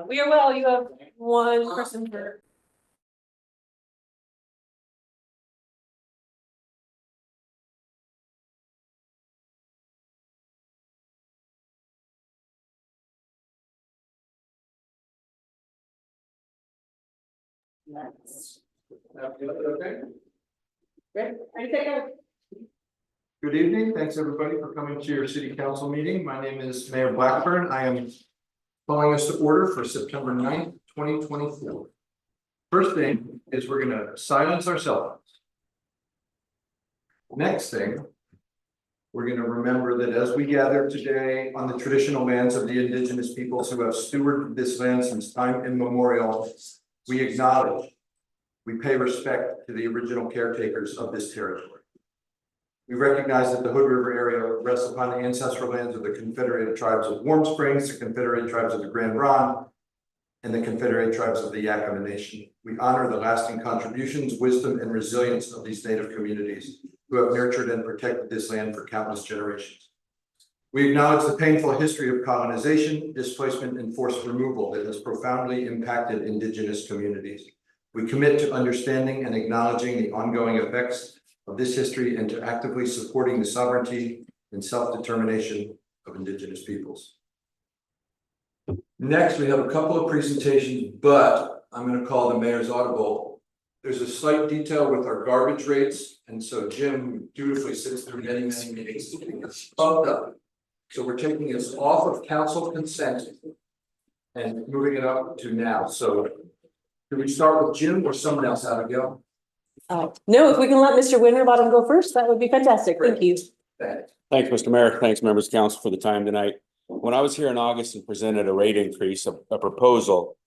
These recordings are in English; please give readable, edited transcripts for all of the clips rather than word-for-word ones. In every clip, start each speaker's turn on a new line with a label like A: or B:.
A: We are well, you have one person for. Next.
B: Okay.
A: Great. Ready, take over.
B: Good evening. Thanks everybody for coming to your city council meeting. My name is Mayor Blackburn. I am calling us to order for September 9th, 2024. First thing is we're gonna silence our cell phones. Next thing, we're gonna remember that as we gather today on the traditional lands of the indigenous peoples who have stewarded this land since time immemorial, we acknowledge, we pay respect to the original caretakers of this territory. We recognize that the Hood River area rests upon the ancestral lands of the Confederated Tribes of Warm Springs, the Confederated Tribes of the Grand Ronde, and the Confederated Tribes of the Yakama Nation. We honor the lasting contributions, wisdom, and resilience of these Native communities who have nurtured and protected this land for countless generations. We acknowledge the painful history of colonization, displacement, and forced removal that has profoundly impacted Indigenous communities. We commit to understanding and acknowledging the ongoing effects of this history and to actively supporting the sovereignty and self-determination of Indigenous peoples. Next, we have a couple of presentations, but I'm going to call the mayor's audible. There's a slight detail with our garbage rates, and so Jim dutifully sits through many meetings to get us bumped up. So we're taking this off of council consent and moving it up to now. So do we start with Jim or someone else have to go?
A: No, if we can let Mr. Winterbottom go first, that would be fantastic. Thank you.
B: Thanks.
C: Thanks, Mr. Mayor. Thanks, members of council, for the time tonight. When I was here in August and presented a rate increase, a proposal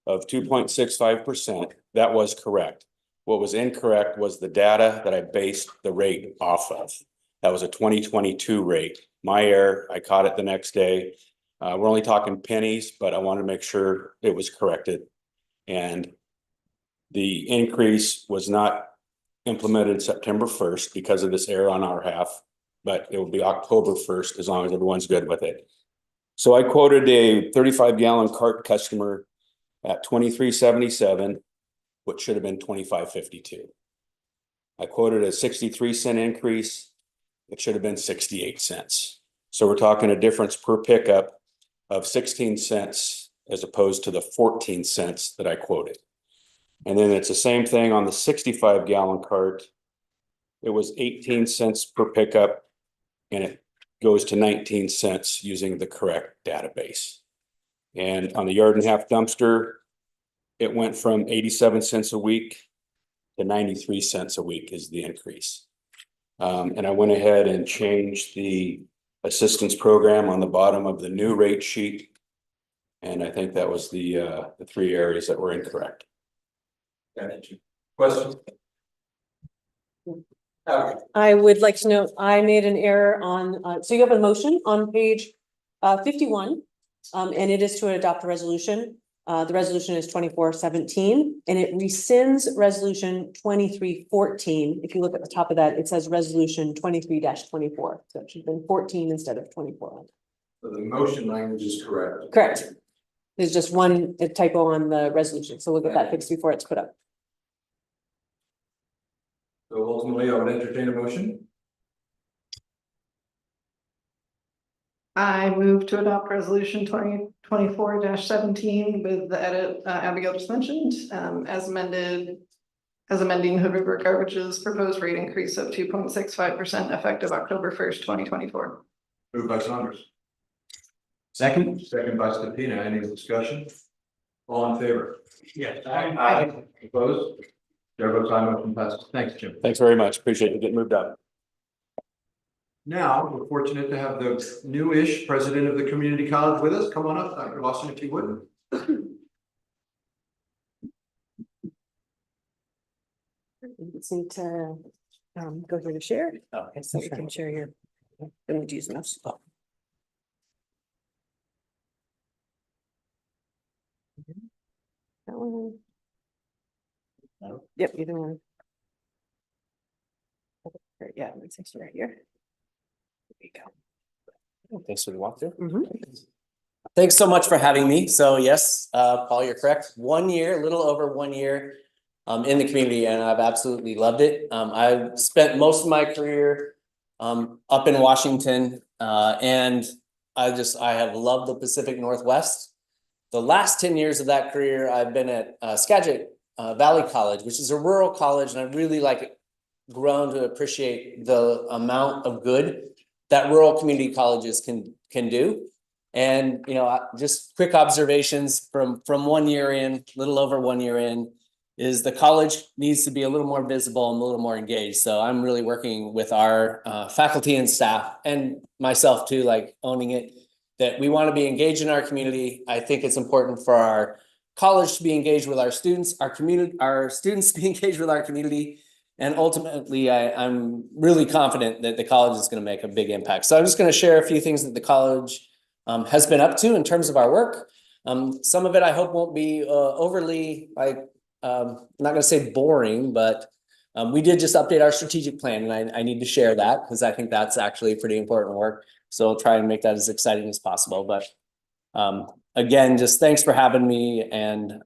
C: of 2.65%, that was correct. What was incorrect was the data that I based the rate off of. That was a 2022 rate. My error, I caught it the next day. We're only talking pennies, but I wanted to make sure it was corrected. And the increase was not implemented September 1st because of this error on our half, but it will be October 1st as long as everyone's good with it. So I quoted a 35-gallon cart customer at $23.77, which should have been $25.52. I quoted a 63-cent increase. It should have been 68 cents. So we're talking a difference per pickup of 16 cents as opposed to the 14 cents that I quoted. And then it's the same thing on the 65-gallon cart. It was 18 cents per pickup, and it goes to 19 cents using the correct database. And on the yard and a half dumpster, it went from 87 cents a week to 93 cents a week is the increase. And I went ahead and changed the assistance program on the bottom of the new rate sheet. And I think that was the three areas that were incorrect.
B: Questions?
A: I would like to know, I made an error on, so you have a motion on page 51, and it is to adopt the resolution. The resolution is 2417, and it rescinds resolution 2314. If you look at the top of that, it says resolution 23-24. So it should have been 14 instead of 24.
B: So the motion language is correct.
A: Correct. There's just one typo on the resolution, so we'll get that fixed before it's put up.
B: So ultimately, I would entertain a motion.
D: I move to adopt resolution 2024-17 with the edit Abigail just mentioned, as amending Hood River Garbage's proposed rate increase of 2.65% effective October 1st, 2024.
B: Moved by Saunders.
C: Second.
B: Second by Stepina. Any discussion? All in favor?
C: Yes.
B: Opposed? Chair votes aye, motion passes. Thanks, Jim.
C: Thanks very much. Appreciate you getting moved up.
B: Now, we're fortunate to have the new-ish president of the community college with us. Come on up, Dr. Lawson, if you would.
A: Just need to go here to share. Okay, so we can share your images now. That one. Yep, either one. Yeah, it's actually right here. There you go.
C: Thanks for the walkthrough.
E: Thanks so much for having me. So yes, Paul, you're correct. 1 year, a little over 1 year in the community, and I've absolutely loved it. I've spent most of my career up in Washington, and I have loved the Pacific Northwest. The last 10 years of that career, I've been at Skagit Valley College, which is a rural college, and I really grown to appreciate the amount of good that rural community colleges can do. And, just quick observations from 1 year in, little over 1 year in, is the college needs to be a little more visible and a little more engaged. So I'm really working with our faculty and staff, and myself too, owning it, that we want to be engaged in our community. I think it's important for our college to be engaged with our students, our students to be engaged with our community. And ultimately, I'm really confident that the college is going to make a big impact. So I'm just going to share a few things that the college has been up to in terms of our work. Some of it I hope won't be overly I'm not going to say boring, but we did just update our strategic plan, and I need to share that because I think that's actually pretty important work. So I'll try and make that as exciting as possible. But again, just thanks for having me, and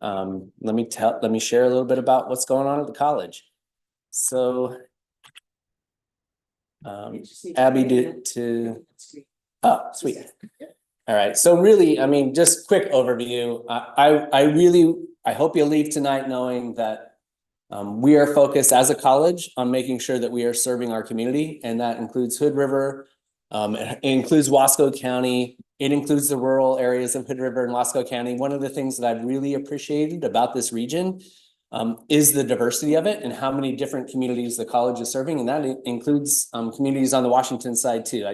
E: let me share a little bit about what's going on at the college. So Abby oh, sweet. All right. So really, I mean, just quick overview. I hope you'll leave tonight knowing that we are focused as a college on making sure that we are serving our community, and that includes Hood River. It includes Wasco County. It includes the rural areas of Hood River and Wasco County. One of the things that I've really appreciated about this region is the diversity of it and how many different communities the college is serving. And that includes communities on the Washington side too.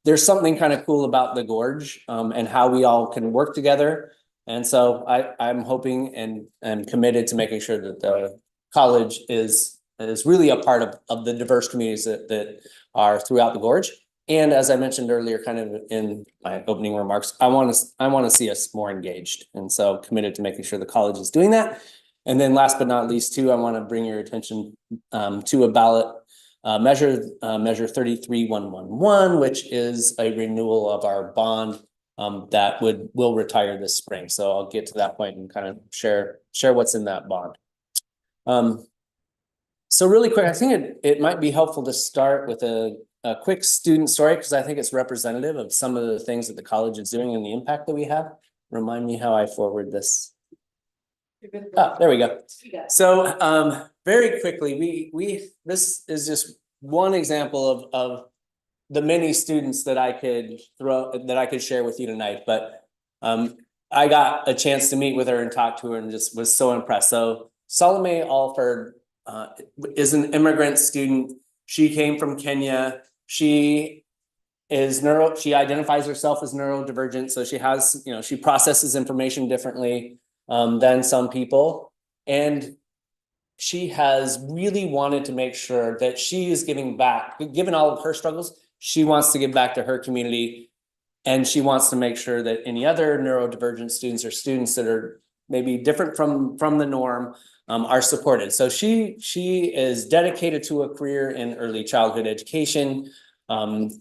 E: There's something kind of cool about the Gorge and how we all can work together. And so I'm hoping and committed to making sure that the college is really a part of the diverse communities that are throughout the Gorge. And as I mentioned earlier, kind of in my opening remarks, I want to see us more engaged. And so committed to making sure the college is doing that. And then last but not least too, I want to bring your attention to a ballot measure 33111, which is a renewal of our bond that will retire this spring. So I'll get to that point and kind of share what's in that bond. So really quick, I think it might be helpful to start with a quick student story, because I think it's representative of some of the things that the college is doing and the impact that we have. Remind me how I forward this. Oh, there we go. So very quickly, this is just one example of the many students that I could share with you tonight. But I got a chance to meet with her and talk to her and just was so impressed. So Salome Alford is an immigrant student. She came from Kenya. She identifies herself as neurodivergent. So she has, she processes information differently than some people. And she has really wanted to make sure that she is giving back, given all of her struggles. She wants to give back to her community, and she wants to make sure that any other neurodivergent students or students that are maybe different from the norm are supported. So she is dedicated to a career in early childhood education.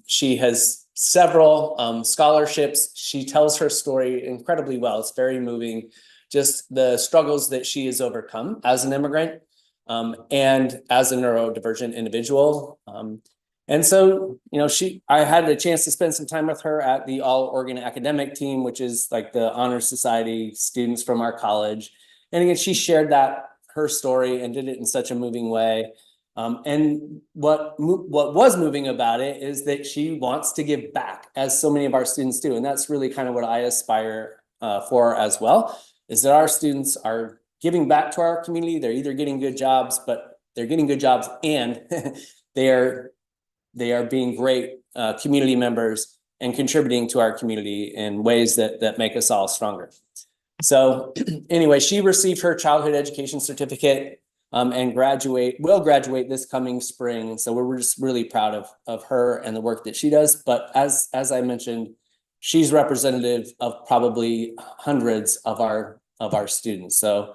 E: She has several scholarships. She tells her story incredibly well. It's very moving, just the struggles that she has overcome as an immigrant and as a neurodivergent individual. And so, I had a chance to spend some time with her at the All Oregon Academic Team, which is like the Honor Society students from our college. And again, she shared her story and did it in such a moving way. And what was moving about it is that she wants to give back, as so many of our students do. And that's really kind of what I aspire for as well, is that our students are giving back to our community. They're either getting good jobs, but they're getting good jobs and they are being great community members and contributing to our community in ways that make us all stronger. So anyway, she received her childhood education certificate and will graduate this coming spring. So we're just really proud of her and the work that she does. But as I mentioned, she's representative of probably hundreds of our students. So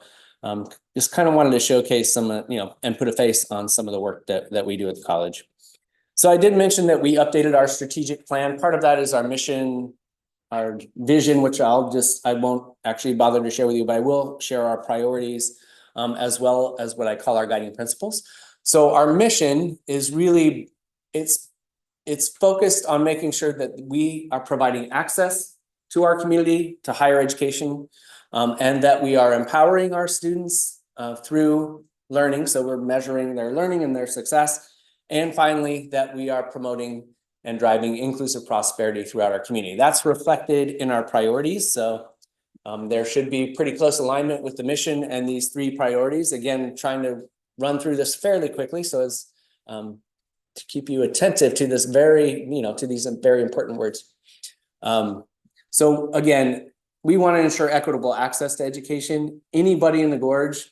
E: just kind of wanted to showcase some, and put a face on some of the work that we do at the college. So I did mention that we updated our strategic plan. Part of that is our mission our vision, which I won't actually bother to share with you, but I will share our priorities as well as what I call our guiding principles. So our mission is really, it's focused on making sure that we are providing access to our community to higher education, and that we are empowering our students through learning. So we're measuring their learning and their success. And finally, that we are promoting and driving inclusive prosperity throughout our community. That's reflected in our priorities. So there should be pretty close alignment with the mission and these three priorities. Again, trying to run through this fairly quickly so as to keep you attentive to this to these very important words. So again, we want to ensure equitable access to education. Anybody in the Gorge,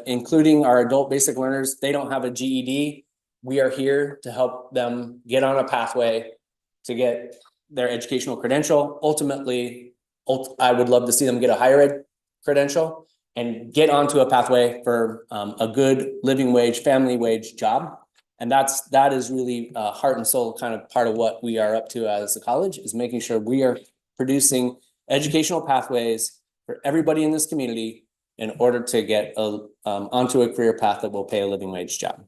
E: including our adult basic learners, they don't have a GED. We are here to help them get on a pathway to get their educational credential. Ultimately, I would love to see them get a higher ed credential and get onto a pathway for a good living wage, family wage job. And that is really heart and soul kind of part of what we are up to as a college, is making sure we are producing educational pathways for everybody in this community in order to get onto a career path that will pay a living wage job.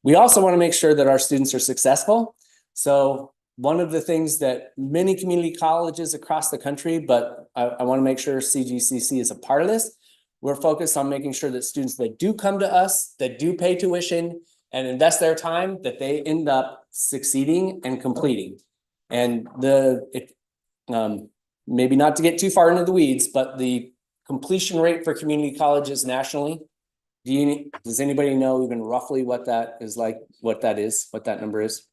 E: We also want to make sure that our students are successful. So one of the things that many community colleges across the country, but I want to make sure CGCC is a part of this. We're focused on making sure that students that do come to us, that do pay tuition and invest their time, that they end up succeeding and completing. And maybe not to get too far into the weeds, but the completion rate for community colleges nationally, does anybody know even roughly what that is like, what that number is?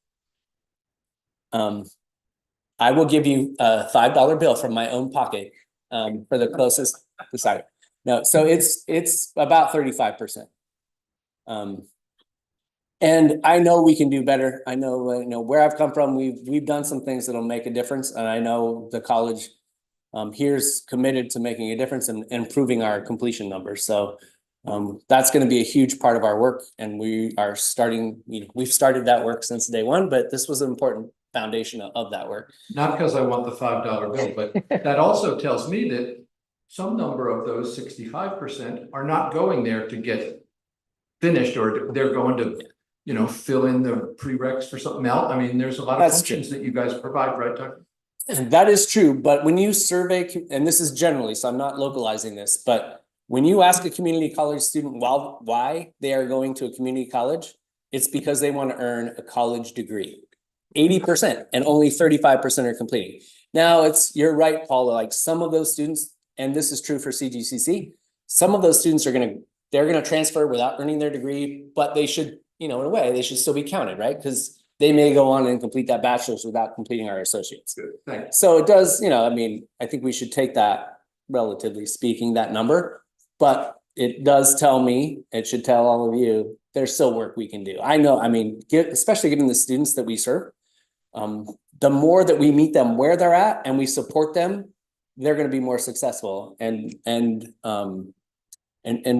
E: I will give you a $5 bill from my own pocket for the closest decider. No, so it's about 35%. And I know we can do better. I know, where I've come from, we've done some things that'll make a difference. And I know the college here's committed to making a difference and improving our completion numbers. So that's going to be a huge part of our work. And we are we've started that work since day one, but this was an important foundation of that work.
B: Not because I want the $5 bill, but that also tells me that some number of those 65% are not going there to get finished, or they're going to, fill in the prereqs for something else. I mean, there's a lot of functions that you guys provide, right, Tucker?
E: That is true, but when you survey, and this is generally, so I'm not localizing this, but when you ask a community college student why they are going to a community college, it's because they want to earn a college degree. 80%, and only 35% are completing. Now you're right, Paula, like some of those students, and this is true for CGCC, some of those students they're going to transfer without earning their degree, but they should, in a way, they should still be counted, right? Because they may go on and complete that bachelor's without completing our associates.
B: Good, thanks.
E: So it does, I think we should take that, relatively speaking, that number, but it does tell me, it should tell all of you, there's still work we can do. I know, especially given the students that we serve, the more that we meet them where they're at and we support them, they're going to be more successful. And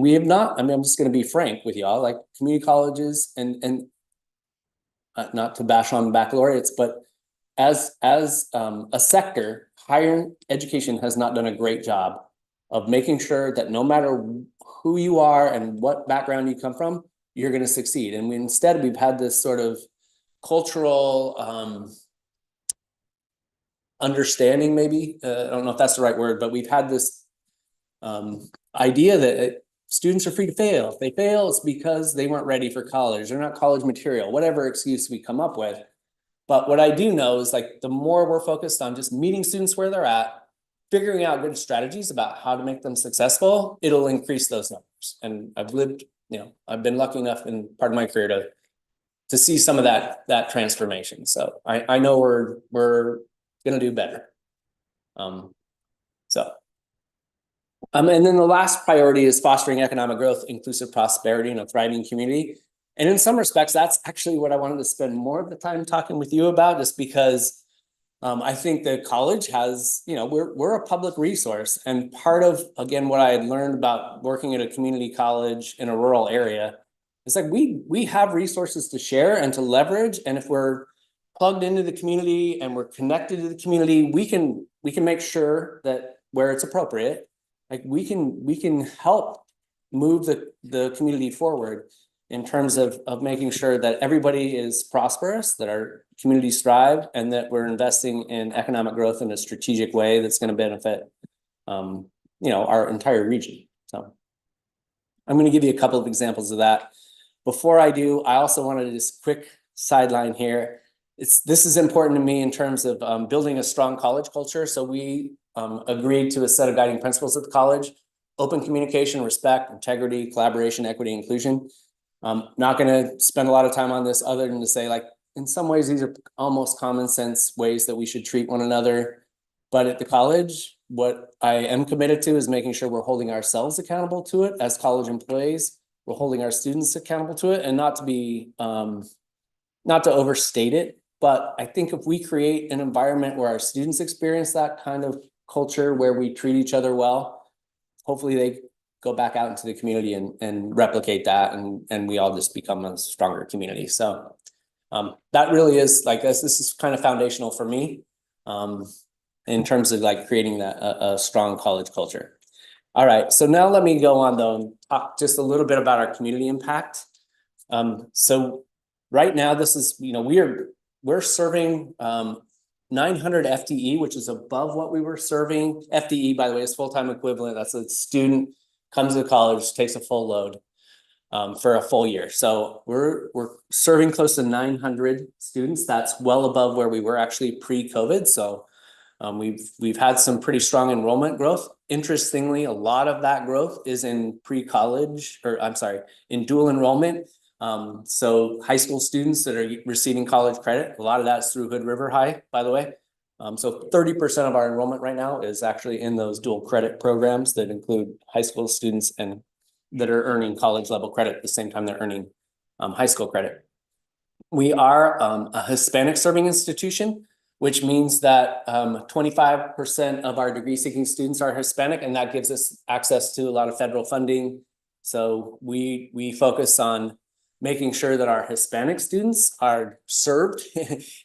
E: we have not, I'm just going to be frank with y'all, like community colleges and not to bash on baccalaureates, but as a sector, higher education has not done a great job of making sure that no matter who you are and what background you come from, you're going to succeed. And instead we've had this sort of cultural understanding, maybe, I don't know if that's the right word, but we've had this idea that students are free to fail. If they fail, it's because they weren't ready for college. They're not college material, whatever excuse we come up with. But what I do know is like the more we're focused on just meeting students where they're at, figuring out good strategies about how to make them successful, it'll increase those numbers. And I've been lucky enough in part of my career to see some of that transformation. So I know we're gonna do better. And then the last priority is fostering economic growth, inclusive prosperity, and a thriving community. And in some respects, that's actually what I wanted to spend more of the time talking with you about, just because I think the college has, we're a public resource. And part of, again, what I had learned about working at a community college in a rural area, it's like we have resources to share and to leverage. And if we're plugged into the community and we're connected to the community, we can make sure that where it's appropriate, like we can help move the community forward in terms of making sure that everybody is prosperous, that our communities thrive, and that we're investing in economic growth in a strategic way that's going to benefit our entire region. So I'm going to give you a couple of examples of that. Before I do, I also wanted to just quick sideline here. This is important to me in terms of building a strong college culture. So we agreed to a set of guiding principles at the college: open communication, respect, integrity, collaboration, equity, inclusion. Not going to spend a lot of time on this other than to say, like, in some ways, these are almost common sense ways that we should treat one another. But at the college, what I am committed to is making sure we're holding ourselves accountable to it as college employees. We're holding our students accountable to it, and not to overstate it. But I think if we create an environment where our students experience that kind of culture where we treat each other well, hopefully they go back out into the community and replicate that, and we all just become a stronger community. So that really is, like, this is kind of foundational for me in terms of like creating a strong college culture. All right, so now let me go on though and talk just a little bit about our community impact. So right now, this is, we're serving 900 FTE, which is above what we were serving. FTE, by the way, is full-time equivalent. That's a student comes to college, takes a full load for a full year. So we're serving close to 900 students. That's well above where we were actually pre-COVID. So we've had some pretty strong enrollment growth. Interestingly, a lot of that growth is in in dual enrollment. So high school students that are receiving college credit, a lot of that's through Hood River High, by the way. So 30% of our enrollment right now is actually in those dual credit programs that include high school students and that are earning college level credit at the same time they're earning high school credit. We are a Hispanic serving institution, which means that 25% of our degree seeking students are Hispanic, and that gives us access to a lot of federal funding. So we focus on making sure that our Hispanic students are served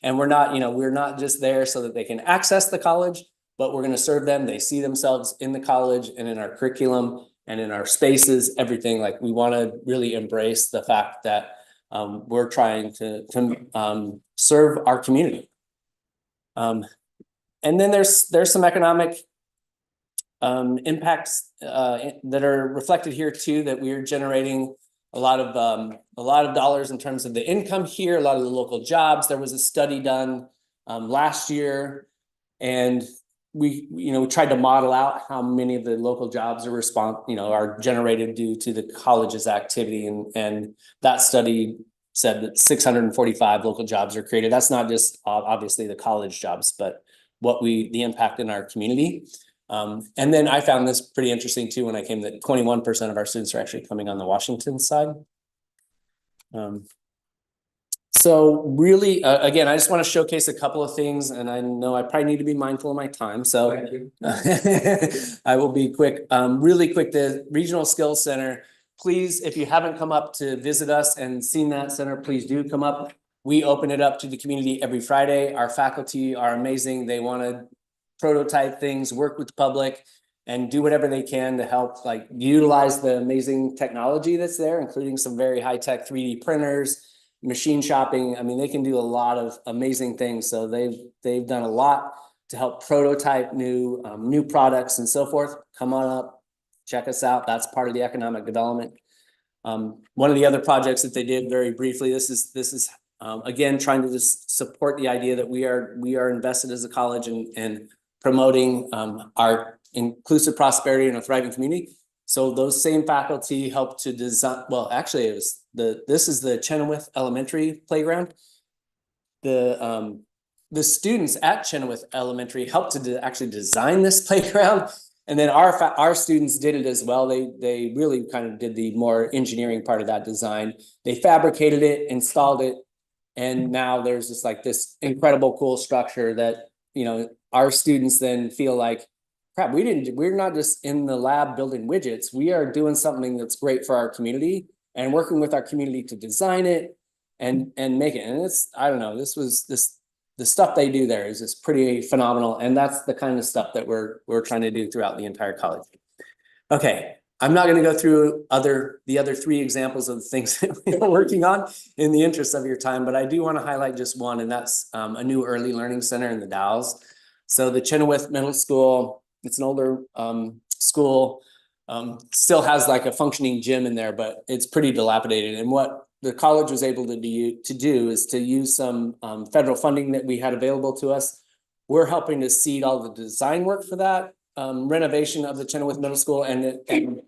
E: and we're not just there so that they can access the college, but we're going to serve them. They see themselves in the college and in our curriculum and in our spaces, everything. Like, we want to really embrace the fact that we're trying to serve our community. And then there's some economic impacts that are reflected here too, that we're generating a lot of dollars in terms of the income here, a lot of the local jobs. There was a study done last year, and we tried to model out how many of the local jobs are generated due to the college's activity, and that study said that 645 local jobs are created. That's not just obviously the college jobs, but the impact in our community. And then I found this pretty interesting too when I came, that 21% of our students are actually coming on the Washington side. So really, again, I just want to showcase a couple of things, and I know I probably need to be mindful of my time, so
B: Thank you.
E: I will be quick. Really quick, the Regional Skills Center, please, if you haven't come up to visit us and seen that center, please do come up. We open it up to the community every Friday. Our faculty are amazing. They want to prototype things, work with the public, and do whatever they can to help utilize the amazing technology that's there, including some very high-tech 3D printers, machine shopping. I mean, they can do a lot of amazing things. So they've done a lot to help prototype new products and so forth. Come on up, check us out. That's part of the economic development. One of the other projects that they did very briefly, this is again, trying to just support the idea that we are invested as a college in promoting our inclusive prosperity in a thriving community. So those same faculty helped to design, well, actually this is the Chenoweth Elementary playground. The students at Chenoweth Elementary helped to actually design this playground. And then our students did it as well. They really kind of did the more engineering part of that design. They fabricated it, installed it, and now there's just this incredible cool structure that, our students then feel like, crap, we're not just in the lab building widgets. We are doing something that's great for our community and working with our community to design it and make it. And I don't know, this the stuff they do there is pretty phenomenal, and that's the kind of stuff that we're trying to do throughout the entire college. Okay, I'm not gonna go through the other three examples of the things that we are working on in the interest of your time, but I do want to highlight just one, and that's a new early learning center in the Dalles. So the Chenoweth Middle School, it's an older school, still has like a functioning gym in there, but it's pretty dilapidated. And what the college was able to do is to use some federal funding that we had available to us. We're helping to seed all the design work for that renovation of the Chenoweth Middle School, and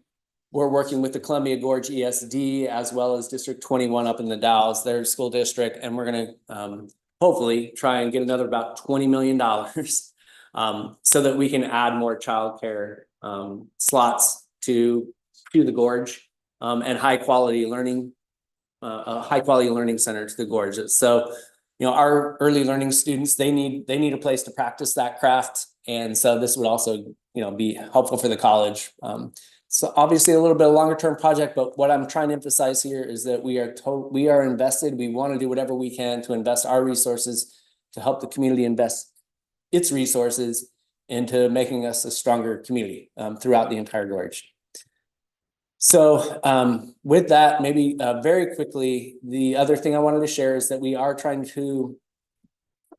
E: we're working with the Columbia Gorge ESD as well as District 21 up in the Dalles, their school district, and we're gonna hopefully try and get another about $20 million so that we can add more childcare slots to the Gorge and high quality learning, a high quality learning center to the Gorge. So, you know, our early learning students, they need a place to practice that craft. And so this would also, you know, be helpful for the college. So obviously a little bit of longer term project, but what I'm trying to emphasize here is that we are invested. We want to do whatever we can to invest our resources to help the community invest its resources into making us a stronger community throughout the entire Gorge. So with that, maybe very quickly, the other thing I wanted to share is that we are trying to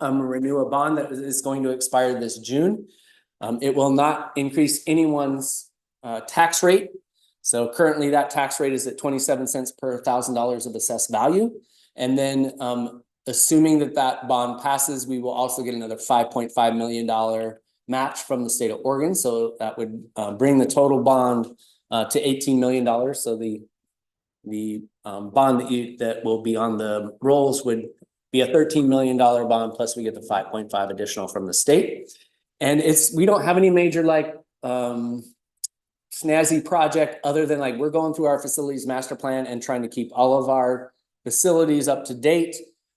E: renew a bond that is going to expire this June. It will not increase anyone's tax rate. So currently that tax rate is at 27 cents per $1,000 of assessed value. And then assuming that bond passes, we will also get another $5.5 million match from the state of Oregon. So that would bring the total bond to $18 million. So the bond that will be on the rolls would be a $13 million bond, plus we get the 5.5 additional from the state. And we don't have any major like snazzy project other than like we're going through our facilities master plan and trying to keep all of our facilities up to date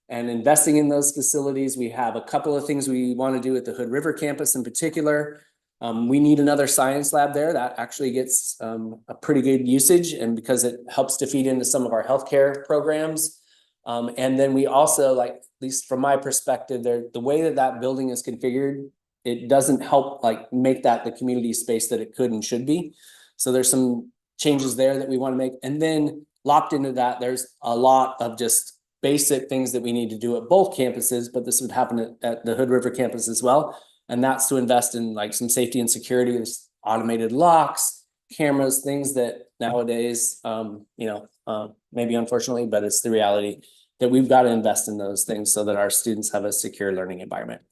E: and investing in those facilities. We have a couple of things we want to do at the Hood River campus in particular. We need another science lab there that actually gets a pretty good usage, and because it helps to feed into some of our healthcare programs. And then we also, like, at least from my perspective, the way that building is configured, it doesn't help like make that the community space that it could and should be. So there's some changes there that we want to make. And then locked into that, there's a lot of just basic things that we need to do at both campuses, but this would happen at the Hood River campus as well. And that's to invest in like some safety and security. There's automated locks, cameras, things that nowadays, maybe unfortunately, but it's the reality that we've got to invest in those things so that our students have a secure learning environment.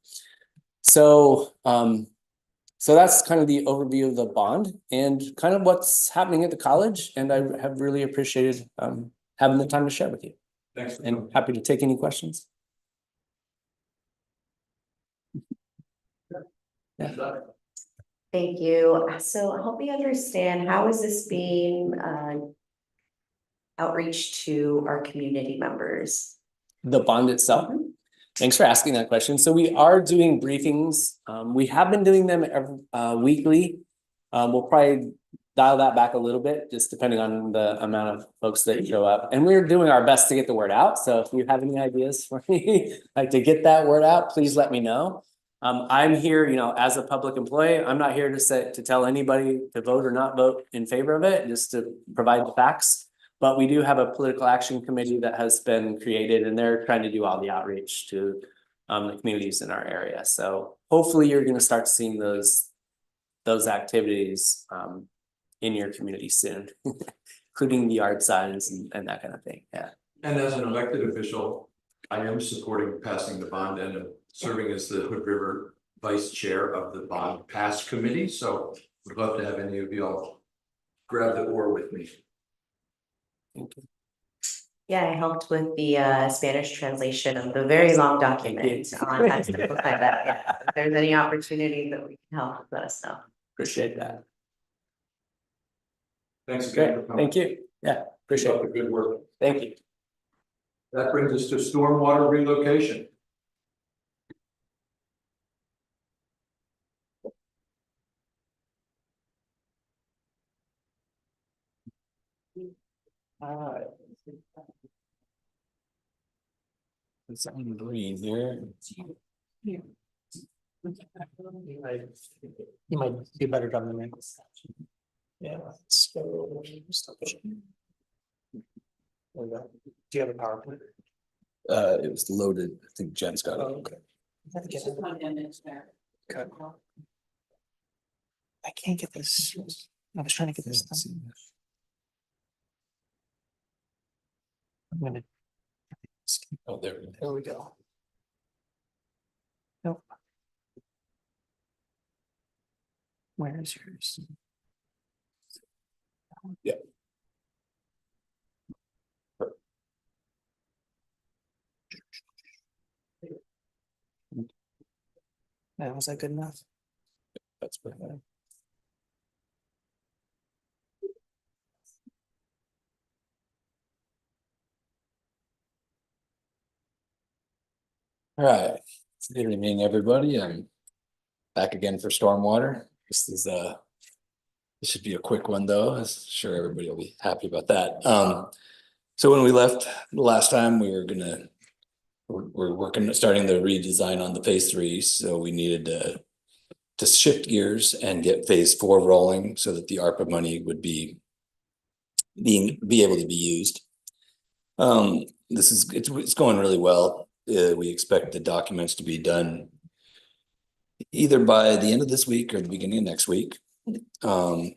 E: So, so that's kind of the overview of the bond and kind of what's happening at the college. And I have really appreciated having the time to share with you.
B: Thanks.
E: And happy to take any questions. Yeah.
F: Thank you. So help me understand, how is this being outreach to our community members?
E: The bond itself. Thanks for asking that question. So we are doing briefings. We have been doing them weekly. We'll probably dial that back a little bit, just depending on the amount of folks that show up. And we're doing our best to get the word out. So if you have any ideas for me, like to get that word out, please let me know. I'm here, as a public employee. I'm not here to tell anybody to vote or not vote in favor of it, just to provide the facts. But we do have a political action committee that has been created, and they're trying to do all the outreach to the communities in our area. So hopefully you're going to start seeing those activities in your community soon, including the yard signs and that kind of thing. Yeah.
B: And as an elected official, I am supporting passing the bond and serving as the Hood River Vice Chair of the Bond Pass Committee. So would love to have any of you all grab the oar with me.
E: Thank you.
F: Yeah, I helped with the Spanish translation of the very long document on how to simplify that. Yeah. If there's any opportunity that we can help, let us know.
E: Appreciate that.
B: Thanks again.
E: Great. Thank you. Yeah, appreciate
B: the good work.
E: Thank you.
B: That brings us to stormwater relocation.
C: It's on green here.
E: You might do better job than me. Yeah. So. Do you have a PowerPoint? It was loaded. I think Jen's got it. Okay. Okay. I can't get this. I was trying to get this done. I'm gonna. Oh, there we go. Nope. Where is yours? Yeah. Was that good enough? That's perfect. All right, good evening, everybody. I'm back again for stormwater. This should be a quick one though. I'm sure everybody will be happy about that. So when we left the last time, we're starting the redesign on the phase 3. So we needed to shift gears and get phase 4 rolling so that the ARPA money would be able to be used. It's going really well. We expect the documents to be done either by the end of this week or the beginning of next week. There's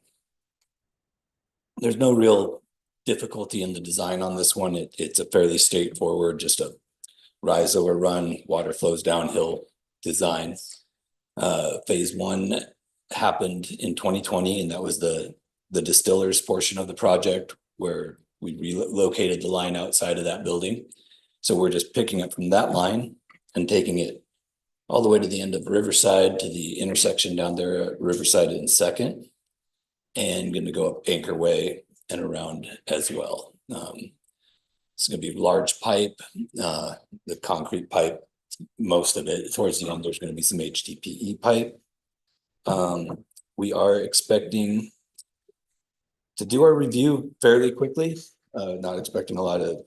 E: no real difficulty in the design on this one. It's a fairly straightforward, just a rise over run, water flows downhill design. Phase 1 happened in 2020, and that was the distillers portion of the project where we relocated the line outside of that building. So we're just picking up from that line and taking it all the way to the end of Riverside to the intersection down there at Riverside and 2nd, and going to go up Anchor Way and around as well. It's going to be large pipe, the concrete pipe, most of it. Towards the end, there's going to be some HDPE pipe. We are expecting to do our review fairly quickly, not expecting a lot of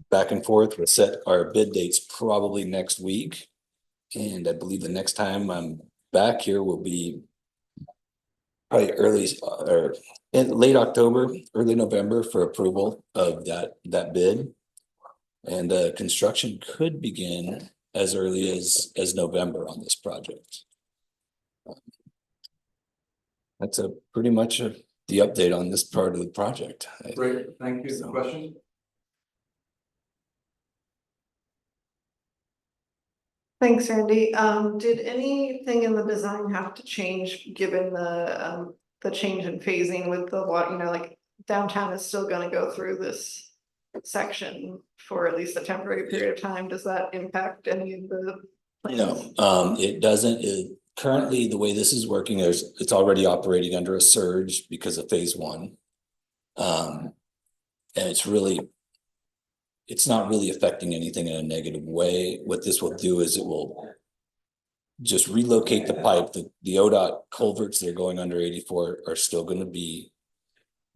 E: back and forth. We'll set our bid dates probably next week. And I believe the next time I'm back here will be probably late October, early November for approval of that bid. And construction could begin as early as November on this project. That's pretty much the update on this part of the project.
B: Great, thank you.
E: So-
B: Questions?
D: Thanks, Randy. Did anything in the design have to change given the change in phasing with the water, like downtown is still gonna go through this section for at least a temporary period of time? Does that impact any of the plans?
E: No, it doesn't. Currently, the way this is working is it's already operating under a surge because of phase 1. And it's not really affecting anything in a negative way. What this will do is it will just relocate the pipe. The ODOT culverts that are going under 84 are still going to be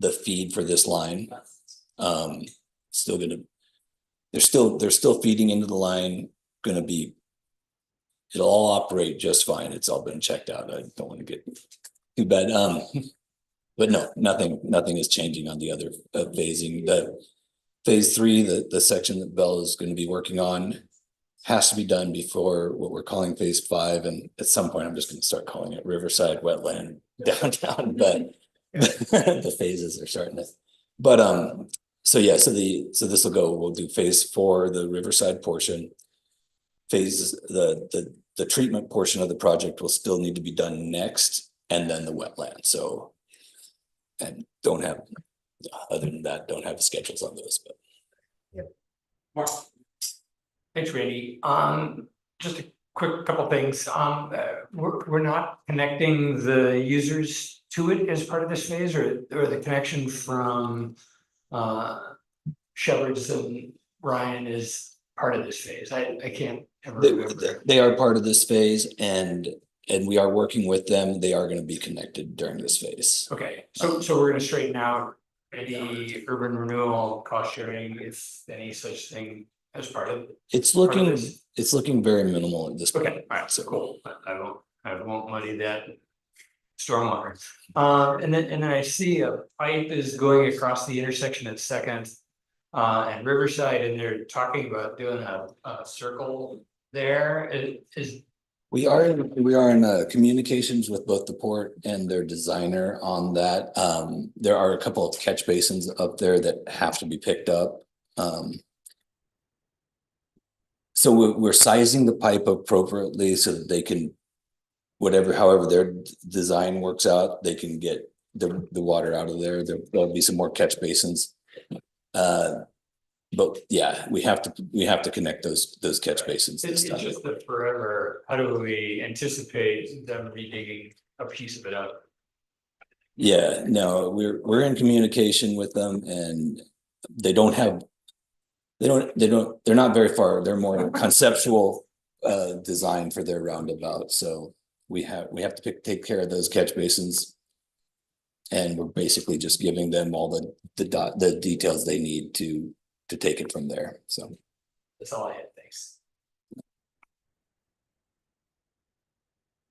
E: the feed for this line. They're still feeding into the line, it'll all operate just fine. It's all been checked out. I don't want to get too bad. But no, nothing is changing on the other phasing. The phase 3, the section that Bell is going to be working on has to be done before what we're calling phase 5. And at some point, I'm just going to start calling it Riverside Wetland Downtown, but the phases are starting to, but, so this will go, we'll do phase 4, the Riverside portion. The treatment portion of the project will still need to be done next, and then the wetland. So, and other than that, don't have the schedules on those, but.
G: Mark. Thanks, Randy. Just a quick couple things. We're not connecting the users to it as part of this phase, or the connection from Shepherds and Ryan is part of this phase. I can't ever remember.
E: They are part of this phase, and we are working with them. They are going to be connected during this phase.
G: Okay, so we're gonna straighten out any urban renewal cost sharing, if any such thing as part of.
H: It's
G: part of
H: looking,
G: this?
H: it's looking very minimal at this point.
G: Okay, alright, so cool, I won't muddy that. Stormwater, and then I see a pipe is going across the intersection at Second. And Riverside, and they're talking about doing a circle there, it is.
H: We are in communications with both the port and their designer on that. There are a couple of catch basins up there that have to be picked up. So we're sizing the pipe appropriately so that they can, however their design works out, they can get the water out of there. There'll be some more catch basins. But yeah, we have to connect those catch basins
G: It's
H: this time.
G: just that forever, how do we anticipate them redigging a piece of it up?
H: Yeah, no, we're in communication with them and they're not very far. They're more conceptual design for their roundabout. So we have to take care of those catch basins. And we're basically just giving them all the details they need to take it from there. So
G: That's all I had, thanks.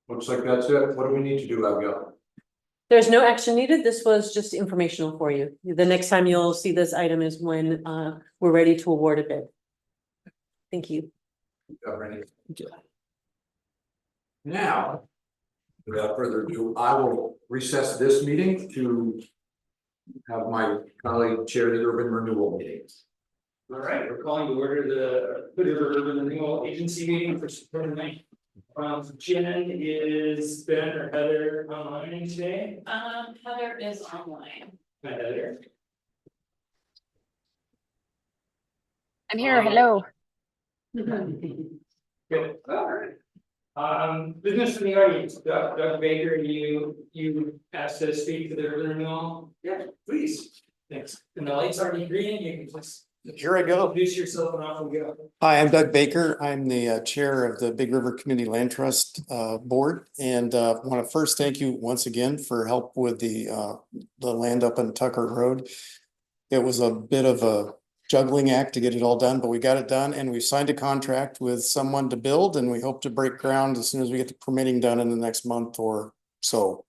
B: Looks like that's it. What do we need to do, Abigail?
A: There's no action needed. This was just informational for you. The next time you'll see this item is when we're ready to award a bid. Thank you.
B: Now, without further ado, I will recess this meeting to have my colleague chair the urban renewal meeting.
G: All right, we're calling to order the Hood River Urban Renewal Agency meeting for September 9th. Jen is Ben or Heather online today?
I: Heather is online.
G: Hi, Heather.
I: I'm here, hello.
G: Good, all right. Business in the audience, Doug Baker, you asked to speak to the urban renewal? Yeah, please. Thanks. And the lights already green, you can just.
J: Here I go.
G: Introduce yourself and off we go.
J: Hi, I'm Doug Baker. I'm the chair of the Big River Community Land Trust board, and want to first thank you once again for help with the land up on Tucker Road. It was a bit of a juggling act to get it all done, but we got it done, and we signed a contract with someone to build, and we hope to break ground as soon as we get the permitting done in the next month or so.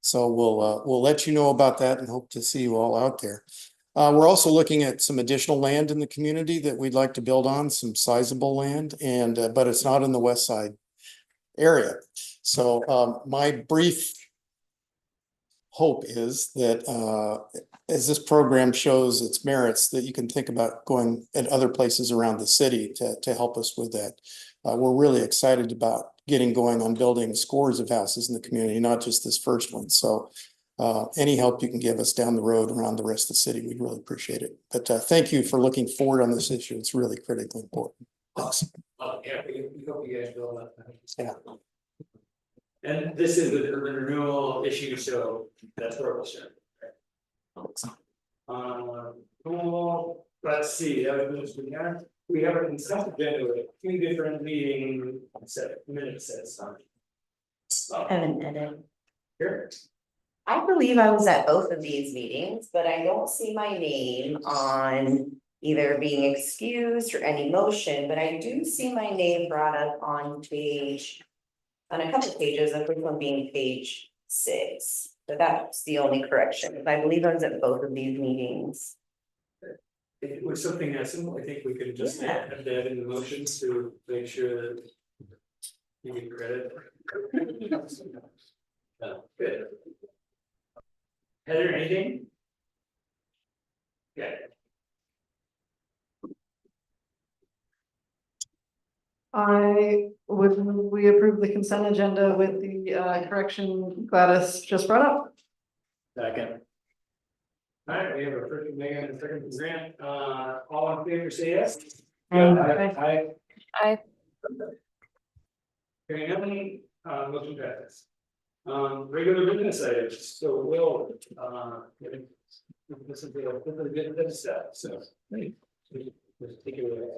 J: So we'll let you know about that and hope to see you all out there. We're also looking at some additional land in the community that we'd like to build on, some sizable land, and but it's not in the west side area. So my brief hope is that as this program shows its merits, that you can think about going at other places around the city to help us with that. We're really excited about getting going on building scores of houses in the community, not just this first one. So any help you can give us down the road around the rest of the city, we'd really appreciate it. But thank you for looking forward on this issue. It's really critically important. Thanks.
G: Oh, yeah, we hope you guys will.
J: Yeah.
G: And this is the urban renewal issue, so that's where we'll start. Cool, let's see, we have a consent agenda with 2 different meeting minutes sets on.
F: Haven't edit.
G: Here.
F: I believe I was at both of these meetings, but I don't see my name on either being excused or any motion, but I do see my name brought up on a couple of pages, the first one being page 6. But that's the only correction. I believe I was at both of these meetings.
G: If it was something that simple, I think we could just
F: Yeah.
G: have that in the motions to make sure that you get credit. Good. Heather, anything? Yeah.
D: We approve the consent agenda with the correction Gladys just brought up.
G: Second. All right, we have a first Megan and a second from Grant, all in favor, say yes. Aye.
I: Aye.
G: Hearing none, motion passes. Regular business items, so we'll, this is the good stuff, so. Take it away.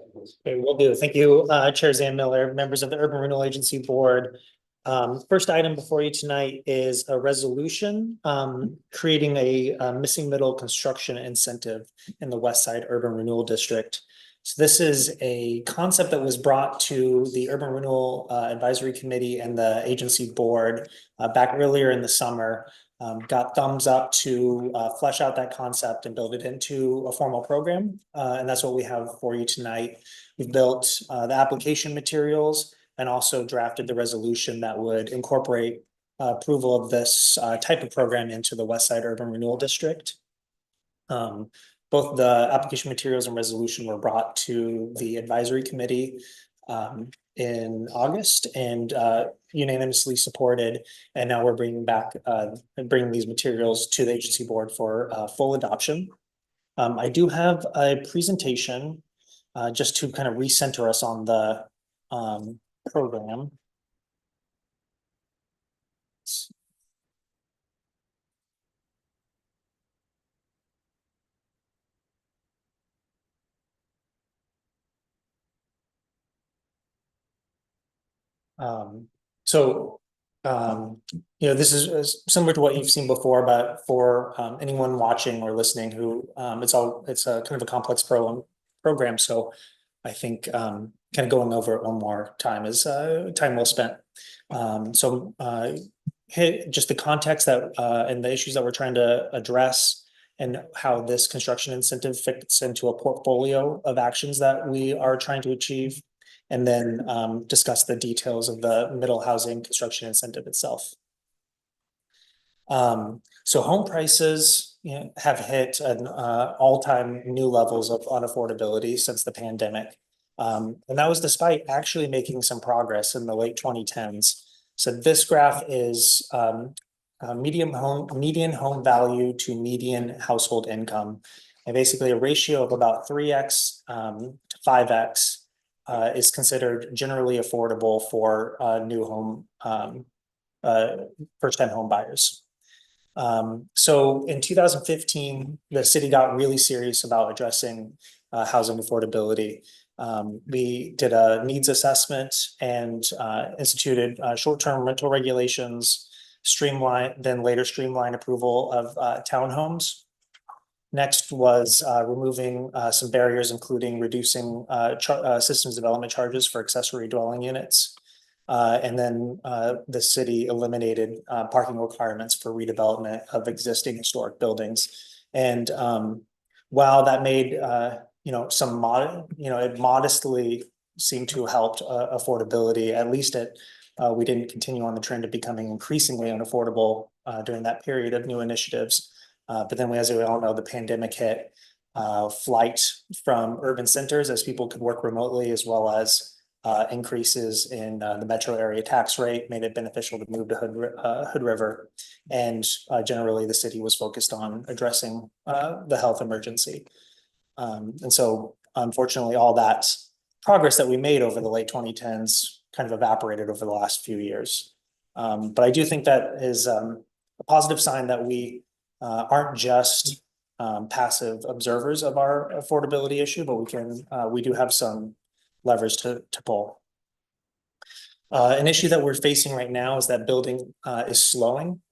K: Okay, will do. Thank you, Chair Zan Miller, members of the Urban Renewal Agency Board. First item before you tonight is a resolution creating a missing middle construction incentive in the West Side Urban Renewal District. So this is a concept that was brought to the Urban Renewal Advisory Committee and the agency board back earlier in the summer. Got thumbs up to flesh out that concept and build it into a formal program. And that's what we have for you tonight. We've built the application materials and also drafted the resolution that would incorporate approval of this type of program into the West Side Urban Renewal District. Both the application materials and resolution were brought to the advisory committee in August and unanimously supported. And now we're bringing these materials to the agency board for full adoption. I do have a presentation just to kind of recenter us on the program. This is similar to what you've seen before, but for anyone watching or listening who it's a kind of a complex program. So I think kind of going over it one more time is time well spent. Hit just the context that and the issues that we're trying to address and how this construction incentive fits into a portfolio of actions that we are trying to achieve. And then discuss the details of the middle housing construction incentive itself. So home prices have hit an all-time new levels of unaffordability since the pandemic. And that was despite actually making some progress in the late 2010s. So this graph is median home value to median household income. And basically a ratio of about 3x to 5x. Is considered generally affordable for new home, first-time home buyers. So in 2015, the city got really serious about addressing housing affordability. We did a needs assessment and instituted short-term rental regulations, later streamline approval of townhomes. Next was removing some barriers, including reducing systems development charges for accessory dwelling units. And then the city eliminated parking requirements for redevelopment of existing historic buildings. And while that made it modestly seemed to help affordability, at least we didn't continue on the trend of becoming increasingly unaffordable during that period of new initiatives. But then as we all know, the pandemic hit, flight from urban centers as people could work remotely, as well as increases in the metro area tax rate made it beneficial to move to Hood River. And generally the city was focused on addressing the health emergency. And so unfortunately, all that progress that we made over the late 2010s kind of evaporated over the last few years. But I do think that is a positive sign that we aren't just passive observers of our affordability issue, but we do have some levers to pull. An issue that we're facing right now is that building is slowing.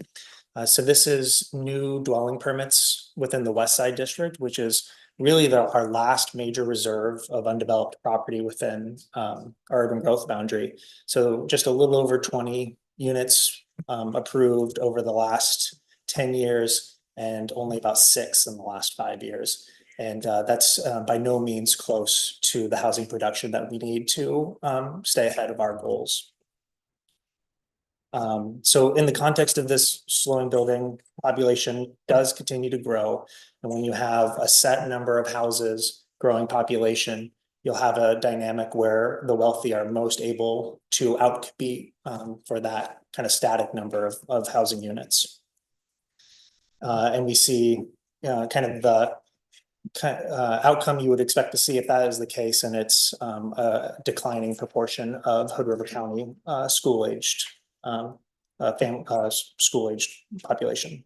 K: So this is new dwelling permits within the West Side District, which is really our last major reserve of undeveloped property within our urban growth boundary. So just a little over 20 units approved over the last 10 years. And only about 6 in the last 5 years. And that's by no means close to the housing production that we need to stay ahead of our goals. So in the context of this slowing building, population does continue to grow. And when you have a set number of houses, growing population, you'll have a dynamic where the wealthy are most able to outcompete for that kind of static number of housing units. And we see kind of the outcome you would expect to see if that is the case, and it's a declining proportion of Hood River County school-aged population.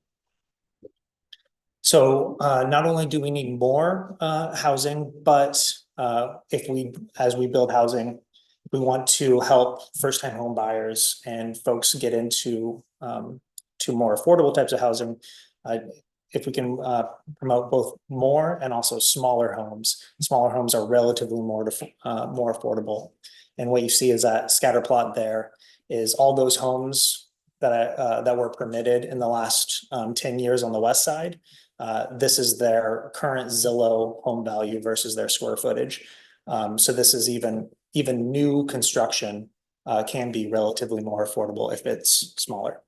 K: So not only do we need more housing, but as we build housing, we want to help first-time home buyers and folks get into to more affordable types of housing. if we can promote both more and also smaller homes. Smaller homes are relatively more affordable. And what you see is that scatter plot there is all those homes that were permitted in the last 10 years on the west side. This is their current Zillow home value versus their square footage. So this is even new construction can be relatively more affordable if it's smaller.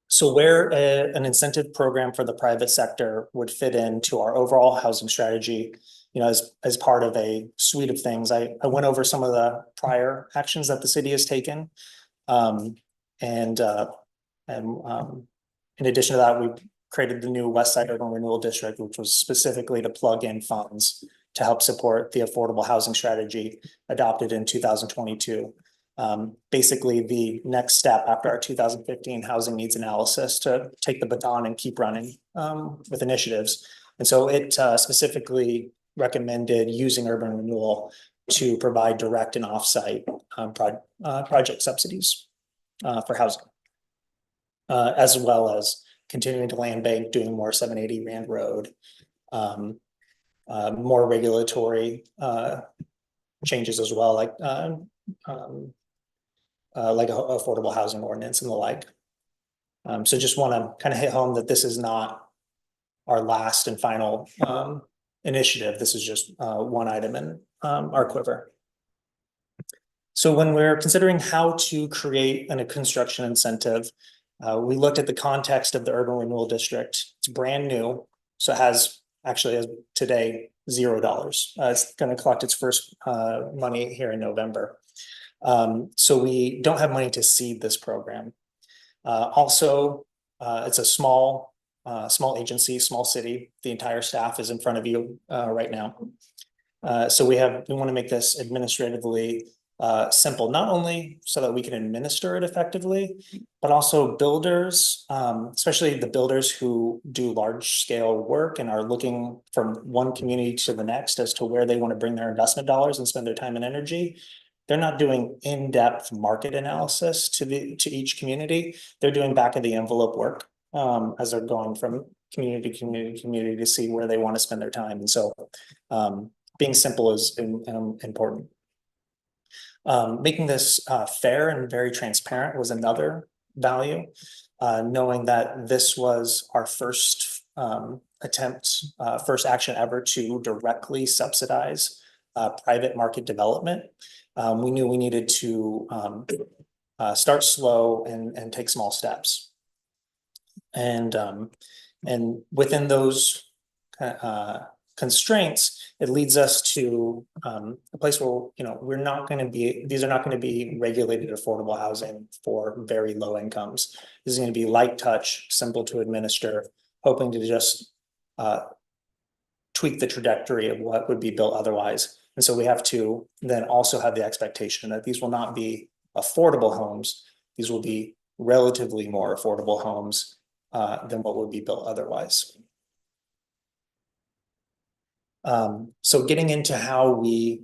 K: So where an incentive program for the private sector would fit into our overall housing strategy, you know, as part of a suite of things, I went over some of the prior actions that the city has taken. In addition to that, we created the new West Side Urban Renewal District, which was specifically to plug in funds to help support the affordable housing strategy adopted in 2022. Basically the next step after our 2015 housing needs analysis to take the baton and keep running with initiatives. And so it specifically recommended using urban renewal to provide direct and offsite project subsidies for housing, as well as continuing to land bank, doing more 780 Rand Road, more regulatory changes as well, like affordable housing ordinance and the like. So just want to kind of hit home that this is not our last and final initiative. This is just one item in our quiver. So when we're considering how to create a construction incentive, we looked at the context of the urban renewal district. It's brand new, so it has today $0. It's going to collect its first money here in November. So we don't have money to seed this program. Also, it's a small agency, small city. The entire staff is in front of you right now. So we want to make this administratively simple, not only so that we can administer it effectively, but also builders, especially the builders who do large scale work and are looking from one community to the next as to where they want to bring their investment dollars and spend their time and energy. They're not doing in-depth market analysis to each community. They're doing back of the envelope work as they're going from community to community to see where they want to spend their time. And so being simple is important. Making this fair and very transparent was another value, knowing that this was our first first action ever to directly subsidize private market development. We knew we needed to start slow and take small steps. And within those constraints, it leads us to a place where, you know, these are not going to be regulated affordable housing for very low incomes. This is going to be light touch, simple to administer, hoping to just tweak the trajectory of what would be built otherwise. And so we have to then also have the expectation that these will not be affordable homes. These will be relatively more affordable homes than what would be built otherwise. So getting into how we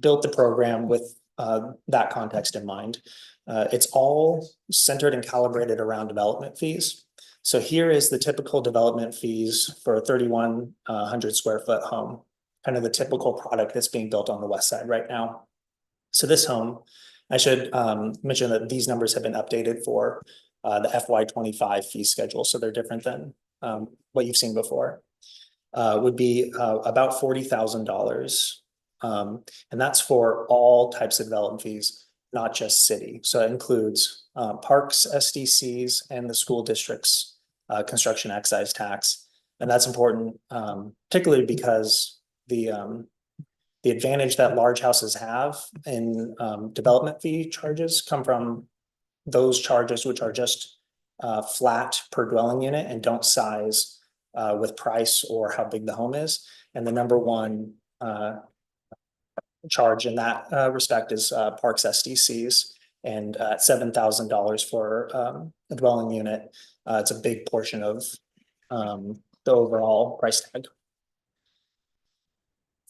K: built the program with that context in mind, it's all centered and calibrated around development fees. So here is the typical development fees for a 3,100 square foot home, kind of the typical product that's being built on the west side right now. So this home, I should mention that these numbers have been updated for the FY25 fee schedule. So they're different than what you've seen before. Would be about $40,000. And that's for all types of development fees, not just city. So it includes parks, SDCs, and the school district's construction excise tax. And that's important, particularly because the advantage that large houses have in development fee charges come from those charges, which are just flat per dwelling unit and don't size with price or how big the home is. And the number one charge in that respect is parks SDCs, and at $7,000 for a dwelling unit, it's a big portion of the overall price tag.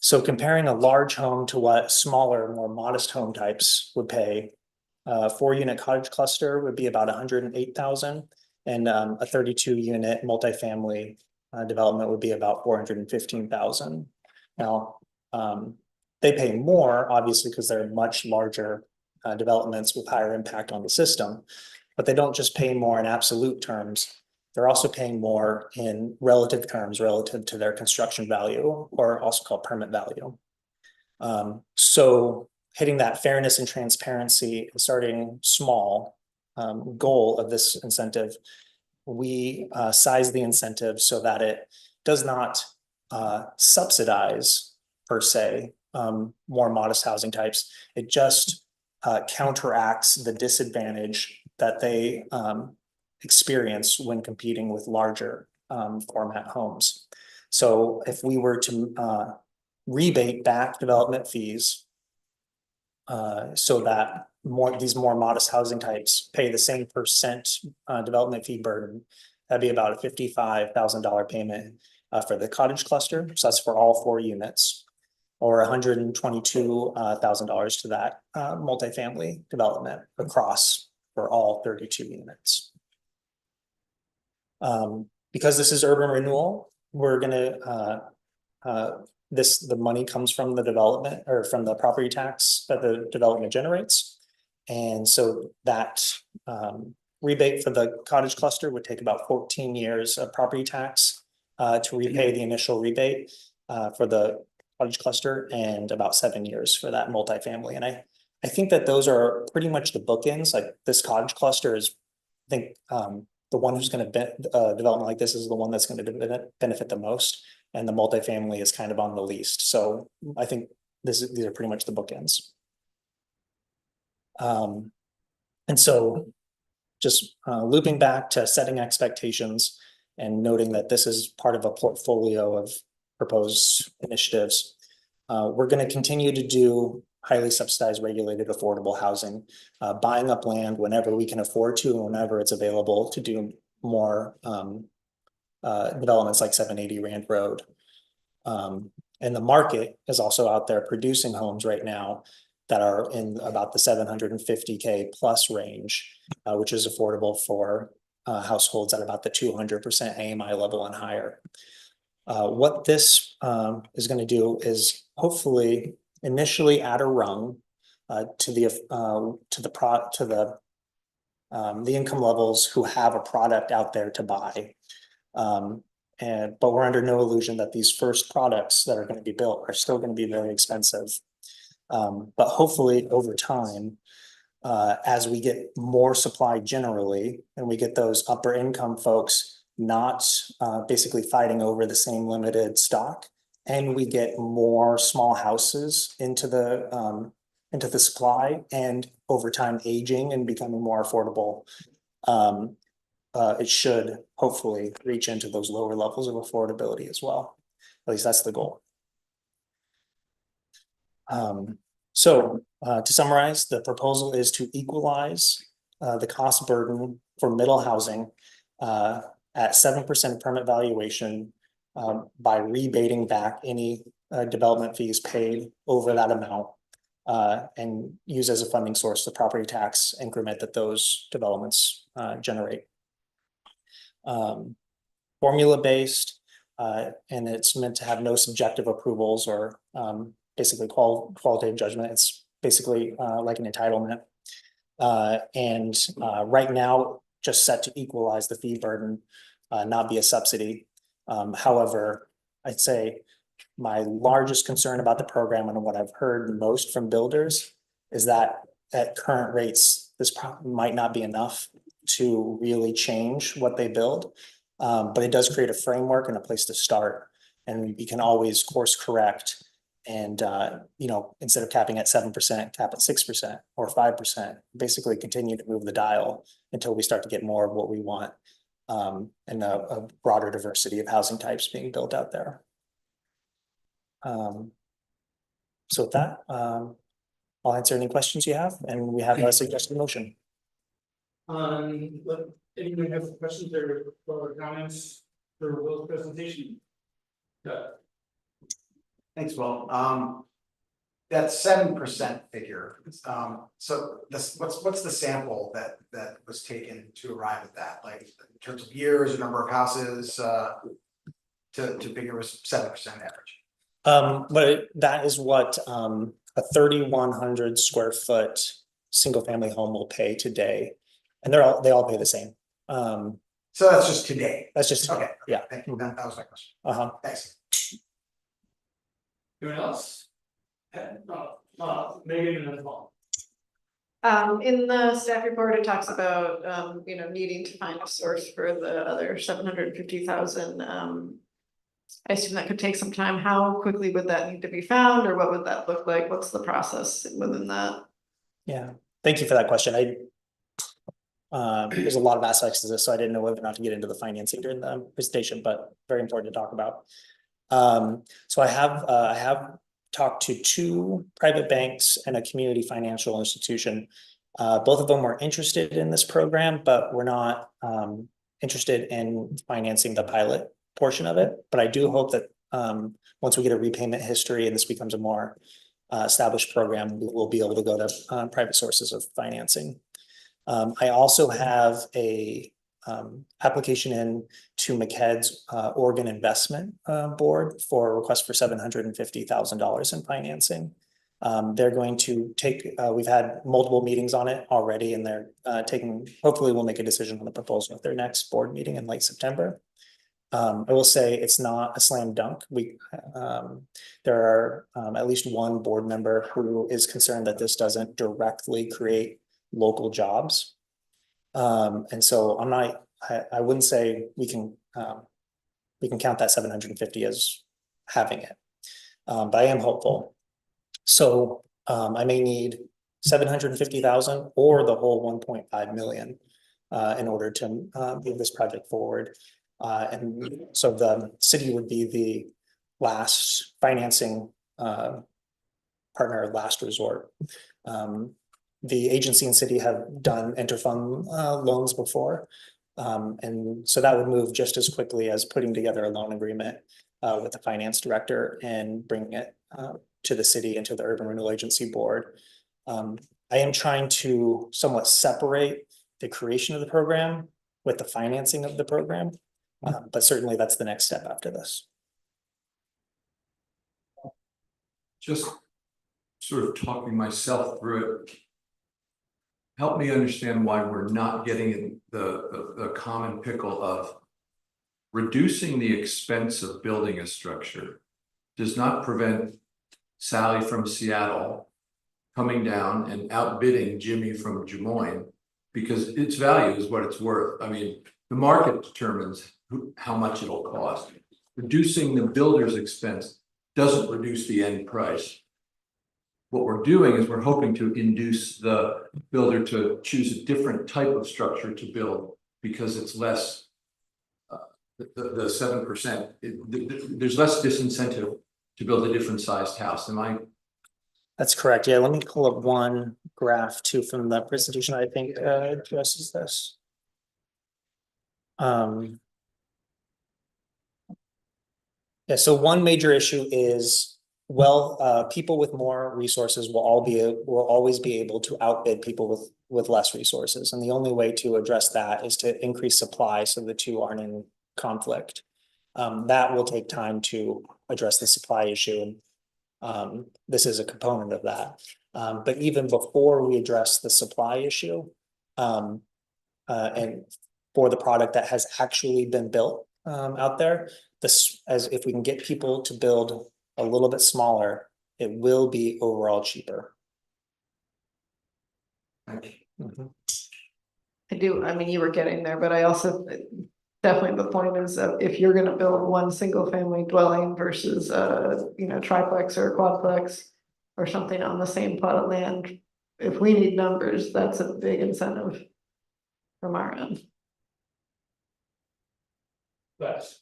K: So comparing a large home to what smaller, more modest home types would pay, A 4-unit cottage cluster would be about 108,000, and a 32-unit multifamily development would be about 415,000. Now, they pay more, obviously, because they're much larger developments with higher impact on the system, but they don't just pay more in absolute terms. They're also paying more in relative terms, relative to their construction value, or also called permit value. So hitting that fairness and transparency and starting small goal of this incentive, we size the incentive so that it does not subsidize per se more modest housing types. It just counteracts the disadvantage that they experience when competing with larger format homes. So if we were to rebate back development fees so that these more modest housing types pay the same percent development fee burden, that'd be about a $55,000 payment for the cottage cluster. So that's for all 4 units, or $122,000 to that multifamily development across for all 32 units. Because this is urban renewal, we're gonna the money comes from the development or from the property tax that the development generates. And so that rebate for the cottage cluster would take about 14 years of property tax to repay the initial rebate for the cottage cluster, and about 7 years for that multifamily. And I think that those are pretty much the bookends. Like this cottage cluster is, I think, the one who's going to development like this is the one that's going to benefit the most, and the multifamily is kind of on the least. So I think these are pretty much the bookends. And so just looping back to setting expectations and noting that this is part of a portfolio of proposed initiatives. We're going to continue to do highly subsidized, regulated, affordable housing, buying up land whenever we can afford to and whenever it's available to do more developments like 780 Rand Road. And the market is also out there producing homes right now that are in about the 750K plus range, which is affordable for households at about the 200% AMI level and higher. What this is going to do is hopefully initially add a rung to the income levels who have a product out there to buy. But we're under no illusion that these first products that are going to be built are still going to be very expensive. But hopefully over time, as we get more supply generally, and we get those upper income folks not basically fighting over the same limited stock, and we get more small houses into the supply, and over time aging and becoming more affordable, it should hopefully reach into those lower levels of affordability as well. At least that's the goal. So to summarize, the proposal is to equalize the cost burden for middle housing at 7% permit valuation by rebating back any development fees paid over that amount, and use as a funding source the property tax increment that those developments generate. Formula-based, and it's meant to have no subjective approvals or basically qualitative judgment. It's basically like an entitlement. And right now, just set to equalize the fee burden, not be a subsidy. However, I'd say my largest concern about the program, and what I've heard most from builders, is that at current rates, this might not be enough to really change what they build. But it does create a framework and a place to start, and we can always course correct. And instead of capping at 7%, cap at 6% or 5%, basically continue to move the dial until we start to get more of what we want, and a broader diversity of housing types being built out there. So with that, I'll answer any questions you have, and we have a suggested motion.
G: Anyone have questions or comments for Will's presentation?
B: Thanks, Will.
L: that 7% figure, so this, what's the sample that was taken to arrive at that, like in terms of years, or number of houses, to figure was 7% average?
K: But that is what, a 3,100 square foot single family home will pay today. And they all pay the same.
L: So that's just today.
K: That's just,
L: Okay.
K: yeah.
L: Thank you. That was my question. Thanks.
G: Anyone else? Megan and then Paul.
D: In the staff report, it talks about, needing to find a source for the other 750,000. I assume that could take some time. How quickly would that need to be found, or what would that look like? What's the process within that?
K: Yeah, thank you for that question. There's a lot of aspects to this, so I didn't know whether or not to get into the financing during the presentation, but very important to talk about. So I have talked to 2 private banks and a community financial institution. Both of them were interested in this program, but were not interested in financing the pilot portion of it. But I do hope that once we get a repayment history and this becomes a more established program, we'll be able to go to private sources of financing. I also have a application in to MCED's Oregon Investment Board for a request for $750,000 in financing. They're going to take, we've had multiple meetings on it already, and they're hopefully we'll make a decision on the proposal at their next board meeting in late September. I will say it's not a slam dunk. There are at least one board member who is concerned that this doesn't directly create local jobs. And so I wouldn't say we can count that 750 as having it. But I am hopeful. So I may need 750,000 or the whole 1.5 million in order to move this project forward. And so the city would be the last financing partner of last resort. The agency and city have done interfund loans before. And so that would move just as quickly as putting together a loan agreement with the finance director and bringing it to the city and to the Urban Renewal Agency board. I am trying to somewhat separate the creation of the program with the financing of the program. But certainly that's the next step after this.
B: Just sort of talking myself through it. Help me understand why we're not getting in the common pickle of reducing the expense of building a structure does not prevent Sally from Seattle coming down and outbidding Jimmy from Des Moines, because its value is what it's worth. I mean, the market determines how much it'll cost. Reducing the builder's expense doesn't reduce the end price. What we're doing is we're hoping to induce the builder to choose a different type of structure to build because it's less, the 7%, there's less disincentive to build a different sized house. Am I?
K: That's correct. Yeah, let me pull up one graph too from the presentation I think addresses this. Yeah, so one major issue is, people with more resources will always be able to outbid people with less resources. And the only way to address that is to increase supply so the two aren't in conflict. That will take time to address the supply issue. And this is a component of that. But even before we address the supply issue, and for the product that has actually been built out there, as if we can get people to build a little bit smaller, it will be overall cheaper.
D: I mean, you were getting there, but I also definitely the point is that if you're going to build one single family dwelling versus triplex or quadplex or something on the same plot of land, if we need numbers, that's a big incentive from our end.
G: Yes.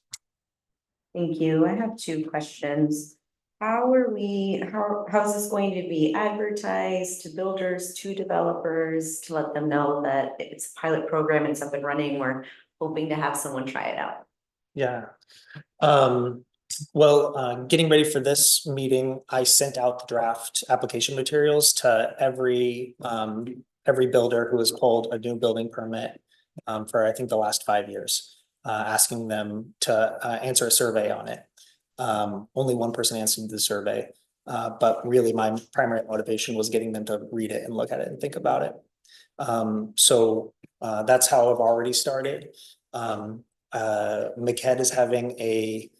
F: Thank you. I have 2 questions. How's this going to be advertised to builders, to developers, to let them know that it's a pilot program, it's up and running? We're hoping to have someone try it out.
K: Yeah. Well, getting ready for this meeting, I sent out the draft application materials to every builder who has pulled a new building permit for, I think, the last 5 years, asking them to answer a survey on it. Only one person answered the survey, but really my primary motivation was getting them to read it and look at it and think about it. So that's how I've already started. MCED is having a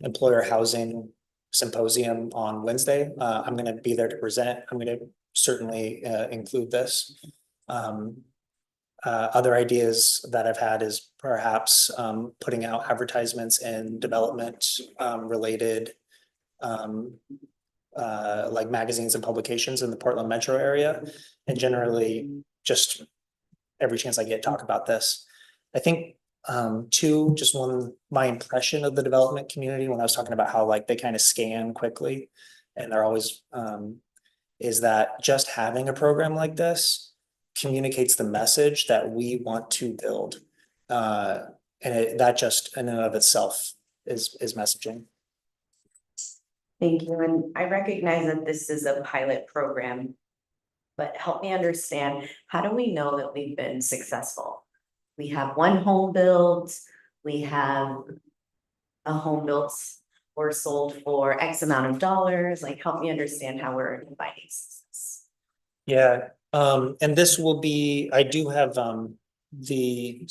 K: employer housing symposium on Wednesday. I'm gonna be there to present. I'm gonna certainly include this. Other ideas that I've had is perhaps putting out advertisements and development related like magazines and publications in the Portland metro area, and generally just every chance I get talk about this. I think two, just my impression of the development community when I was talking about how like they kind of scan quickly and they're always is that just having a program like this communicates the message that we want to build. That just in and of itself is messaging.
F: Thank you, and I recognize that this is a pilot program. But help me understand, how do we know that we've been successful? We have one home built, we have a home built or sold for X amount of dollars, like help me understand how we're finding success.
K: Yeah, and this will be, I do have the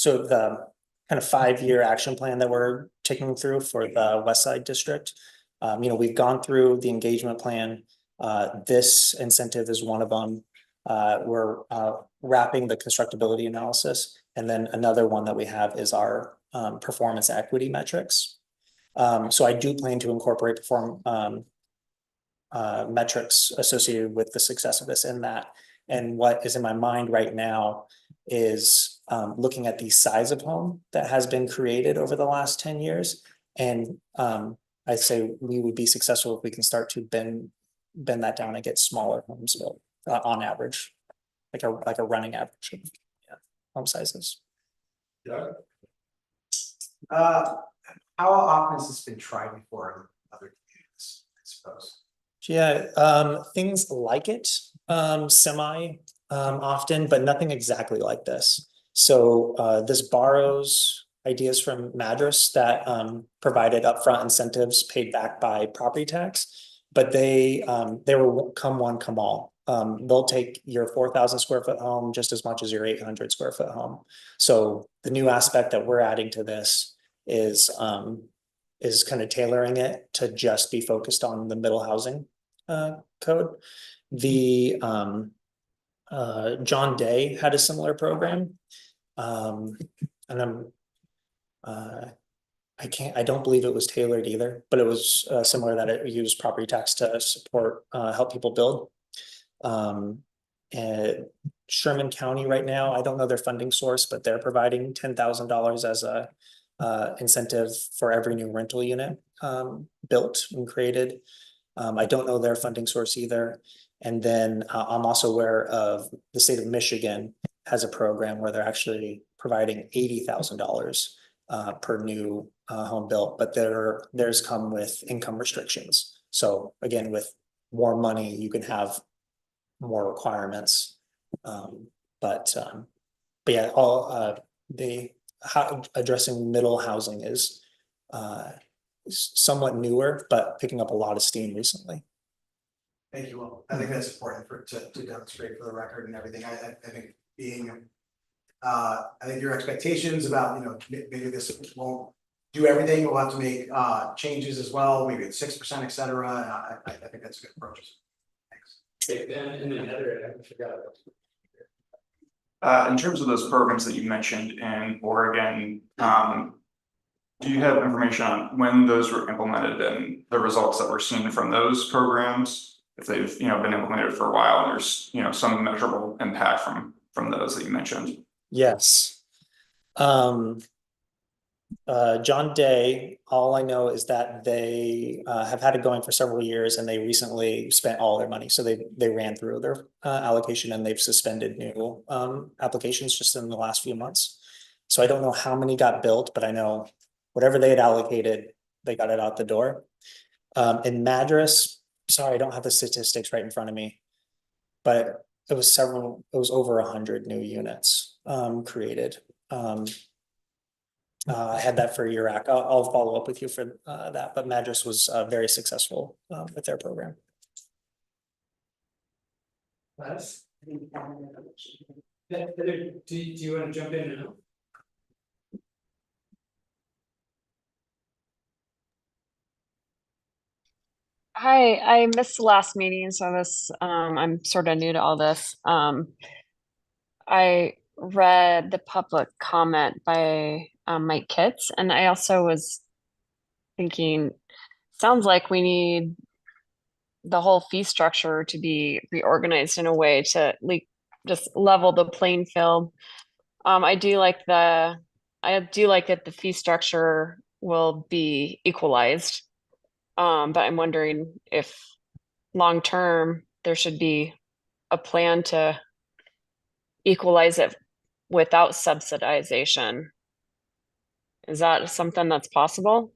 K: kind of 5-year action plan that we're taking through for the West Side District. We've gone through the engagement plan. This incentive is one of them. We're wrapping the constructability analysis. And then another one that we have is our performance equity metrics. So I do plan to incorporate metrics associated with the success of this in that. And what is in my mind right now is looking at the size of home that has been created over the last 10 years. And I'd say we would be successful if we can start to bend that down and get smaller homes built on average, like a running average of home sizes.
L: Doug? How often has this been tried before in other communities, I suppose?
K: Yeah, things like it, semi often, but nothing exactly like this. So this borrows ideas from Madras that provided upfront incentives paid back by property tax, but they were come one, come all. They'll take your 4,000 square foot home just as much as your 800 square foot home. So the new aspect that we're adding to this is kind of tailoring it to just be focused on the middle housing code. The John Day had a similar program, and I don't believe it was tailored either, but it was similar that it used property tax to support help people build. And Sherman County right now, I don't know their funding source, but they're providing $10,000 as a incentive for every new rental unit built and created. I don't know their funding source either. And then I'm also aware of the state of Michigan has a program where they're actually providing $80,000 per new home built, but theirs come with income restrictions. So again, with more money, you can have more requirements. But yeah, addressing middle housing is somewhat newer, but picking up a lot of steam recently.
L: Thank you, Will. I think that's important to demonstrate for the record and everything. I think I think your expectations about, maybe this won't do everything. We'll have to make changes as well, maybe at 6%, et cetera. I think that's a good approach. Thanks.
G: And then Heather, I forgot.
M: In terms of those programs that you mentioned in Oregon, do you have information on when those were implemented and the results that we're seeing from those programs? If they've been implemented for a while and there's some measurable impact from those that you mentioned.
K: Yes. John Day, all I know is that they have had it going for several years and they recently spent all their money. So they ran through their allocation and they've suspended new applications just in the last few months. So I don't know how many got built, but I know whatever they had allocated they got it out the door. In Madras, sorry, I don't have the statistics right in front of me. But it was over 100 new units created. I had that for Iraq. I'll follow up with you for that, but Madras was very successful with their program.
G: Les? Heather, do you want to jump in now?
I: Hi, I missed the last meeting, so I'm sort of new to all this. I read the public comment by Mike Kitts, and I also was thinking, sounds like we need the whole fee structure to be reorganized in a way to just level the playing field. I do like that the fee structure will be equalized. But I'm wondering if long-term there should be a plan to equalize it without subsidization. Is that something that's possible?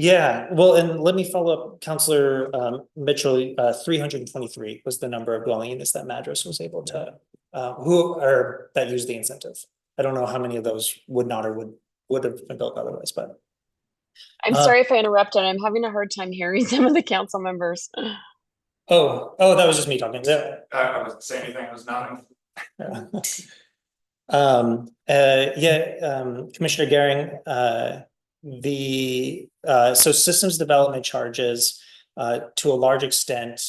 K: Yeah, well, and let me follow up, Counselor Mitchell, 323 was the number of dwelling units that Madras was able to that used the incentive. I don't know how many of those would not or would have been built otherwise, but
I: I'm sorry if I interrupted. I'm having a hard time hearing some of the council members.
K: oh, that was just me talking.
M: I wasn't saying anything, I was nodding.
K: Commissioner Gehring, so systems development charges to a large extent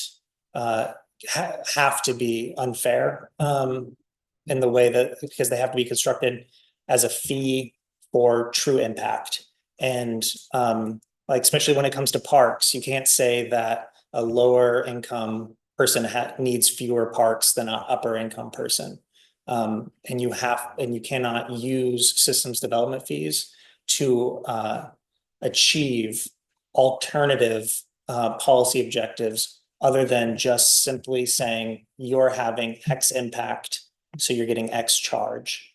K: have to be unfair in the way that, because they have to be constructed as a fee for true impact. And like, especially when it comes to parks, you can't say that a lower income person needs fewer parks than an upper income person. And you cannot use systems development fees to achieve alternative policy objectives other than just simply saying you're having X impact, so you're getting X charge.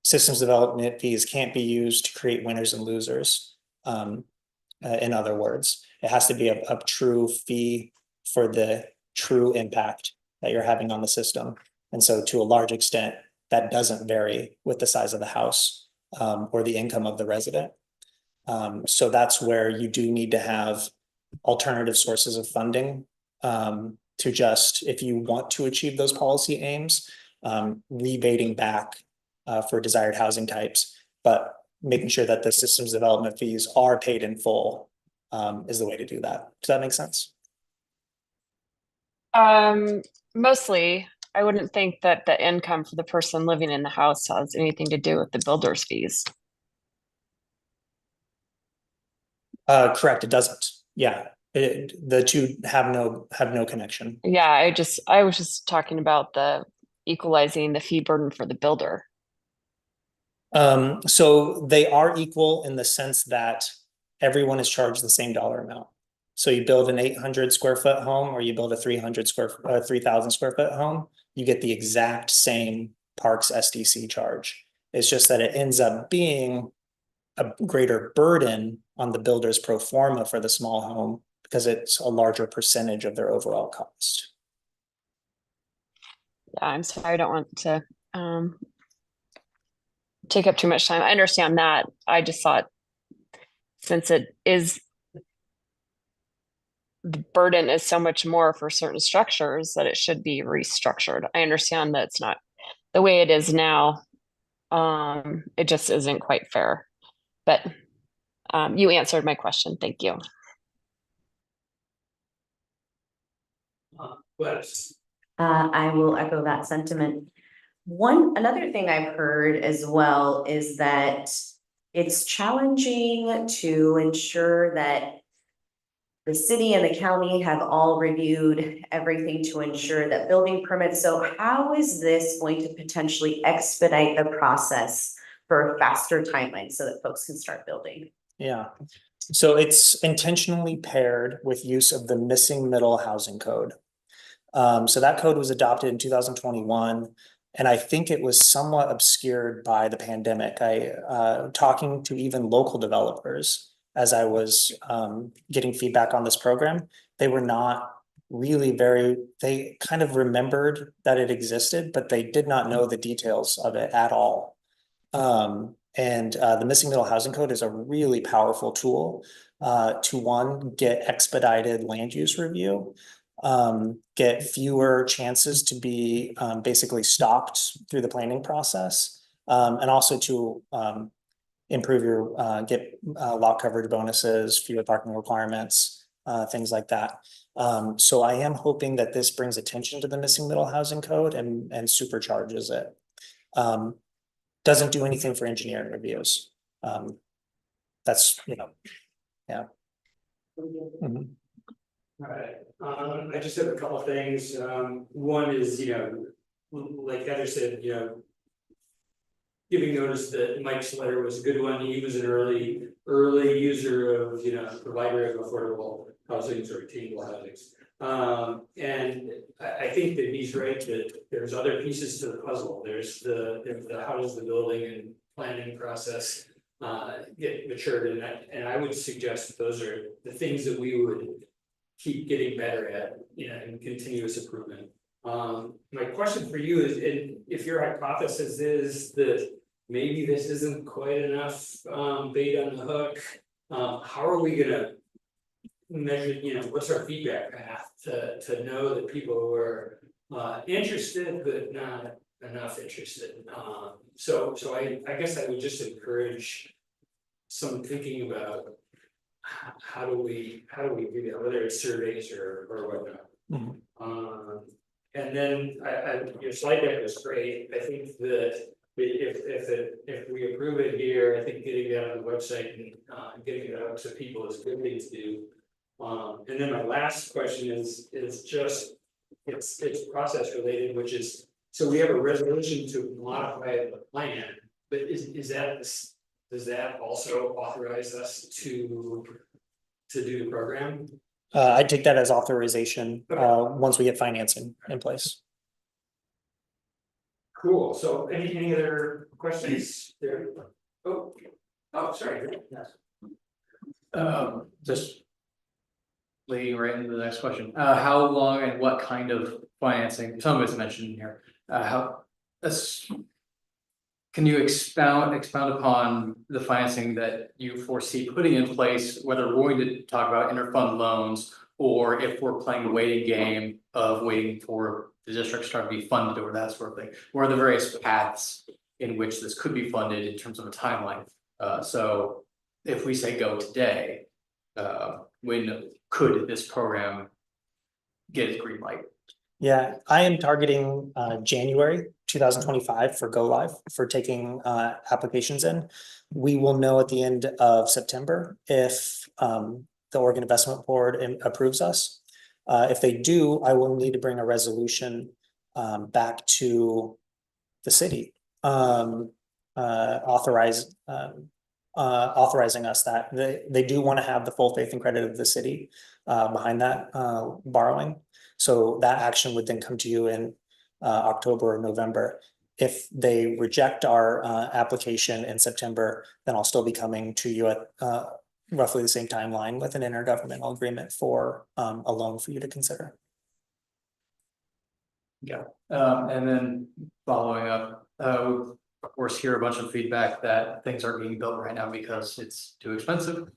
K: Systems development fees can't be used to create winners and losers. In other words, it has to be a true fee for the true impact that you're having on the system. And so to a large extent, that doesn't vary with the size of the house or the income of the resident. So that's where you do need to have alternative sources of funding to just, if you want to achieve those policy aims, rebating back for desired housing types, but making sure that the systems development fees are paid in full is the way to do that. Does that make sense?
I: Mostly, I wouldn't think that the income for the person living in the house has anything to do with the builder's fees.
K: Correct, it doesn't. Yeah, the two have no connection.
I: Yeah, I was just talking about the equalizing the fee burden for the builder.
K: So they are equal in the sense that everyone is charged the same dollar amount. So you build an 800 square foot home or you build a 3,000 square foot home, you get the exact same parks SDC charge. It's just that it ends up being a greater burden on the builder's pro forma for the small home because it's a larger percentage of their overall cost.
I: Yeah, I'm sorry, I don't want to take up too much time. I understand that. I just thought since it is, the burden is so much more for certain structures that it should be restructured. I understand that it's not the way it is now. It just isn't quite fair. But you answered my question. Thank you.
F: I will echo that sentiment. Another thing I've heard as well is that it's challenging to ensure that the city and the county have all reviewed everything to ensure that building permits. So how is this going to potentially expedite the process for a faster timeline so that folks can start building?
K: Yeah, so it's intentionally paired with use of the missing middle housing code. So that code was adopted in 2021. And I think it was somewhat obscured by the pandemic. Talking to even local developers as I was getting feedback on this program, they were not really they kind of remembered that it existed, but they did not know the details of it at all. The Missing Middle Housing Code is a really powerful tool to one, get expedited land use review, get fewer chances to be basically stopped through the planning process, and also to improve your get lot coverage bonuses, fewer parking requirements, things like that. So I am hoping that this brings attention to the Missing Middle Housing Code and supercharges it. Doesn't do anything for engineering reviews. That's, yeah. Mhm.
N: Alright, I just have a couple of things, one is, like Heather said, giving notice that Mike's letter was a good one, he was an early user of, provider of affordable housings or attainable housings. And I think that he's right that there's other pieces to the puzzle, there's the how does the building and planning process get matured, and I would suggest those are the things that we would keep getting better at, in continuous improvement. My question for you is, and if your hypothesis is that maybe this isn't quite enough bait on the hook, how are we gonna measure, what's our feedback path to know that people were interested but not enough interested? So I guess I would just encourage some thinking about how do we do that, whether it's surveys or whatnot.
K: Mhm.
N: And then your slide deck was great. I think that if we approve it here, I think getting it on the website and getting it out to people is a good thing to do. And then my last question is just it's process related, which is, so we have a resolution to modify the plan, but does that also authorize us to do the program?
K: I take that as authorization once we get financing in place.
N: Cool, so any other questions there? Oh, sorry.
O: Just leading right into the next question. How long and what kind of financing? Some of it's mentioned here. Can you expound upon the financing that you foresee putting in place, whether we're going to talk about interfund loans or if we're playing the waiting game of waiting for the districts to be funded or that sort of thing? What are the various paths in which this could be funded in terms of a timeline? So if we say go today, when could this program get its green light?
K: Yeah, I am targeting January 2025 for go live for taking applications in. We will know at the end of September if the Oregon Investment Board approves us. If they do, I will need to bring a resolution back to the city authorizing us that they do want to have the full faith and credit of the city behind that borrowing. So that action would then come to you in October or November. If they reject our application in September, then I'll still be coming to you at roughly the same timeline with an intergovernmental agreement for a loan for you to consider.
O: Yeah, and then following up, of course, hear a bunch of feedback that things aren't being built right now because it's too expensive.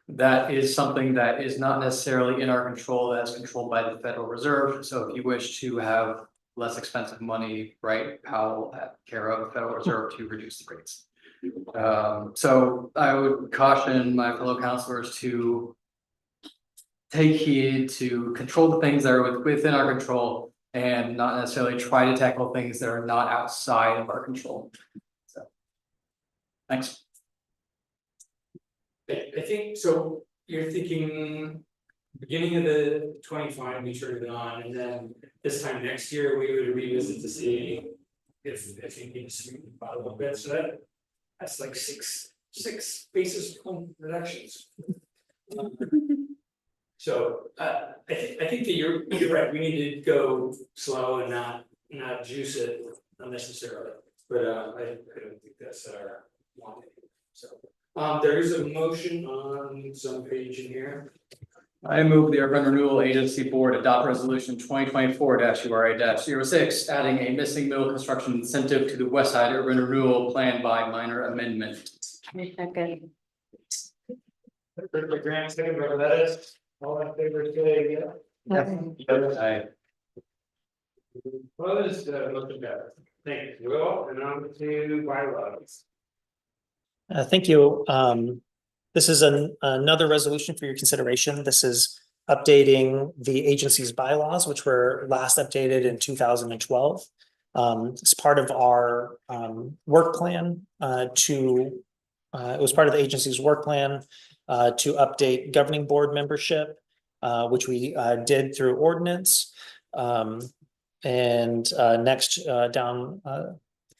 O: That is something that is not necessarily in our control, that's controlled by the Federal Reserve. So if you wish to have less expensive money, right, Powell had care of the Federal Reserve to reduce the rates. So I would caution my fellow counselors to take heed to control the things that are within our control and not necessarily try to tackle things that are not outside of our control. So, thanks.
N: I think so. You're thinking beginning of the 25, we turned it on, and then this time next year we would revisit to see if you need to speed a little bit. So that's like six basis point reductions. So I think that you're right. We need to go slow and not juice it. unnecessarily, but I don't think that's our wanting. So, there is a motion on some page in here.
O: I move the Urban Renewal Agency Board adopt resolution 2024-URA-06, adding a missing middle construction incentive to the West Side Urban Renewal Plan by minor amendment.
F: Second.
N: Director Grant, second by Lettuce, all in favor, say yeah.
O: Aye.
N: Opposed, motion passed. Thank you, Will, and on to bylaws.
K: Thank you. This is another resolution for your consideration. This is updating the agency's bylaws, which were last updated in 2012. It's part of our work plan it was part of the agency's work plan to update governing board membership, which we did through ordinance. Next down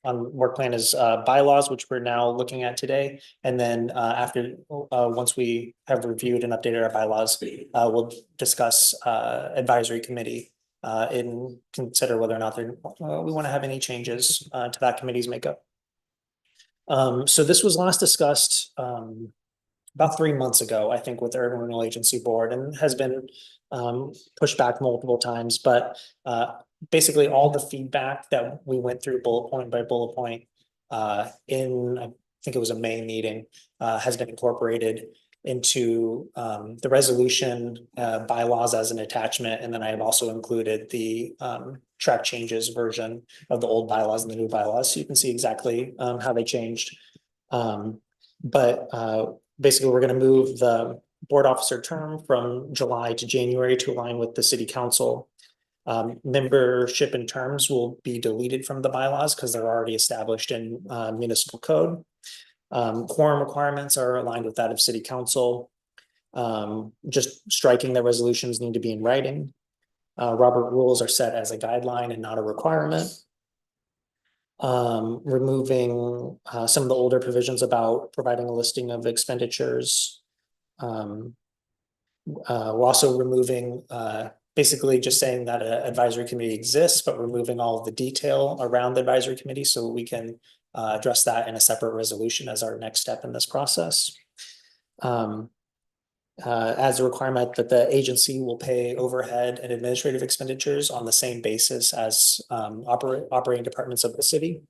K: on work plan is bylaws, which we're now looking at today. And then once we have reviewed and updated our bylaws, we'll discuss advisory committee and consider whether or not we want to have any changes to that committee's makeup. So this was last discussed about 3 months ago, I think, with the Urban Renewal Agency Board, and has been pushed back multiple times, but basically all the feedback that we went through bullet point by bullet point in, I think it was a May meeting, has been incorporated into the resolution bylaws as an attachment. And then I have also included the track changes version of the old bylaws and the new bylaws, so you can see exactly how they changed. Basically, we're going to move the board officer term from July to January to align with the city council. Membership and terms will be deleted from the bylaws because they're already established in municipal code. Quorum requirements are aligned with that of city council. Just striking that resolutions need to be in writing. Robert rules are set as a guideline and not a requirement. Removing some of the older provisions about providing a listing of expenditures. We're also removing basically just saying that an advisory committee exists, but removing all of the detail around the advisory committee so we can address that in a separate resolution as our next step in this process. As a requirement that the agency will pay overhead and administrative expenditures on the same basis as operating departments of the city.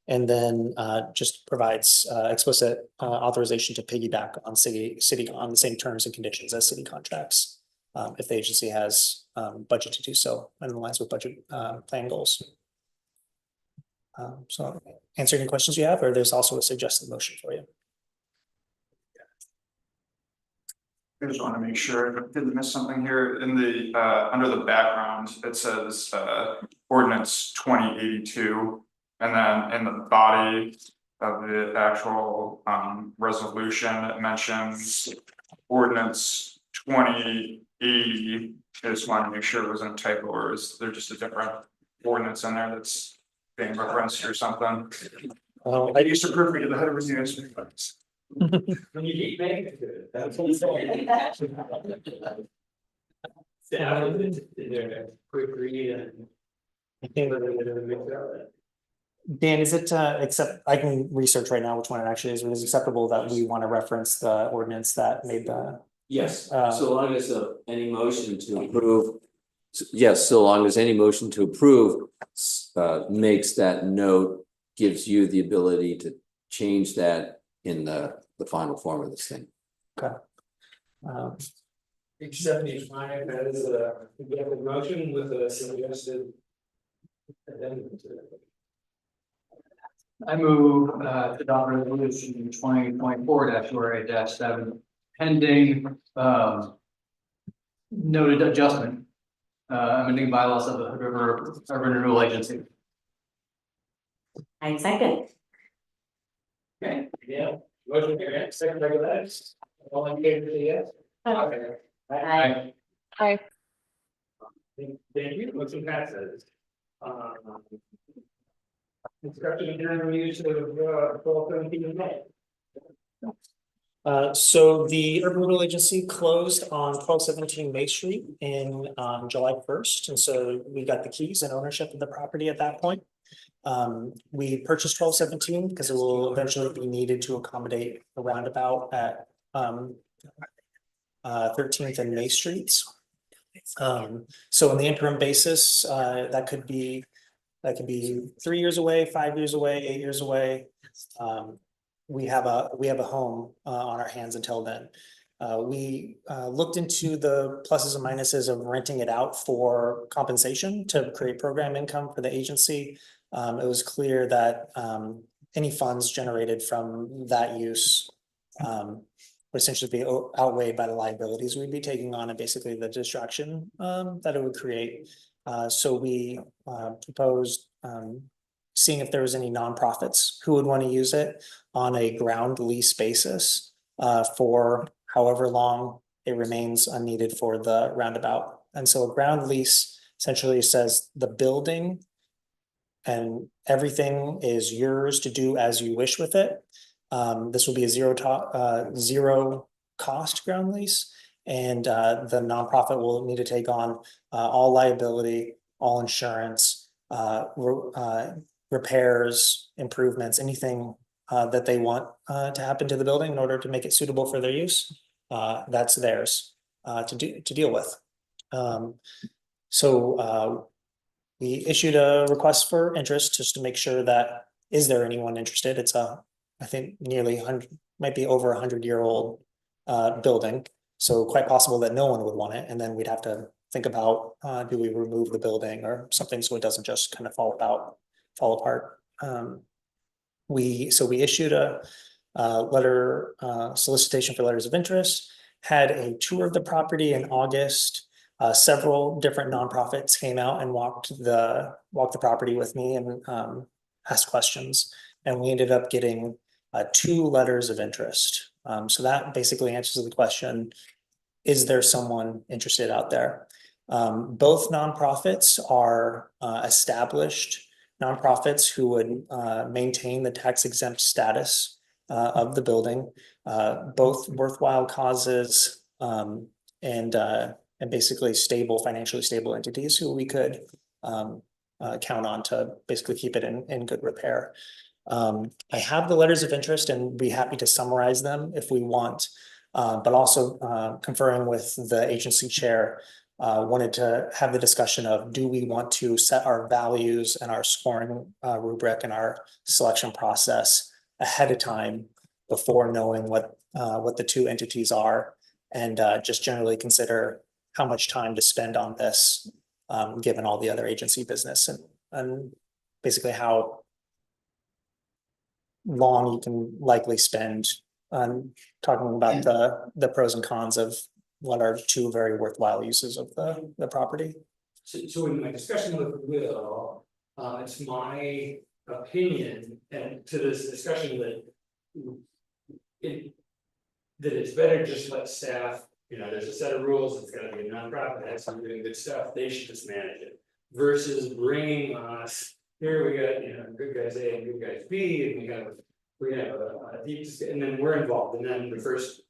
K: And then just provides explicit authorization to piggyback on city on the same terms and conditions as city contracts. If the agency has budget to do so and aligns with budget plan goals. So answer any questions you have, or there's also a suggested motion for you.
M: I just want to make sure, didn't miss something here in the under the background, it says ordinance 2082, and then in the body of the actual resolution, it mentions ordinance 2080. I just wanted to make sure it wasn't a typo, or is there just a different ordinance in there that's being referenced or something? I used to prove me to the head of reviews.
N: When you keep making it good, that's what I'm saying. Quick read and.
K: Dan, is it accept? I can research right now which one it actually is. It is acceptable that we want to reference the ordinance that made the.
P: Yes, so long as any motion to approve. Yes, so long as any motion to approve makes that note, gives you the ability to change that in the final form of this thing.
K: Okay.
N: Page 75, that is a motion with a suggested.
O: I move to adopt resolution 2024-URA-7 pending noted adjustment. Amending bylaws of the Hood River Urban Renewal Agency.
F: I second.
N: Okay, yeah, motion carried, second by Lettuce. All in favor, say yes. Okay.
F: Aye.
I: Hi.
N: Thank you, motion passes. Instruction and general use of 1217 May.
K: So the Urban Renewal Agency closed on 1217 May Street in July 1st, and so we got the keys and ownership of the property at that point. We purchased 1217 because it will eventually be needed to accommodate a roundabout at 13th and May Streets. So in the interim basis, that could be 3 years away, 5 years away, 8 years away. We have a home on our hands until then. We looked into the pluses and minuses of renting it out for compensation to create program income for the agency. It was clear that any funds generated from that use would essentially be outweighed by the liabilities we'd be taking on and basically the distraction that it would create. So we proposed seeing if there was any nonprofits who would want to use it on a ground lease basis for however long it remains unneeded for the roundabout. And so a ground lease essentially says the building and everything is yours to do as you wish with it. This will be a zero cost ground lease, and the nonprofit will need to take on all liability, all insurance, repairs, improvements, anything that they want to happen to the building in order to make it suitable for their use. That's theirs to deal with. So we issued a request for interest just to make sure that is there anyone interested. It's I think nearly 100, might be over 100-year-old building. So quite possible that no one would want it. And then we'd have to think about, do we remove the building or something so it doesn't just kind of fall apart. We issued a letter, solicitation for letters of interest, had a tour of the property in August. Several different nonprofits came out and walked the property with me and asked questions. And we ended up getting 2 letters of interest. So that basically answers the question, is there someone interested out there? Both nonprofits are established nonprofits who would maintain the tax exempt status of the building, both worthwhile causes and basically financially stable entities who we could count on to basically keep it in good repair. I have the letters of interest and be happy to summarize them if we want, but also conferring with the agency chair, wanted to have the discussion of, do we want to set our values and our scoring rubric and our selection process ahead of time before knowing what the 2 entities are, and just generally consider how much time to spend on this, given all the other agency business and basically how long you can likely spend on talking about the pros and cons of what are 2 very worthwhile uses of the property.
N: So in my discussion with Will, it's my opinion, and to this discussion that it's better just let staff, there's a set of rules, it's gotta be a nonprofit, has some doing good stuff, they should just manage it. Versus bringing us, here we got, good guys A and good guys B, and we have a deep, and then we're involved, and then the first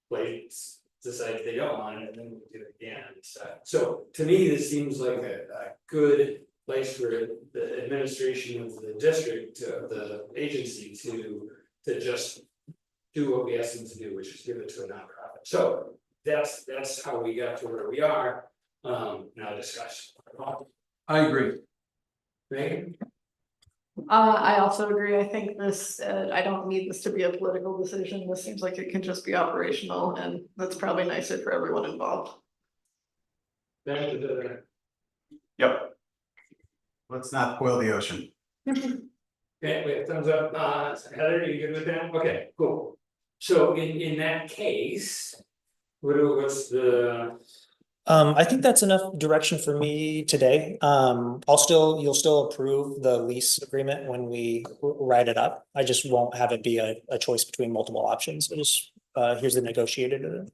N: place decides they don't want it, and then we do it again. So to me, this seems like a good place for the administration of the district, of the agency to just do what we ask them to do, which is give it to a nonprofit. So that's how we got to where we are. Now discuss.
B: I agree.
N: Megan?
D: I also agree. I think this, I don't need this to be a political decision. This seems like it can just be operational, and that's probably nicer for everyone involved.
M: Yep.
L: Let's not boil the ocean.
N: Okay, wait, thumbs up. Heather, are you good with that? Okay, cool. So in that case, what's the?
K: I think that's enough direction for me today. You'll still approve the lease agreement when we write it up. I just won't have it be a choice between multiple options. Here's the negotiated,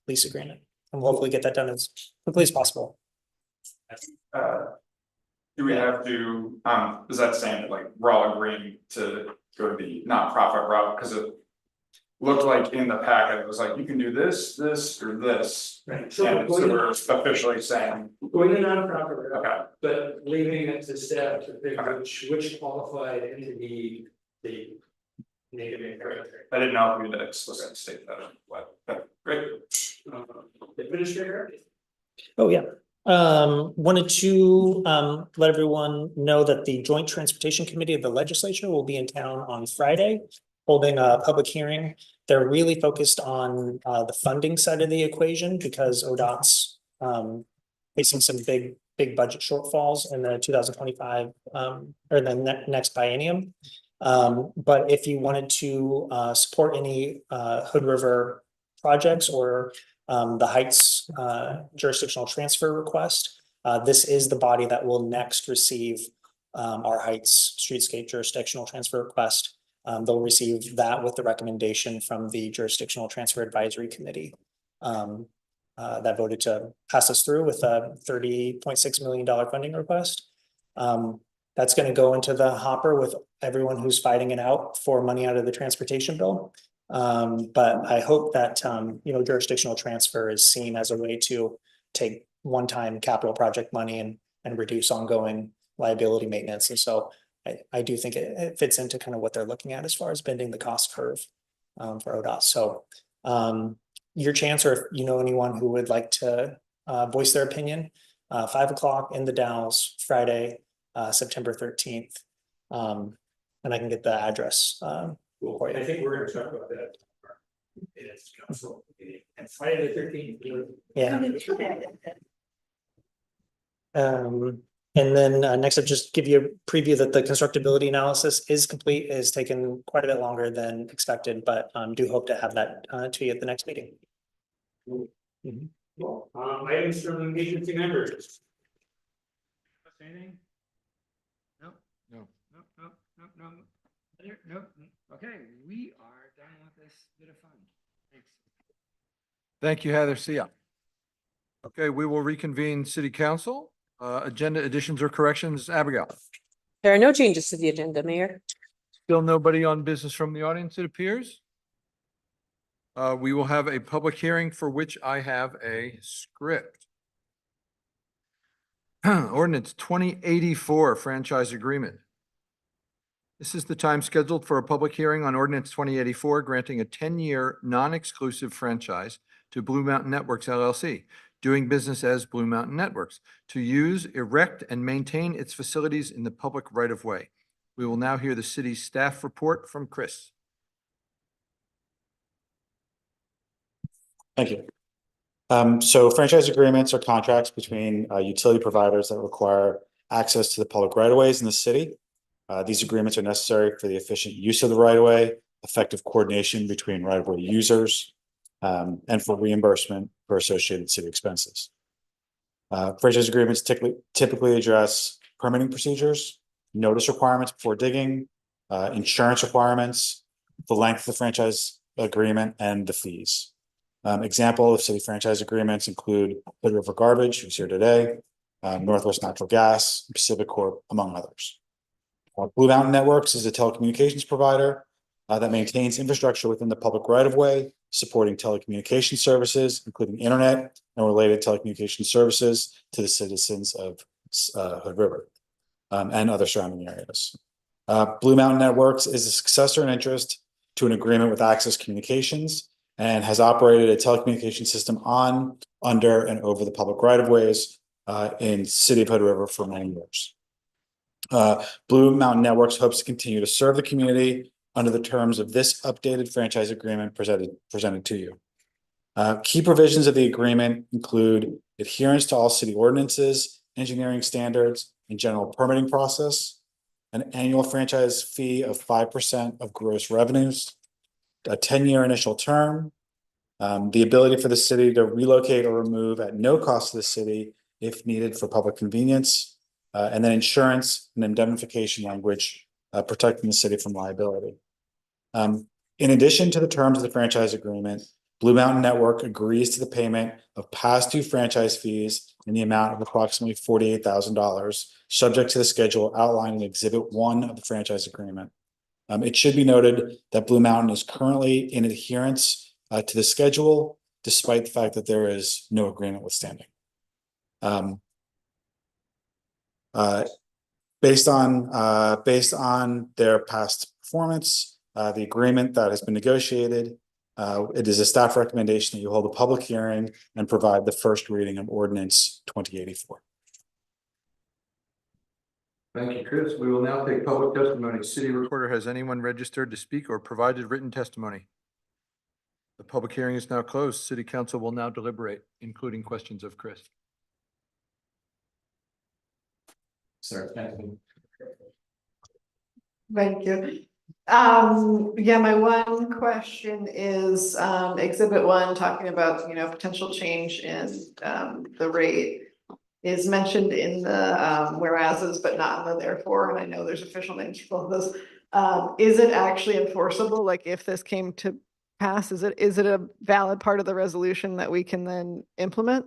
K: lease agreement, and we'll hopefully get that done as quickly as possible.
M: Do we have to, is that saying that like we're all agreeing to go to the nonprofit route? Because looked like in the packet, it was like, you can do this, this, or this.
N: Right.
M: And so we're officially saying,
N: Going the nonprofit route,
M: okay,
N: but leaving it to staff to pick which qualified entity the native inheritance.
M: I didn't know if we had to explicitly state that, what, great.
N: Administrator?
K: Oh, yeah. Wanted to let everyone know that the Joint Transportation Committee of the Legislature will be in town on Friday, holding a public hearing. They're really focused on the funding side of the equation because ODOT's facing some big budget shortfalls in the 2025 or the next biennium. But if you wanted to support any Hood River projects or the Heights jurisdictional transfer request, this is the body that will next receive our Heights streetscape jurisdictional transfer request. They'll receive that with the recommendation from the Jurisdictional Transfer Advisory Committee that voted to pass us through with a $30.6 million funding request. That's going to go into the hopper with everyone who's fighting it out for money out of the transportation bill. But I hope that, jurisdictional transfer is seen as a way to take one-time capital project money and reduce ongoing liability maintenance. And so I do think it fits into kind of what they're looking at as far as bending the cost curve for ODOT. So your chance, or if you know anyone who would like to voice their opinion, 5 o'clock in the Dalles, Friday, September 13th. And I can get the address.
N: Cool. I think we're gonna talk about that. It's council meeting and Friday the 13th.
K: Yeah. And then next up, just give you a preview that the constructability analysis is complete. It has taken quite a bit longer than expected, but do hope to have that to you at the next meeting.
N: Well, items from agency members. Anything? No. Okay, we are done with this bit of fun. Thanks.
B: Thank you, Heather. See ya. Okay, we will reconvene city council. Agenda additions or corrections, Abigail?
A: There are no changes to the agenda, Mayor.
B: Still nobody on business from the audience, it appears. We will have a public hearing for which I have a script. Ordinance 2084 franchise agreement. This is the time scheduled for a public hearing on ordinance 2084, granting a 10-year non-exclusive franchise to Blue Mountain Networks LLC, doing business as Blue Mountain Networks, to use, erect, and maintain its facilities in the public right-of-way. We will now hear the city's staff report from Chris.
Q: Thank you. So franchise agreements are contracts between utility providers that require access to the public right-of-ways in the city. These agreements are necessary for the efficient use of the right-of-way, effective coordination between right-of-way users, and for reimbursement for associated city expenses. Franchise agreements typically address permitting procedures, notice requirements before digging, insurance requirements, the length of the franchise agreement, and the fees. Example of city franchise agreements include Hood River Garbage, who's here today, Northwest Natural Gas, Pacific Corp, among others. Blue Mountain Networks is a telecommunications provider that maintains infrastructure within the public right-of-way, supporting telecommunication services, including internet and related telecommunication services to the citizens of Hood River and other surrounding areas. Blue Mountain Networks is a successor in interest to an agreement with Access Communications and has operated a telecommunication system on, under, and over the public right-of-ways in the city of Hood River for many years. Blue Mountain Networks hopes to continue to serve the community under the terms of this updated franchise agreement presented to you. Key provisions of the agreement include adherence to all city ordinances, engineering standards, and general permitting process, an annual franchise fee of 5% of gross revenues, a 10-year initial term, the ability for the city to relocate or remove at no cost to the city if needed for public convenience, and then insurance and indemnification language protecting the city from liability. In addition to the terms of the franchise agreement, Blue Mountain Network agrees to the payment of past due franchise fees in the amount of approximately $48,000, subject to the schedule outlined in Exhibit 1 of the franchise agreement. It should be noted that Blue Mountain is currently in adherence to the schedule, despite the fact that there is no agreement withstanding. Based on their past performance, the agreement that has been negotiated, it is a staff recommendation that you hold a public hearing and provide the first reading of ordinance 2084.
B: Thank you, Chris. We will now take public testimony. City Recorder, has anyone registered to speak or provided written testimony? The public hearing is now closed. City Council will now deliberate, including questions of Chris.
E: Sir.
D: Thank you. Yeah, my one question is, exhibit 1, talking about, potential change in, the rate is mentioned in the, whereases, but not in the therefore, and I know there's official names for both of those. Is it actually enforceable? Like, if this came to pass, is it a valid part of the resolution that we can then implement?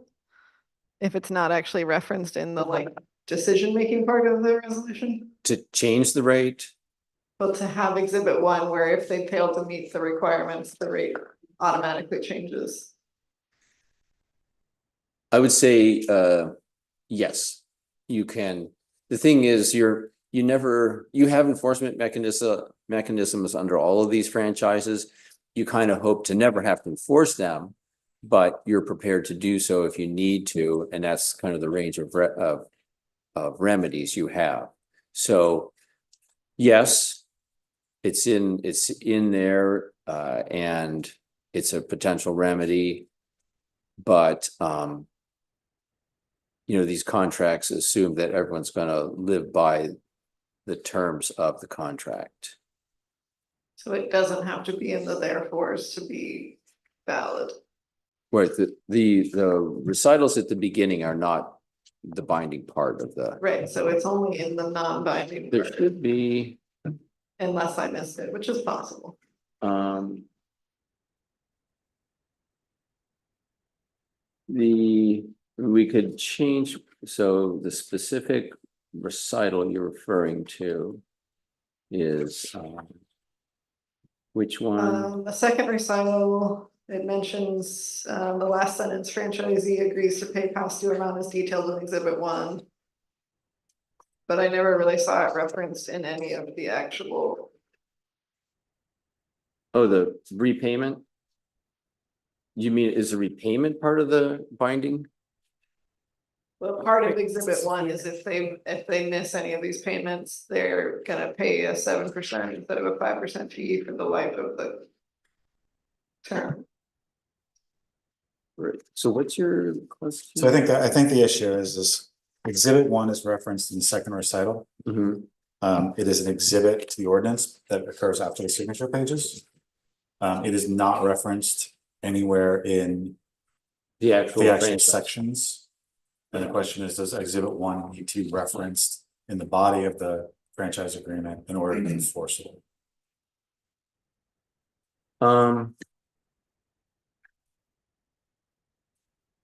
D: If it's not actually referenced in the, decision-making part of the resolution?
P: To change the rate,
D: Well, to have exhibit 1, where if they fail to meet the requirements, the rate automatically changes.
P: I would say, yes, you can. The thing is, you have enforcement mechanisms under all of these franchises. You kind of hope to never have to enforce them, but you're prepared to do so if you need to, and that's kind of the range of remedies you have. So, yes, it's in there, and it's a potential remedy, but these contracts assume that everyone's going to live by the terms of the contract.
D: So it doesn't have to be in the therefores to be valid.
P: Right, the recitals at the beginning are not the binding part of the.
D: Right, so it's only in the non-binding.
P: There
D: part,
P: should be.
D: Unless I missed it, which is possible.
P: We could change, so the specific recital you're referring to is which one?
D: The second recital, it mentions the last sentence, franchisee agrees to pay past due amount as detailed in exhibit 1. But I never really saw it referenced in any of the actual.
P: Oh, the repayment? You mean, is the repayment part of the binding?
D: Well, part of exhibit 1 is if they miss any of these payments, they're gonna pay a 7% instead of a 5% fee for the life of the term.
P: Right, so what's your question?
Q: So I think the issue is this exhibit 1 is referenced in the second recital. It is an exhibit to the ordinance that occurs after the signature pages. It is not referenced anywhere in
P: the actual
Q: sections. And the question is, does exhibit 1 need to be referenced in the body of the franchise agreement in order to be enforceable?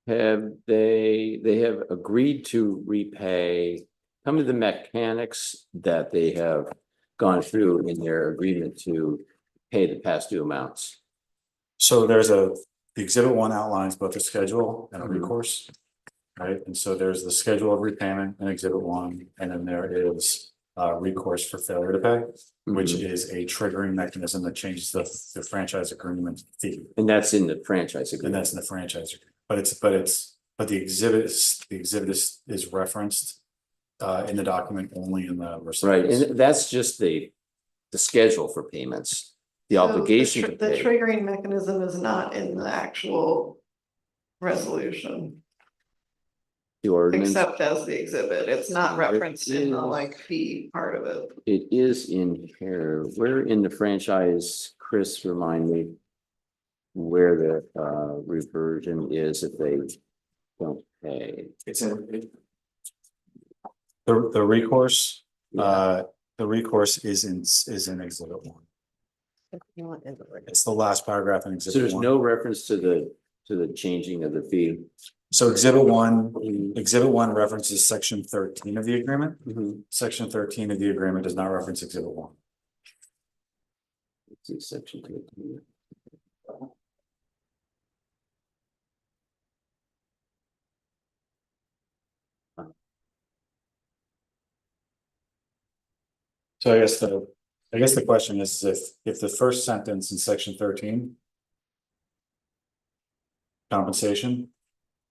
P: They have agreed to repay some of the mechanics that they have gone through in their agreement to pay the past due amounts.
Q: So the exhibit 1 outlines both a schedule and a recourse, right? And so there's the schedule of repayment in exhibit 1, and then there is recourse for failure to pay, which is a triggering mechanism that changes the franchise agreement fee.
P: And that's in the franchise agreement.
Q: And that's in the franchise agreement. But the exhibit is referenced in the document only in the
P: right, and that's just the schedule for payments, the
D: So
P: obligation to
D: the
P: pay.
D: triggering mechanism is not in the actual resolution.
P: The ordinance.
D: Except as the exhibit, it's not referenced in the fee part of it.
P: It is in here. Where in the franchise, Chris, remind me where the reversion is if they don't pay.
Q: It's in the recourse. The recourse is in exhibit 1. It's the last paragraph in exhibit 1.
P: So there's no reference to the changing of the fee.
Q: So exhibit 1 references section 13 of the agreement. Section 13 of the agreement does not reference exhibit 1.
P: Let's see, section 13.
Q: So I guess the question is if the first sentence in section 13. Compensation.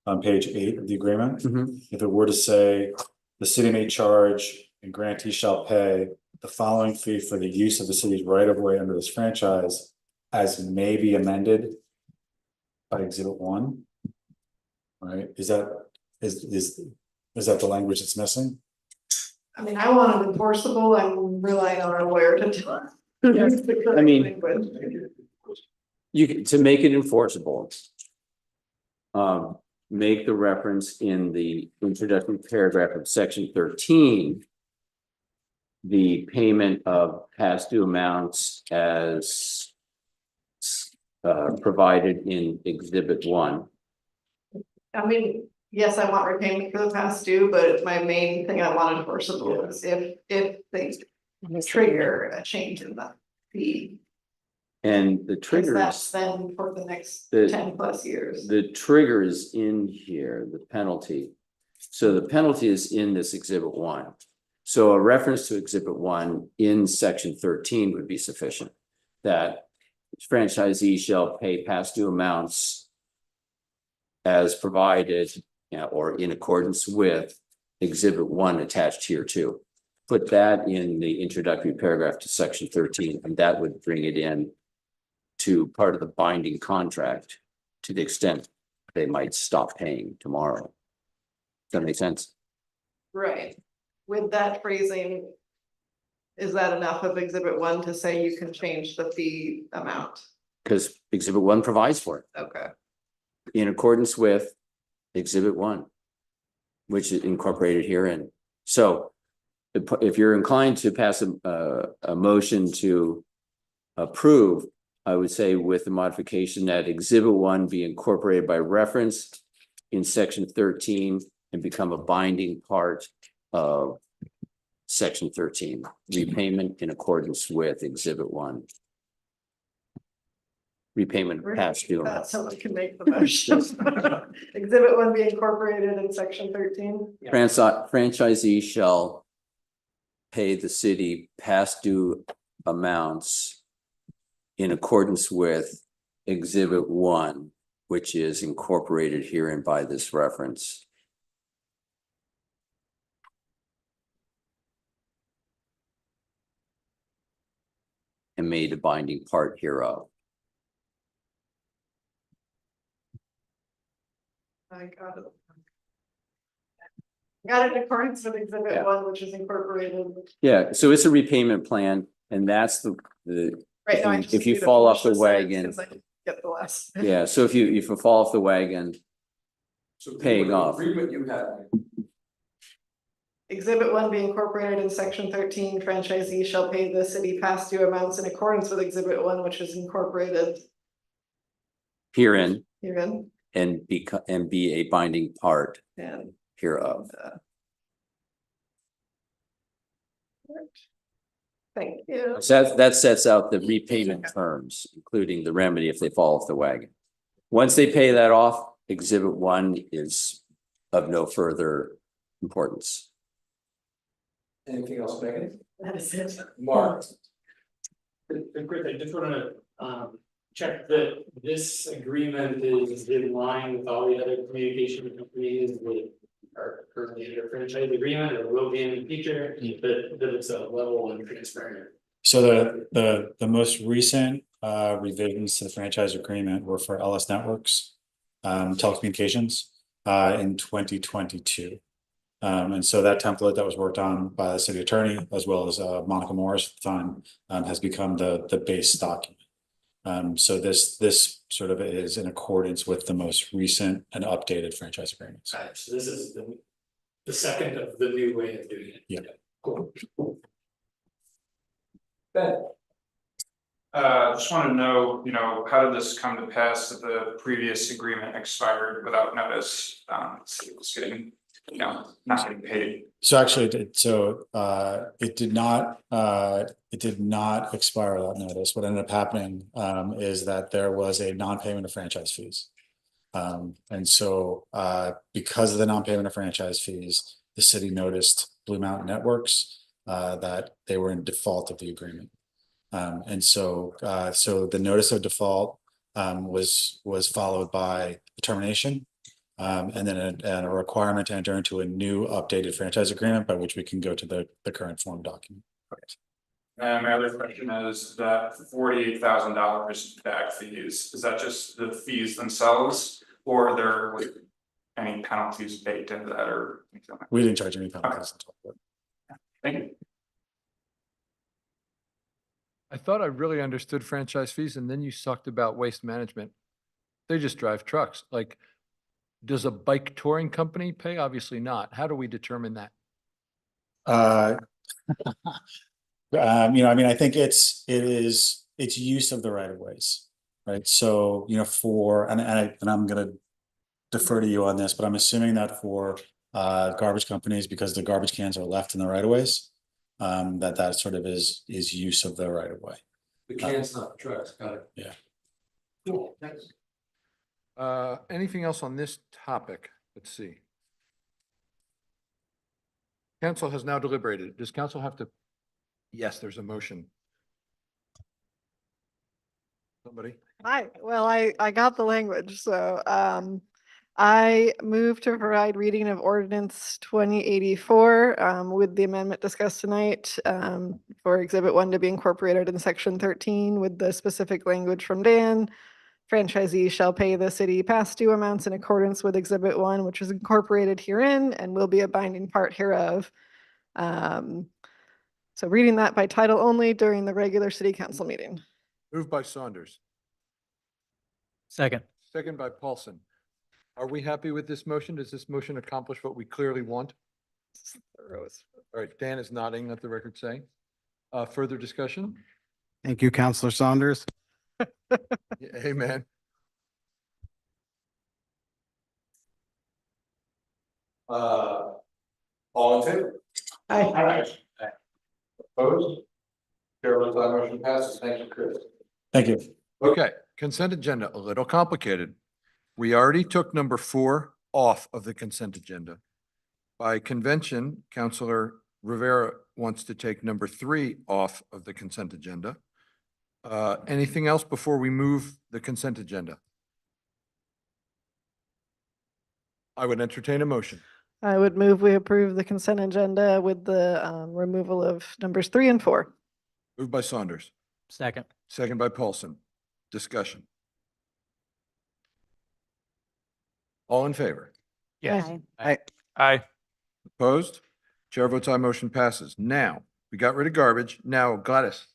Q: On page 8 of the agreement, if it were to say, the city may charge and grantee shall pay the following fee for the use of the city's right of way under this franchise. As may be amended. By exhibit 1. Right, is that the language that's missing?
D: I mean, I want it enforceable, I'm relying on our lawyer to do it.
P: I mean, you can, to make it enforceable. Make the reference in the introductory paragraph of section 13. The payment of past due amounts as provided in exhibit 1.
D: I mean, yes, I want repayment for the past due, but my main thing I want enforceable is if they trigger a change in the fee.
P: And the
D: Because that's
P: triggers,
D: then for the next
P: the-
D: 10+ years.
P: the trigger is in here, the penalty. So the penalty is in this exhibit 1. So a reference to exhibit 1 in section 13 would be sufficient. That franchisee shall pay past due amounts as provided, or in accordance with exhibit 1 attached here too. Put that in the introductory paragraph to section 13, and that would bring it in to part of the binding contract to the extent they might stop paying tomorrow. Does that make sense?
D: Right, with that phrasing. Is that enough of exhibit 1 to say you can change the fee amount?
P: Because exhibit 1 provides for it
D: Okay.
P: in accordance with exhibit 1, which is incorporated herein. So if you're inclined to pass a motion to approve, I would say with the modification that exhibit 1 be incorporated by reference in section 13 and become a binding part of section 13, repayment in accordance with exhibit 1. Repayment of past due amounts.
D: Someone can make the motion. Exhibit 1 be incorporated in section 13.
P: Franchisee shall pay the city past due amounts in accordance with exhibit 1, which is incorporated herein by this reference. And made a binding part hereof.
D: I got it. Got it in accordance with exhibit 1, which is incorporated.
P: Yeah, so it's a repayment plan, and that's the
D: Right now, I just
P: if you
D: need to
P: fall off
D: finish
P: the
D: sentence
P: wagon.
D: 'cause I didn't get the last.
P: Yeah, so if you fall off the wagon, paying off.
B: Agreement you had.
D: Exhibit 1 be incorporated in section 13, franchisee shall pay the city past due amounts in accordance with exhibit 1, which is incorporated
P: Herein
D: herein.
P: and be a binding part
D: And
P: hereof.
D: thank you.
P: So that sets out the repayment terms, including the remedy if they fall off the wagon. Once they pay that off, exhibit 1 is of no further importance.
B: Anything else, Megan?
D: That is it.
B: Mark?
N: Chris, I just wanna check that this agreement is in line with all the other communication companies that are currently under franchise agreement or will be in the future, that it's a level and transparent.
Q: So the most recent revisions to the franchise agreement were for LS Networks telecommunications in 2022. And so that template that was worked on by the city attorney as well as Monica Morris at the time has become the base document. So this sort of is in accordance with the most recent and updated franchise agreements.
N: Got it. So this is the second of the new way of doing it.
Q: Yeah.
N: Cool.
B: Ben?
M: Just want to know, how did this come to pass that the previous agreement expired without notice? It's getting not getting paid.
Q: So actually, it did not expire without notice. What ended up happening is that there was a non-payment of franchise fees. And so because of the non-payment of franchise fees, the city noticed Blue Mountain Networks that they were in default of the agreement. And so the notice of default was followed by the termination. And then a requirement to enter into a new updated franchise agreement by which we can go to the current form document.
M: And my other question is that $48,000 back fees, is that just the fees themselves? Or are there like any penalties baked into that or?
Q: We didn't charge any penalties.
M: Thank you.
R: I thought I really understood franchise fees and then you sucked about waste management. They just drive trucks. Like, does a bike touring company pay? Obviously not. How do we determine that?
Q: I think it's use of the right of ways, right? So, and I'm gonna defer to you on this, but I'm assuming that for garbage companies, because the garbage cans are left in the right of ways, that sort of is use of the right of way.
R: The cans, not the trucks. Got it.
Q: Yeah.
R: Cool, thanks. Anything else on this topic? Let's see. Council has now deliberated. Does council have to? Yes, there's a motion. Somebody?
D: I got the language, so, I move to provide reading of ordinance 2084, with the amendment discussed tonight, for exhibit 1 to be incorporated in section 13 with the specific language from Dan. Franchisees shall pay the city past due amounts in accordance with exhibit 1, which is incorporated herein and will be a binding part hereof. So reading that by title only during the regular city council meeting.
R: Moved by Saunders.
K: Second.
R: Second by Paulson. Are we happy with this motion? Does this motion accomplish what we clearly want? All right, Dan is nodding, let the record say. Further discussion?
L: Thank you, Counselor Saunders.
R: Amen. All in favor?
D: Aye.
R: Opposed? Chair votes aye, motion passes. Thank you, Chris.
Q: Thank you.
R: Okay, consent agenda, a little complicated. We already took number 4 off of the consent agenda. By convention, Councilor Rivera wants to take number 3 off of the consent agenda. Anything else before we move the consent agenda? I would entertain a motion.
D: I would move we approve the consent agenda with the removal of numbers 3 and 4.
R: Moved by Saunders.
K: Second.
R: Second by Paulson. Discussion. All in favor?
D: Yes.
R: Aye. Opposed? Chair votes aye, motion passes. Now, we got rid of garbage. Now, Gladys.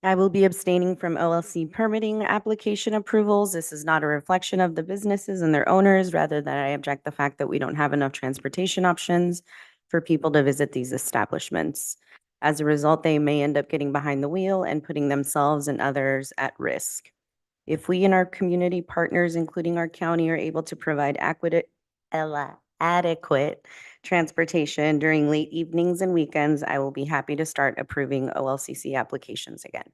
S: I will be abstaining from OLC permitting application approvals. This is not a reflection of the businesses and their owners, rather than I object the fact that we don't have enough transportation options for people to visit these establishments. As a result, they may end up getting behind the wheel and putting themselves and others at risk. If we and our community partners, including our county, are able to provide adequate transportation during late evenings and weekends, I will be happy to start approving OLCC applications again.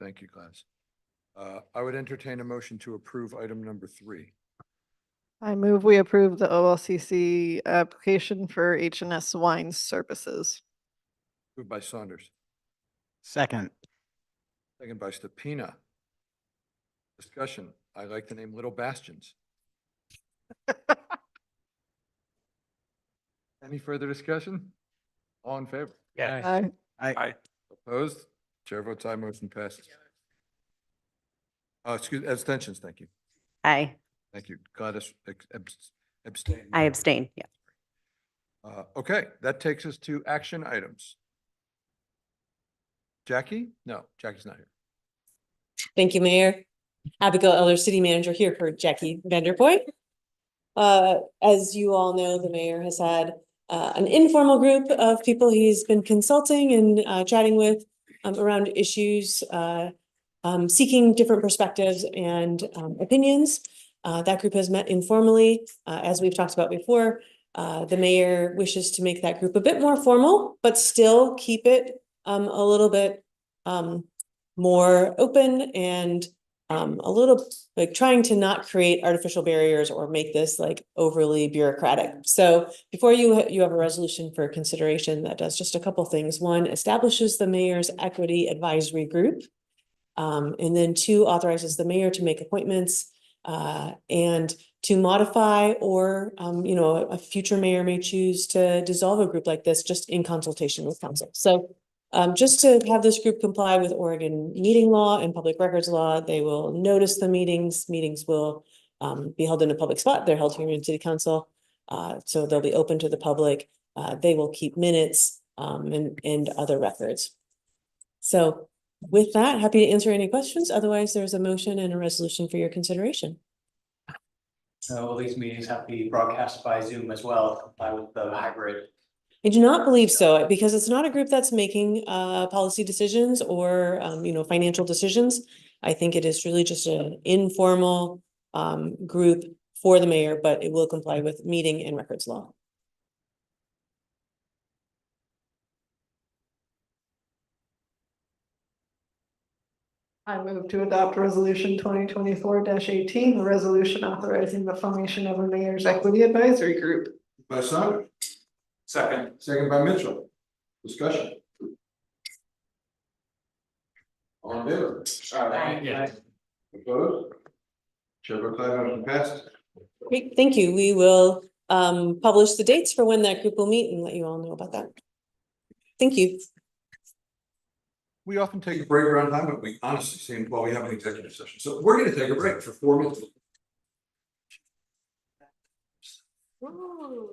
R: Thank you, Gladys. I would entertain a motion to approve item number 3.
D: I move we approve the OLCC application for H&S Wine Services.
R: Moved by Saunders.
L: Second.
R: Second by Stepina. Discussion. I like the name Little Bastions. Any further discussion? All in favor?
K: Yeah.
D: Aye.
R: Opposed? Chair votes aye, motion passes. Abstentions, thank you.
S: Aye.
R: Thank you. Gladys abstain.
S: I abstain, yeah.
R: Okay, that takes us to action items. Jackie? No, Jackie's not here.
A: Thank you, Mayor. Abigail Eller, City Manager, here for Jackie Vanderpoint. As you all know, the mayor has had an informal group of people he's been consulting and chatting with around issues, seeking different perspectives and opinions. That group has met informally, as we've talked about before. The mayor wishes to make that group a bit more formal, but still keep it a little bit more open and a little like trying to not create artificial barriers or make this like overly bureaucratic. So before you have a resolution for consideration that does just a couple things. One, establishes the mayor's equity advisory group. And then two, authorizes the mayor to make appointments and to modify or a future mayor may choose to dissolve a group like this just in consultation with council. So just to have this group comply with Oregon meeting law and public records law, they will notice the meetings. Meetings will be held in a public spot. They're held here in city council. So they'll be open to the public. They will keep minutes and other records. So with that, happy to answer any questions. Otherwise, there's a motion and a resolution for your consideration.
K: So these meetings have to be broadcast by Zoom as well, to comply with the hybrid.
A: I do not believe so, because it's not a group that's making policy decisions or financial decisions. I think it is really just an informal group for the mayor, but it will comply with meeting and records law.
D: I move to adopt resolution 2024-18, a resolution authorizing the formation of a mayor's equity advisory group.
B: By Sandra. Second by Mitchell. Discussion. All in favor?
G: Yeah.
B: Opposed? Chair votes aye, motion passed.
A: Great, thank you. We will publish the dates for when that group will meet and let you all know about that. Thank you.
R: We often take
B: Take a break around time, but we honestly seem, well, we have an executive session, so we're gonna take a break for 4 minutes.
D: Ooh,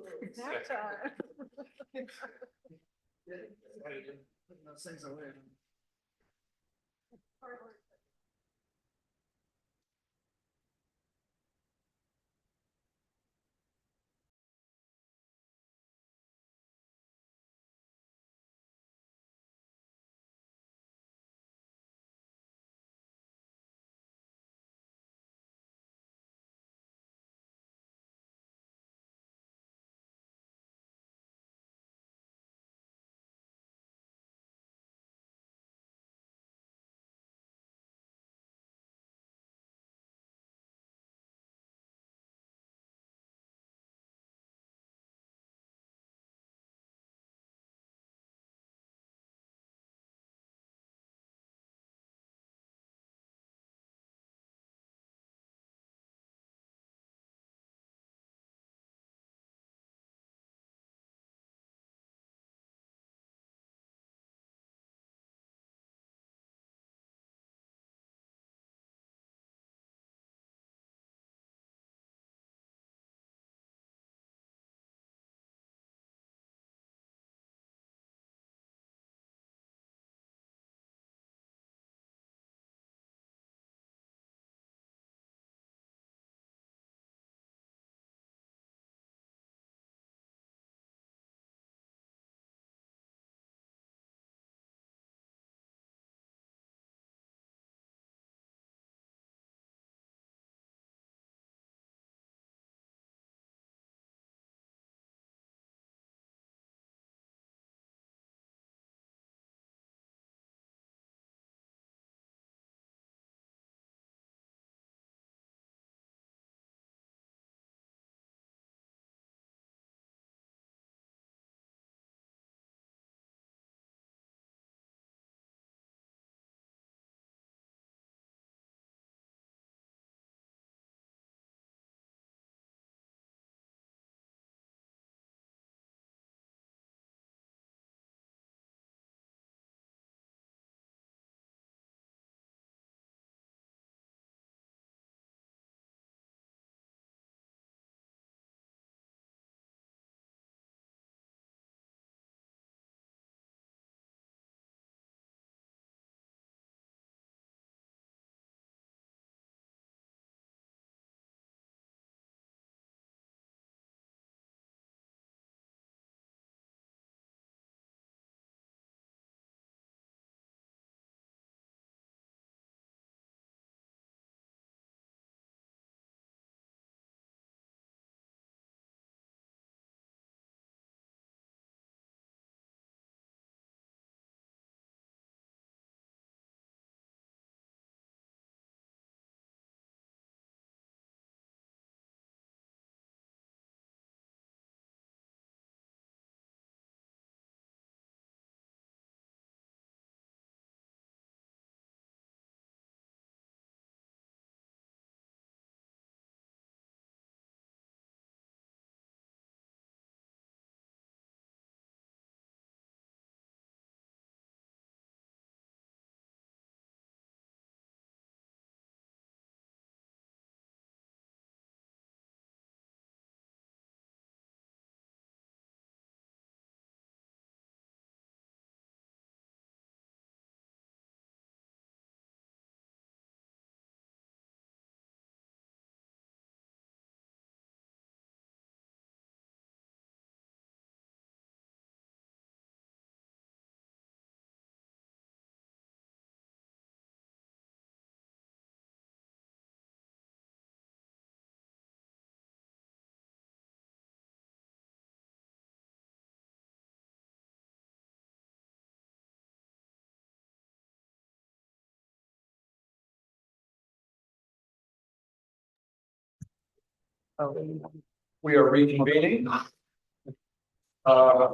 B: We are reconvening.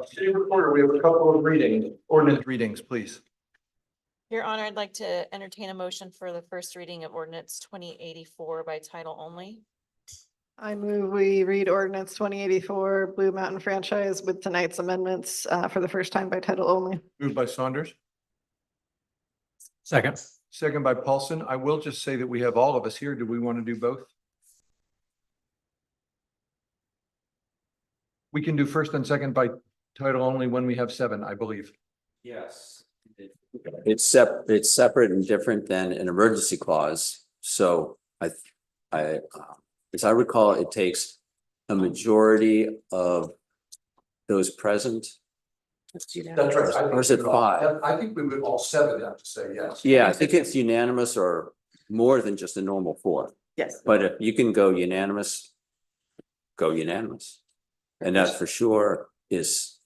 B: City recorder, we have a couple of readings, ordinance readings, please.
T: Your Honor, I'd like to entertain a motion for the first reading of ordinance 2084 by title only.
D: I move we read ordinance 2084 Blue Mountain franchise with tonight's amendments for the first time by title only.
B: Moved by Saunders,
O: Second.
B: second by Paulson. I will just say that we have all of us here. Do we want to do both? We can do first and second by title only when we have 7, I believe.
P: Yes. It's separate and different than an emergency clause, so as I recall, it takes a majority of those present.
B: That's right.
P: Or is it 5?
B: I think we would all 7 have to say yes.
P: Yeah, I think it's unanimous or more than just a normal 4.
D: Yes.
P: But if you can go unanimous, go unanimous. And that for sure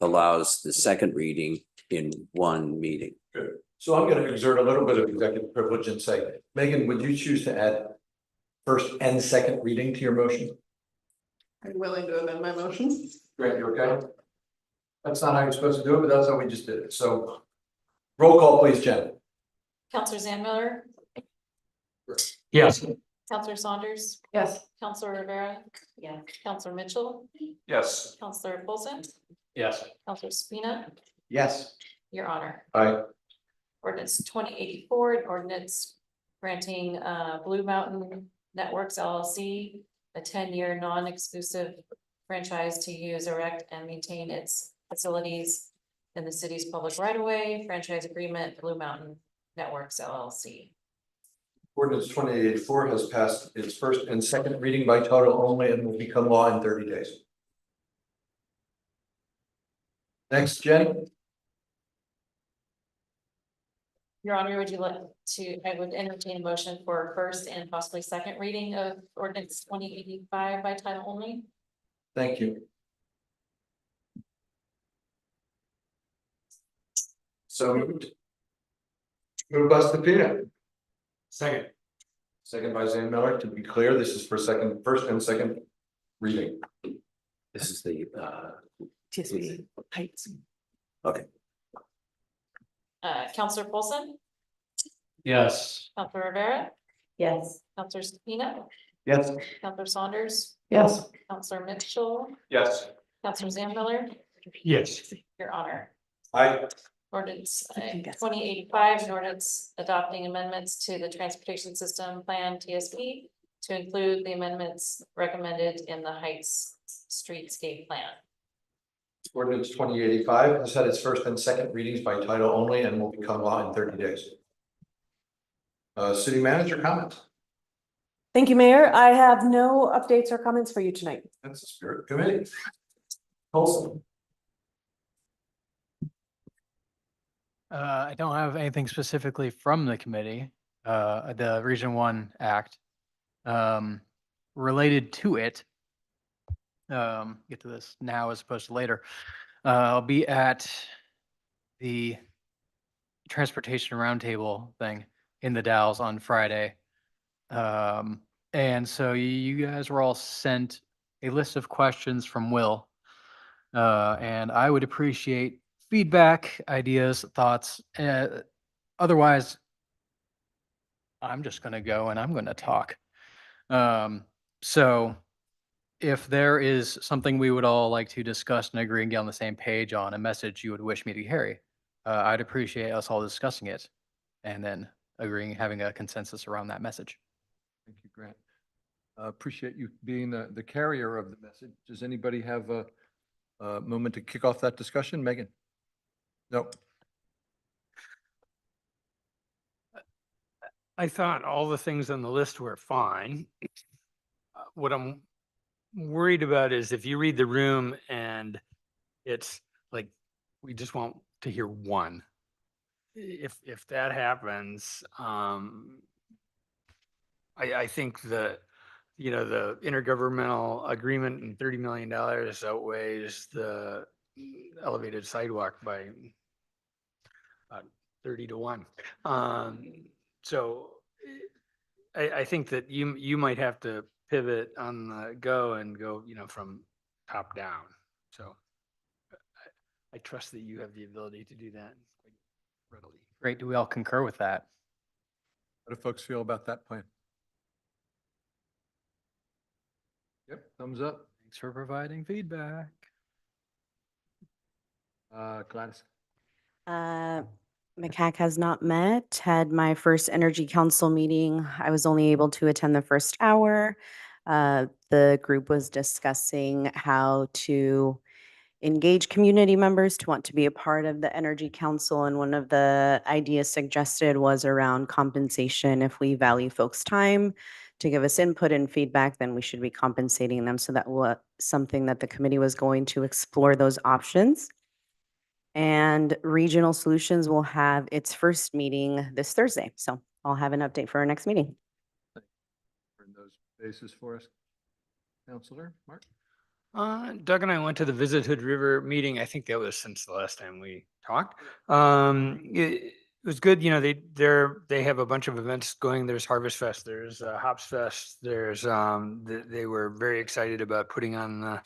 P: allows the second reading in one meeting.
B: Good. So I'm going to exert a little bit of executive privilege and say, Megan, would you choose to add first and second reading to your motion?
D: I'm willing to amend my motion.
B: Grant, you okay? That's not how you're supposed to do it, but that's how we just did it. So roll call, please, Jen.
T: Counselor Zandmiller,
O: Yes.
T: Counselor Saunders,
D: Yes.
T: Counselor Rivera,
F: Yeah.
T: Counselor Mitchell,
M: Yes.
T: Counselor Polson,
O: Yes.
T: Counselor Spina,
B: Yes.
T: Your Honor.
B: Aye.
T: Ordinance 2084, an ordinance granting Blue Mountain Networks LLC a 10-year non-exclusive franchise to use, erect, and maintain its facilities in the city's public right-of-way. Franchise agreement, Blue Mountain Networks LLC.
B: Ordinance 2084 has passed its first and second reading by title only and will become law in 30 days. Next, Jenny.
T: Your Honor, would you like to, I would entertain a motion for first and possibly second reading of ordinance 2085 by title only.
B: Thank you. So moved. Moved by Stepina.
O: Second.
B: Second by Zane Miller. To be clear, this is for first and second reading.
P: This is the
S: TSB Heights.
P: okay.
T: Counselor Polson,
O: Yes.
T: Counselor Rivera,
F: Yes.
T: Counselor Stupina,
B: Yes.
T: Counselor Saunders,
D: Yes.
T: Counselor Mitchell,
M: Yes.
T: Counselor Zandmiller,
O: Yes.
T: Your Honor.
B: Aye.
T: Ordinance 2085, an ordinance adopting amendments to the Transportation System Plan TSP to include the amendments recommended in the Heights Streetscape Plan.
B: Ordinance 2085 has had its first and second readings by title only and will become law in 30 days. City manager comments.
A: Thank you, Mayor. I have no updates or comments for you tonight.
B: That's the spirit of committee. Colson.
O: I don't have anything specifically from the committee, the Region 1 Act. Related to it, get to this now as opposed to later. I'll be at the transportation roundtable thing in the Dalles on Friday. And so you guys were all sent a list of questions from Will. And I would appreciate feedback, ideas, thoughts. Otherwise, I'm just going to go and I'm going to talk. So if there is something we would all like to discuss and agree and get on the same page on, a message you would wish me to carry, I'd appreciate us all discussing it and then agreeing, having a consensus around that message.
B: Thank you, Grant. Appreciate you being the carrier of the message. Does anybody have a moment to kick off that discussion? Megan? No.
N: I thought all the things on the list were fine. What I'm worried about is if you read the room and it's like, we just want to hear one. If that happens, I think the intergovernmental agreement and $30 million outweighs the elevated sidewalk by 30 to 1. So I think that you might have to
G: pivot on the go and go, you know, from top down. So I trust that you have the ability to do that quite readily.
O: Great. Do we all concur with that?
R: How do folks feel about that plan? Yep, thumbs up.
O: Thanks for providing feedback.
R: Gladys.
S: MCAC has not met, had my first Energy Council meeting. I was only able to attend the first hour. The group was discussing how to engage community members to want to be a part of the Energy Council. And one of the ideas suggested was around compensation. If we value folks' time to give us input and feedback, then we should be compensating them. So that was something that the committee was going to explore those options. And Regional Solutions will have its first meeting this Thursday. So I'll have an update for our next meeting.
R: Bring those bases for us. Counselor, Mark?
G: Doug and I went to the Visit Hood River meeting. I think that was since the last time we talked. It was good. You know, they have a bunch of events going. There's Harvest Fest, there's Hops Fest, there's they were very excited about putting on the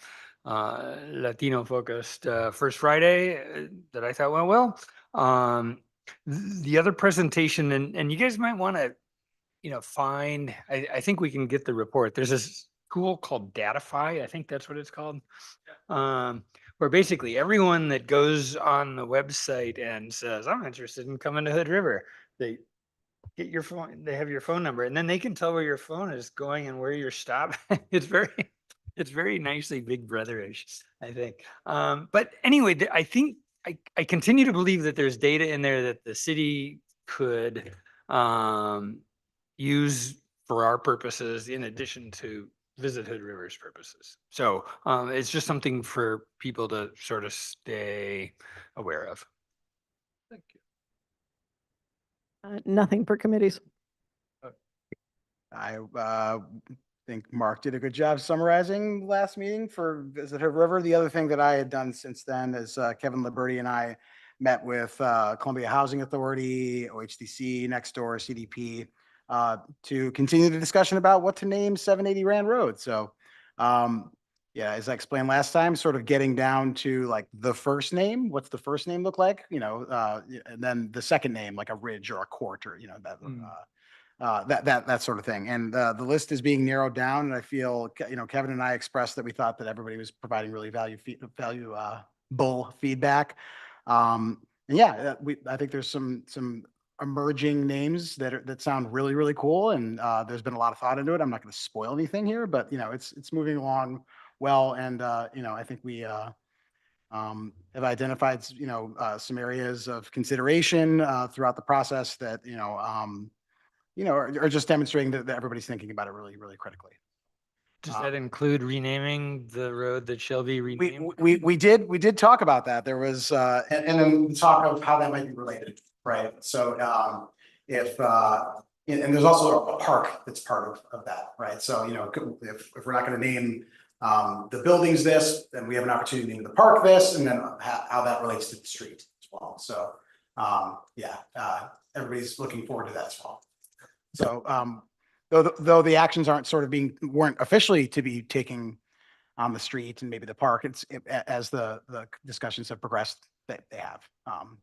G: Latino focused First Friday that I thought went well. The other presentation, and you guys might want to, you know, find, I think we can get the report. There's this tool called Datify, I think that's what it's called. Where basically everyone that goes on the website and says, I'm interested in coming to Hood River, they get your phone, they have your phone number, and then they can tell where your phone is going and where you're stopping. It's very nicely Big Brotherish, I think. But anyway, I think I continue to believe that there's data in there that the city could use for our purposes in addition to Visit Hood River's purposes. So it's just something for people to sort of stay aware of.
R: Thank you.
D: Nothing for committees.
L: I think Mark did a good job summarizing last meeting for Visit Hood River. The other thing that I had done since then is Kevin Liberty and I met with Columbia Housing Authority, OHDC, Nextdoor, CDP, to continue the discussion about what to name 780 Rand Road. So yeah, as I explained last time, sort of getting down to like the first name, what's the first name look like, you know, and then the second name, like a ridge or a court or, you know, that sort of thing. And the list is being narrowed down. And I feel, you know, Kevin and I expressed that we thought that everybody was providing really valuable feedback. And yeah, I think there's some emerging names that sound really, really cool. And there's been a lot of thought into it. I'm not going to spoil anything here, but you know, it's moving along well. And you know, I think we have identified, you know, some areas of consideration throughout the process that, you know, are just demonstrating that everybody's thinking about it really, really critically.
G: Does that include renaming the road that shall be renamed?
L: We did talk about that. There was and then talk of how that might be related, right? So if and there's also a park that's part of that, right? So you know, if we're not going to name the buildings this, then we have an opportunity to name the park this, and then how that relates to the street as well. So yeah, everybody's looking forward to that as well. So though the actions weren't officially to be taking on the street and maybe the park, as the discussions have progressed, they have.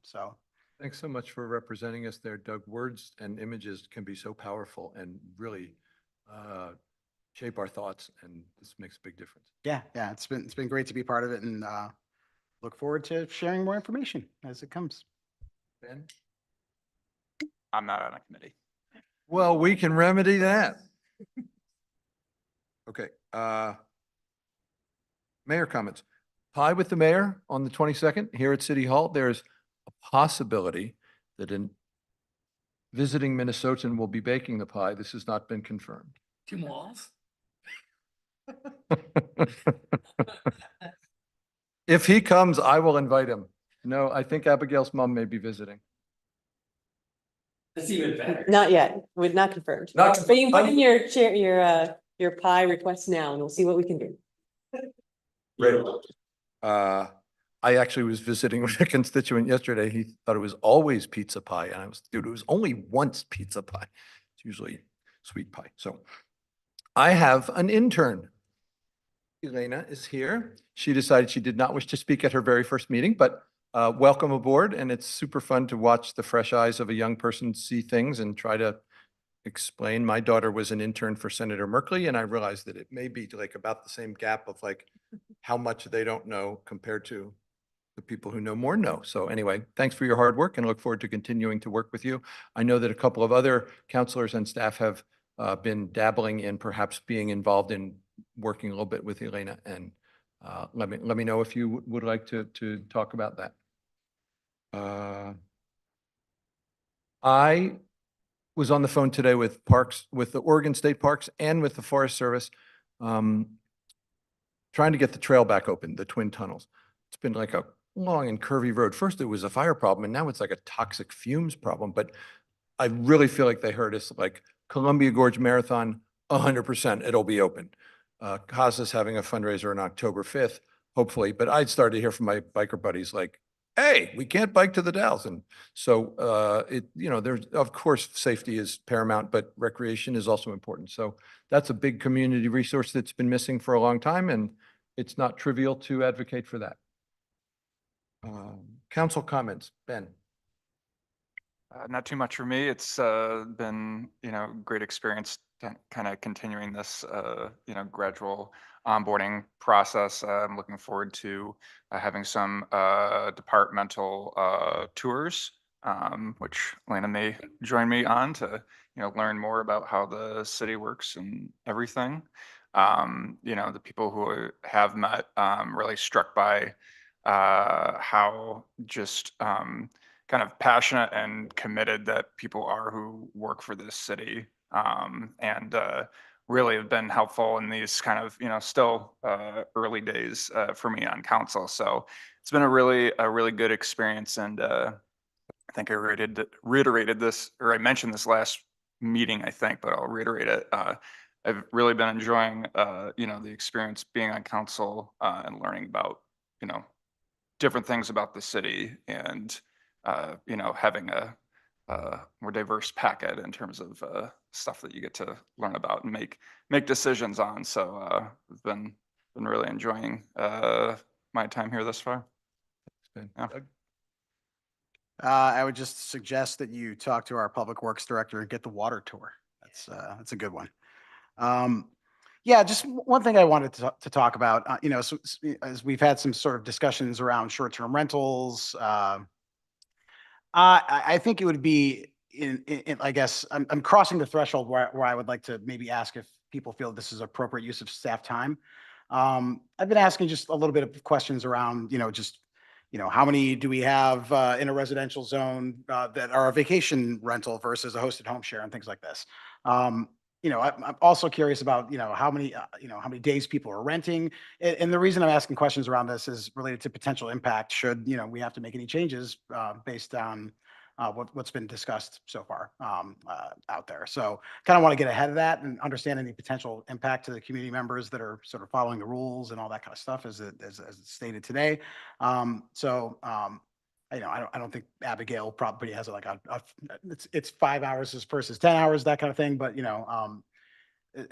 L: So
R: Thanks so much for representing us there, Doug. Words and images can be so powerful and really shape our thoughts, and this makes a big difference.
L: Yeah, it's been great to be part of it, and look forward to sharing more information as it comes.
R: Ben?
M: I'm not on a committee.
R: Well, we can remedy that. Okay, mayor comments. Pie with the mayor on the 22nd here at City Hall. There's a possibility that a visiting Minnesotan will be baking the pie. This has not been confirmed.
G: Tim Walz?
R: If he comes, I will invite him. No, I think Abigail's mom may be visiting.
N: That's even better.
A: Not yet, we're not confirmed.
R: Not
A: But you can put in your pie request now and we'll see what we can do.
R: Great. I actually was visiting with a constituent yesterday. He thought it was always pizza pie. And dude, it was only once pizza pie. It's usually sweet pie. So I have an intern. Elena is here. She decided she did not wish to speak at her very first meeting, but welcome aboard. And it's super fun to watch the fresh eyes of a young person see things and try to explain. My daughter was an intern for Senator Merkley, and I realized that it may be like about the same gap of like how much they don't know compared to the people who know more know. So anyway, thanks for your hard work and look forward to continuing to work with you. I know that a couple of other counselors and staff have been dabbling in perhaps being involved in working a little bit with Elena, and let me know if you would like to talk about that. I was on the phone today with Parks, with the Oregon State Parks and with the Forest Service, trying to get the trail back open, the twin tunnels. It's been like a long and curvy road. First, it was a fire problem, and now it's like a toxic fumes problem. But I really feel like they heard us, like Columbia Gorge Marathon, 100%, it'll be open. CASA's having a fundraiser on October 5th, hopefully. But I'd started to hear from my biker buddies like, hey, we can't bike to the Dalles. And so there's, of course, safety is paramount, but recreation is also important. So that's a big community resource that's been missing for a long time, and it's not trivial to advocate for that. Council comments, Ben.
M: Not too much for me. It's been, great experience kind of continuing this, gradual onboarding process. I'm looking forward to having some departmental tours, which Lena may join me on to, learn more about how the city works and everything. The people who have met, really struck by how just kind of passionate and committed that people are who work for this city, and really have been helpful in these kind of, still early days for me on council. So it's been a really good experience. And I think I reiterated this, or I mentioned this last meeting, I think, but I'll reiterate it. I've really been enjoying, the experience being on council and learning about, different things about the city, and having a more diverse packet in terms of stuff that you get to learn about and make decisions on. So I've been really enjoying my time here thus far. Yeah.
L: I would just suggest that you talk to our public works director and get the water tour. That's a good one. Yeah, just one thing I wanted to talk about, so as we've had some sort of discussions around short-term rentals, I think it would be I guess I'm crossing the threshold where I would like to maybe ask if people feel this is appropriate use of staff time. I've been asking just a little bit of questions around, how many do we have in a residential zone that are a vacation rental versus a hosted home share and things like this. I'm also curious about, how many days people are renting. And the reason I'm asking questions around this is related to potential impact should, we have to make any changes based on what's been discussed so far out there. So kind of want to get ahead of that and understand any potential impact to the community members that are sort of following the rules and all that kind of stuff as it's stated today. I don't think Abigail probably has like it's 5 hours versus 10 hours, that kind of thing. But,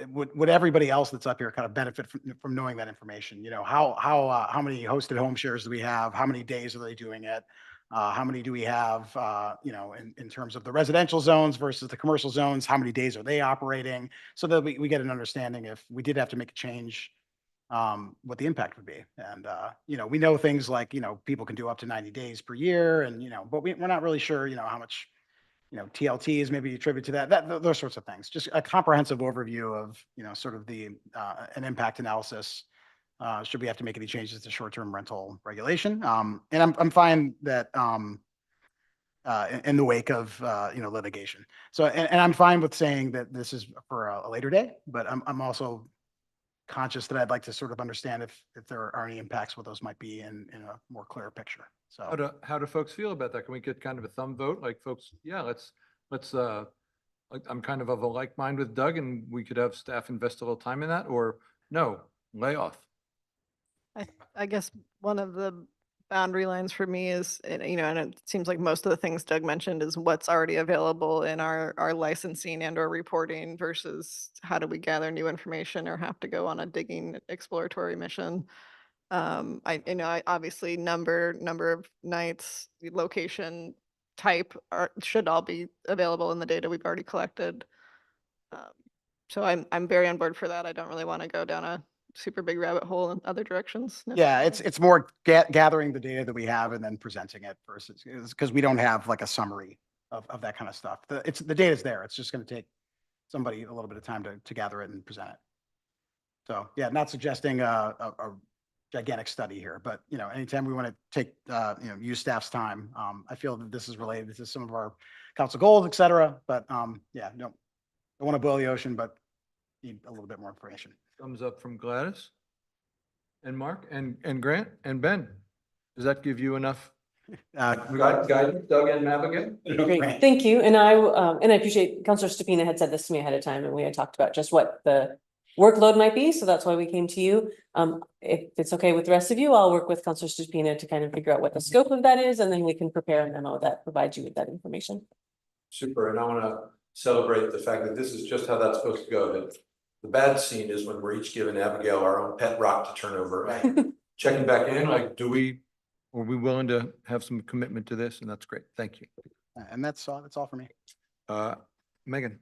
L: would everybody else that's up here kind of benefit from knowing that information? How many hosted home shares do we have? How many days are they doing it? How many do we have, in terms of the residential zones versus the commercial zones? How many days are they operating? So that we get an understanding if we did have to make a change, what the impact would be. And, we know things like, people can do up to 90 days per year and, but we're not really sure, how much, TLTs maybe attribute to that, those sorts of things. Just a comprehensive overview of, sort of an impact analysis, should we have to make any changes to short-term rental regulation. And I'm fine that, in the wake of, litigation. So, and I'm fine with saying that this is for a later day, but I'm also conscious that I'd like to sort of understand if there are any impacts, what those might be in a more clear picture. So
R: How do folks feel about that? Can we get kind of a thumb vote? Like folks, yeah, let's I'm kind of a like mind with Doug, and we could have staff invest a little time in that, or no, lay off.
D: I guess one of the boundary lines for me is, you know, and it seems like most of the things Doug mentioned is what's already available in our licensing and or reporting versus how do we gather new information or have to go on a digging exploratory mission. I obviously number of nights, location, type should all be available in the data we've already collected. Um, So I'm very on board for that. I don't really want to go down a super big rabbit hole in other directions.
L: Yeah, it's more gathering the data that we have and then presenting it versus, because we don't have like a summary of that kind of stuff. The data's there. It's just going to take somebody a little bit of time to gather it and present it. So, yeah, not suggesting a gigantic study here, but you know, anytime we want to take, use staff's time, I feel that this is related to some of our council goals, et cetera. But yeah, don't want to boil the ocean, but need a little bit more information.
R: Thumbs up from Gladys and Mark and Grant and Ben. Does that give you enough guidance, Doug and Abigail?
A: Great, thank you. And I appreciate Councilor Stupina had said this to me ahead of time and we had talked about just what the workload might be. So that's why we came to you. If it's okay with the rest of you, I'll work with Councilor Stupina to kind of figure out what the scope of that is, and then we can prepare a memo that provides you with that information.
R: Super, and I want to celebrate the fact that this is just how that's supposed to go. That the bad scene is when we're each giving Abigail our own pet rock to turn over. Right. Checking back in, like, are we willing to have some commitment to this? And that's great. Thank you.
L: And that's all for me.
R: Megan.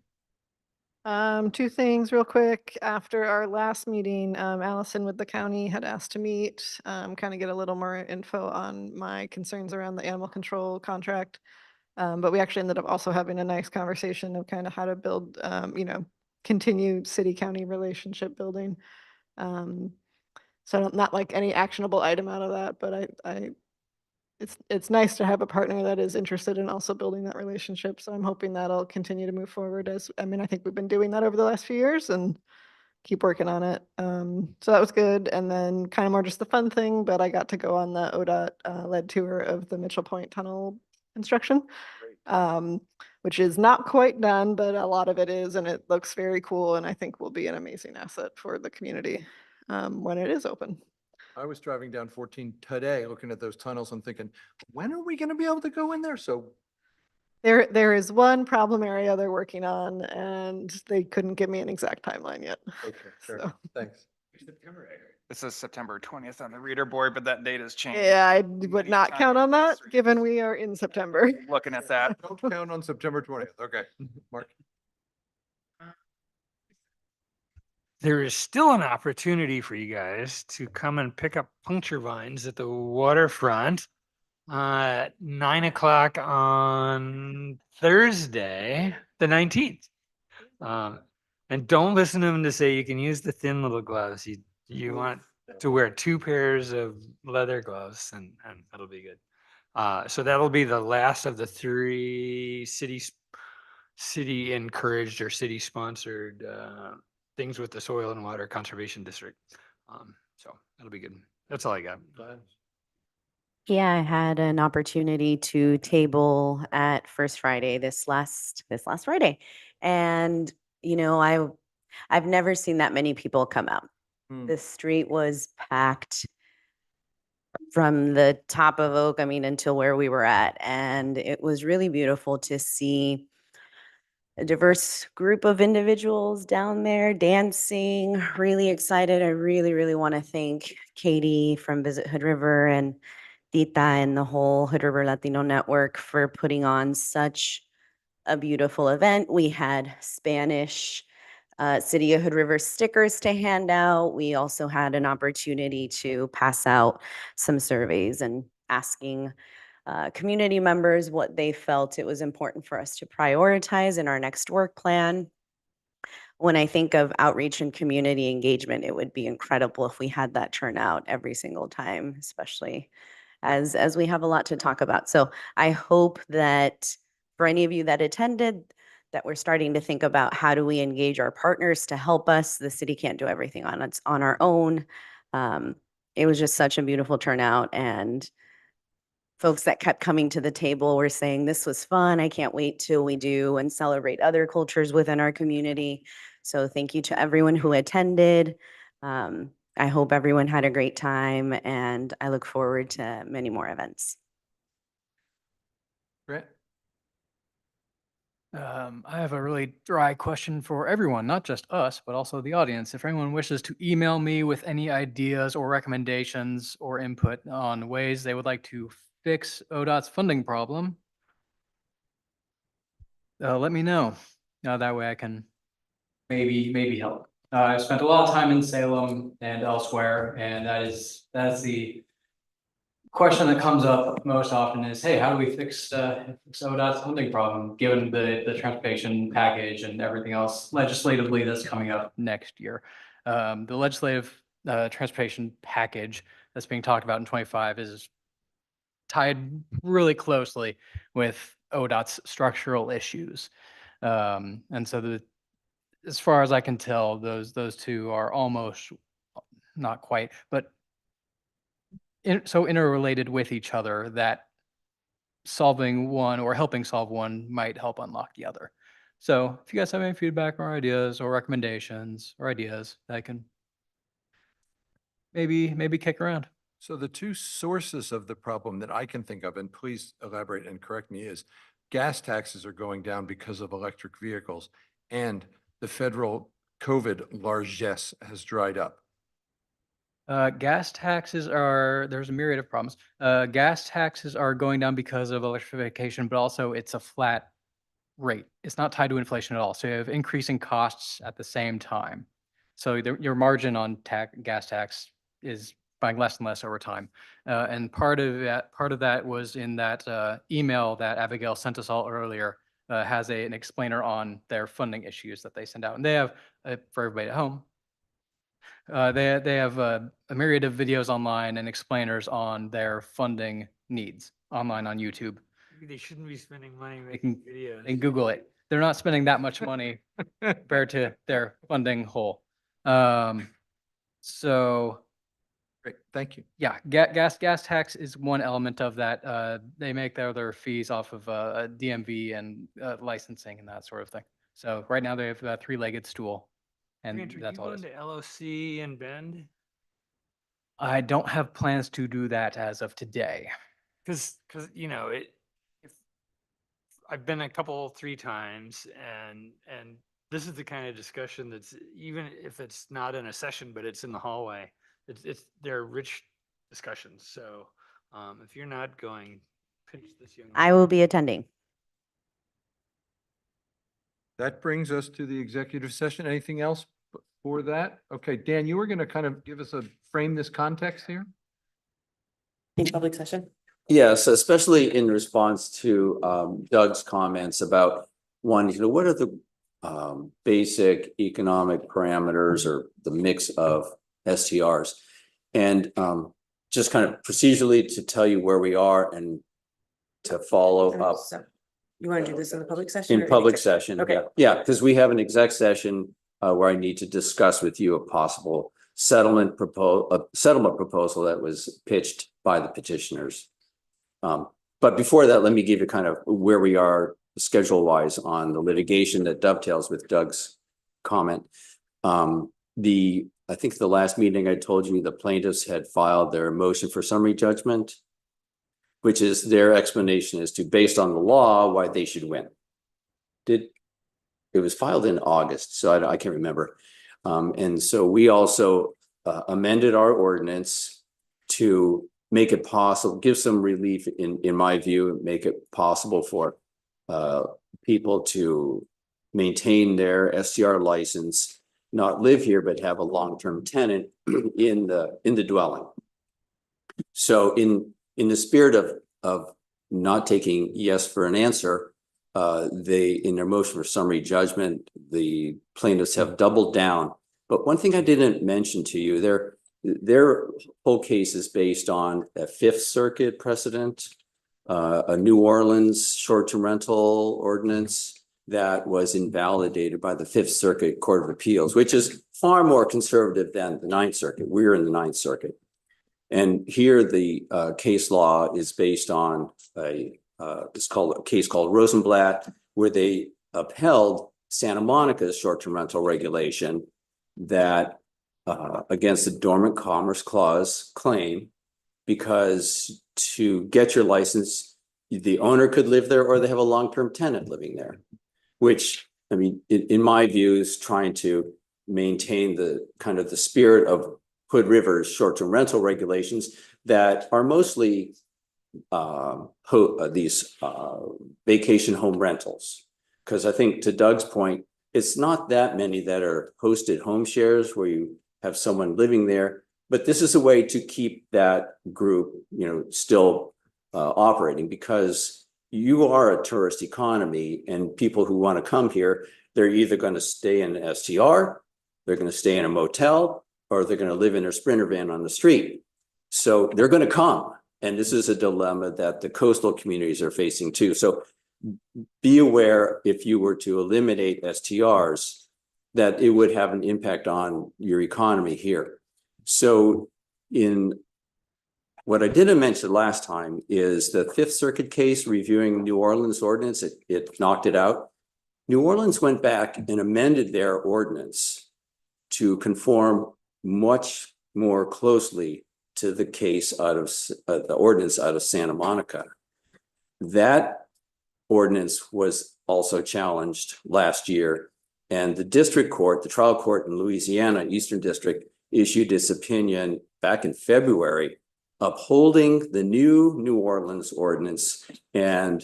D: Two things real quick. After our last meeting, Allison with the county had asked to meet, kind of get a little more info on my concerns around the animal control contract. But we actually ended up also having a nice conversation of kind of how to build, continue city-county relationship building. So not like any actionable item out of that, but it's nice to have a partner that is interested in also building that relationship. So I'm hoping that'll continue to move forward I think we've been doing that over the last few years and keep working on it. So that was good. And then kind of more just the fun thing, but I got to go on the ODOT led tour of the Mitchell Point Tunnel construction, which is not quite done, but a lot of it is, and it looks very cool. And I think will be an amazing asset for the community when it is open.
R: I was driving down 14 today, looking at those tunnels and thinking, when are we going to be able to go in there? So
D: there is one problem area they're working on, and they couldn't give me an exact timeline yet.
R: okay, sure.
D: So.
R: Thanks.
U: This is September 20th on the reader board, but that date has changed.
D: Yeah, I would not count on that, given we are in September.
U: Looking at that.
R: Don't count on September 20th. Okay, Mark.
G: There is still an opportunity for you guys to come and pick up puncture vines at the waterfront at 9 o'clock on Thursday, the 19th. And don't listen to them to say you can use the thin little gloves. You want to wear 2 pairs of leather gloves and that'll be good. So that'll be the last of the 3 city encouraged or city sponsored things with the Soil and Water Conservation District. So that'll be good. That's all I got.
S: Yeah, I had an opportunity to table at First Friday this last Friday. And, I've never seen that many people come out. The street was packed from the top of Oak, until where we were at. And it was really beautiful to see a diverse group of individuals down there dancing, really excited. I really, really want to thank Katie from Visit Hood River and Tita and the whole Hood River Latino Network for putting on such a beautiful event. We had Spanish City of Hood River stickers to hand out. We also had an opportunity to pass out some surveys and asking community members what they felt it was important for us to prioritize in our next work plan. When I think of outreach and community engagement, it would be incredible if we had that turnout every single time, especially as we have a lot to talk about. So I hope that for any of you that attended, that we're starting to think about how do we engage our partners to help us. The city can't do everything on our own. It was just such a beautiful turnout, and folks that kept coming to the table were saying, this was fun. I can't wait till we do and celebrate other cultures within our community. So thank you to everyone who attended. I hope everyone had a great time and I look forward to many more events.
R: Grant?
C: I have a really dry question for everyone, not just us, but also the audience. If anyone wishes to email me with any ideas or recommendations or input on ways they would like to fix ODOT's funding problem, let me know. That way I can maybe help. I've spent a lot of time in Salem and elsewhere, and that's the question that comes up most often is, hey, how do we fix ODOT's funding problem, given the transportation package and everything else legislatively that's coming up next year? The legislative transportation package that's being talked about in 25 is tied really closely with ODOT's structural issues. And so as far as I can tell, those two are almost, not quite, but so interrelated with each other that solving one or helping solve one might help unlock the other. So if you guys have any feedback or ideas or recommendations or ideas, I can maybe kick around.
R: So the two sources of the problem that I can think of, and please elaborate and correct me, is gas taxes are going down because of electric vehicles, and the federal COVID largesse has dried up.
C: Gas taxes there's a myriad of problems. Gas taxes are going down because of electrification, but also it's a flat rate. It's not tied to inflation at all. So you have increasing costs at the same time. So your margin on gas tax is buying less and less over time. And part of that was in that email that Abigail sent us all earlier, has an explainer on their funding issues that they send out. And they have, for everybody at home, they have a myriad of videos online and explainers on their funding needs online on YouTube.
N: Maybe they shouldn't be spending money making videos.
C: And Google it. They're not spending that much money compared to their funding hole. So
R: Great, thank you.
C: yeah, gas tax is one element of that. They make their fees off of DMV and licensing and that sort of thing. So right now they have a three-legged stool, and
N: Andrew,
C: that's all it is.
N: you go into LOC and Bend?
C: I don't have plans to do that as of today.
N: Cause you know, I've been 3 times and this is the kind of discussion that's, even if it's not in a session, but it's in the hallway, they're rich discussions. So if you're not going, pinch this young.
S: I will be attending.
R: That brings us to the executive session. Anything else for that? Okay, Dan, you were going to kind of give us frame this context here?
A: In public session?
P: Yes, especially in response to Doug's comments about one, what are the basic economic parameters or the mix of STRs? And just kind of procedurally to tell you where we are and to follow up.
A: So, you want to do this in the public session?
P: In public session,
A: Okay.
P: yeah, because we have an exec session where I need to discuss with you a possible settlement proposal that was pitched by the petitioners. But before that, let me give you kind of where we are schedule-wise on the litigation that dovetails with Doug's comment. I think the last meeting I told you the plaintiffs had filed their motion for summary judgment, which is their explanation as to, based on the law, why they should win. It was filed in August, so I can't remember. And so we also amended our ordinance to make it possible, give some relief in my view, make it possible for people to maintain their STR license, not live here, but have a long-term tenant in the dwelling. So in the spirit of not taking yes for an answer, in their motion for summary judgment, the plaintiffs have doubled down. But one thing I didn't mention to you, their whole case is based on a Fifth Circuit precedent, a New Orleans short-term rental ordinance that was invalidated by the Fifth Circuit Court of Appeals, which is far more conservative than the Ninth Circuit. We're in the Ninth Circuit. And here the case law is based on it's called a case called Rosenblatt, where they upheld Santa Monica's short-term rental regulation that against the Dormant Commerce Clause claim, because to get your license, the owner could live there or they have a long-term tenant living there, which, I mean, in my view, is trying to maintain the kind of the spirit of Hood River's short-term rental regulations that are mostly these vacation home rentals. Because I think, to Doug's point, it's not that many that are hosted home shares where you have someone living there, but this is a way to keep that group, you know, still operating, because you are a tourist economy, and people who want to come here, they're either going to stay in an STR, they're going to stay in a motel, or they're going to live in their Sprinter van on the street. So they're going to come. And this is a dilemma that the coastal communities are facing too. So be aware, if you were to eliminate STRs, that it would have an impact on your economy here. So in what I didn't mention last time is the Fifth Circuit case reviewing New Orleans ordinance. It knocked it out. New Orleans went back and amended their ordinance to conform much more closely to the case out of the ordinance out of Santa Monica. That ordinance was also challenged last year, and the district court, the trial court in Louisiana, Eastern District, issued its opinion back in February, upholding the New Orleans ordinance. And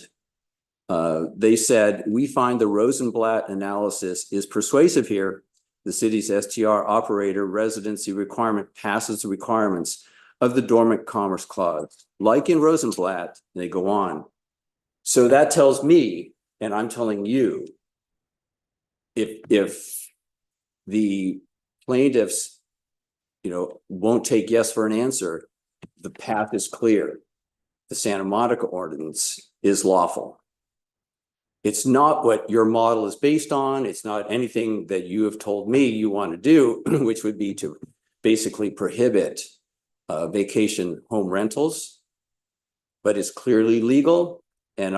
P: they said, we find the Rosenblatt analysis is persuasive here. The city's STR operator residency requirement passes the requirements of the Dormant Commerce Clause. Like in Rosenblatt, they go on. So that tells me, and I'm telling you, if the plaintiffs, you know, won't take yes for an answer, the path is clear. The Santa Monica ordinance is lawful. It's not what your model is based on. It's not anything that you have told me you want to do, which would be to basically prohibit vacation home rentals, but it's clearly legal. And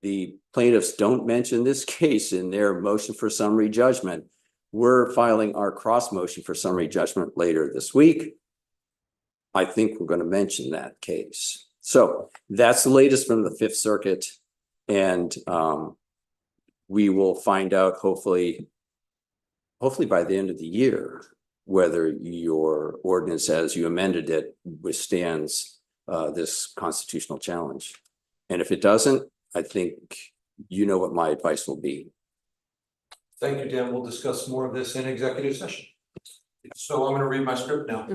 P: the plaintiffs don't mention this case in their motion for summary judgment. We're filing our cross motion for summary judgment later this week. I think we're going to mention that case. So that's the latest from the Fifth Circuit. And we will find out hopefully by the end of the year, whether your ordinance as you amended it withstands this constitutional challenge. And if it doesn't, I think you know what my advice will be.
B: Thank you, Dan. We'll discuss more of this in executive session. So I'm going to read my script now.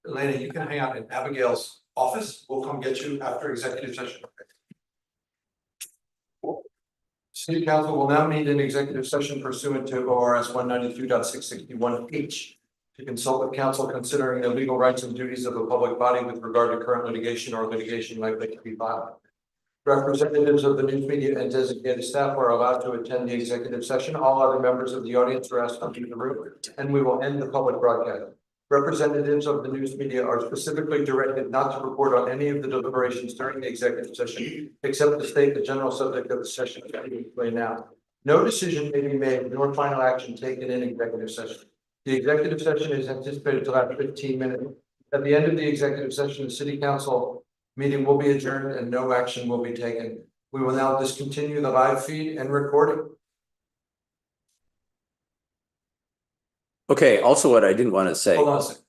B: Elena, you can hang out in Abigail's office. We'll come get you after executive session. City Council will now meet in executive session pursuant to ORS 192.661H to consult with counsel considering the legal rights and duties of a public body with regard to current litigation or litigation likely to be filed. Representatives of the news media and designated staff are allowed to attend the executive session. All other members of the audience are asked to leave the room, and we will end the public broadcast. Representatives of the news media are specifically directed not to report on any of the deliberations during the executive session, except to state the general subject of the session that we explain now. No decision may be made nor final action taken in executive session. The executive session is anticipated to last 15 minutes. At the end of the executive session, the City Council meeting will be adjourned and no action will be taken. We will now discontinue the live feed and recording.
P: Okay, also what I didn't want to say.
B: Hold on a second.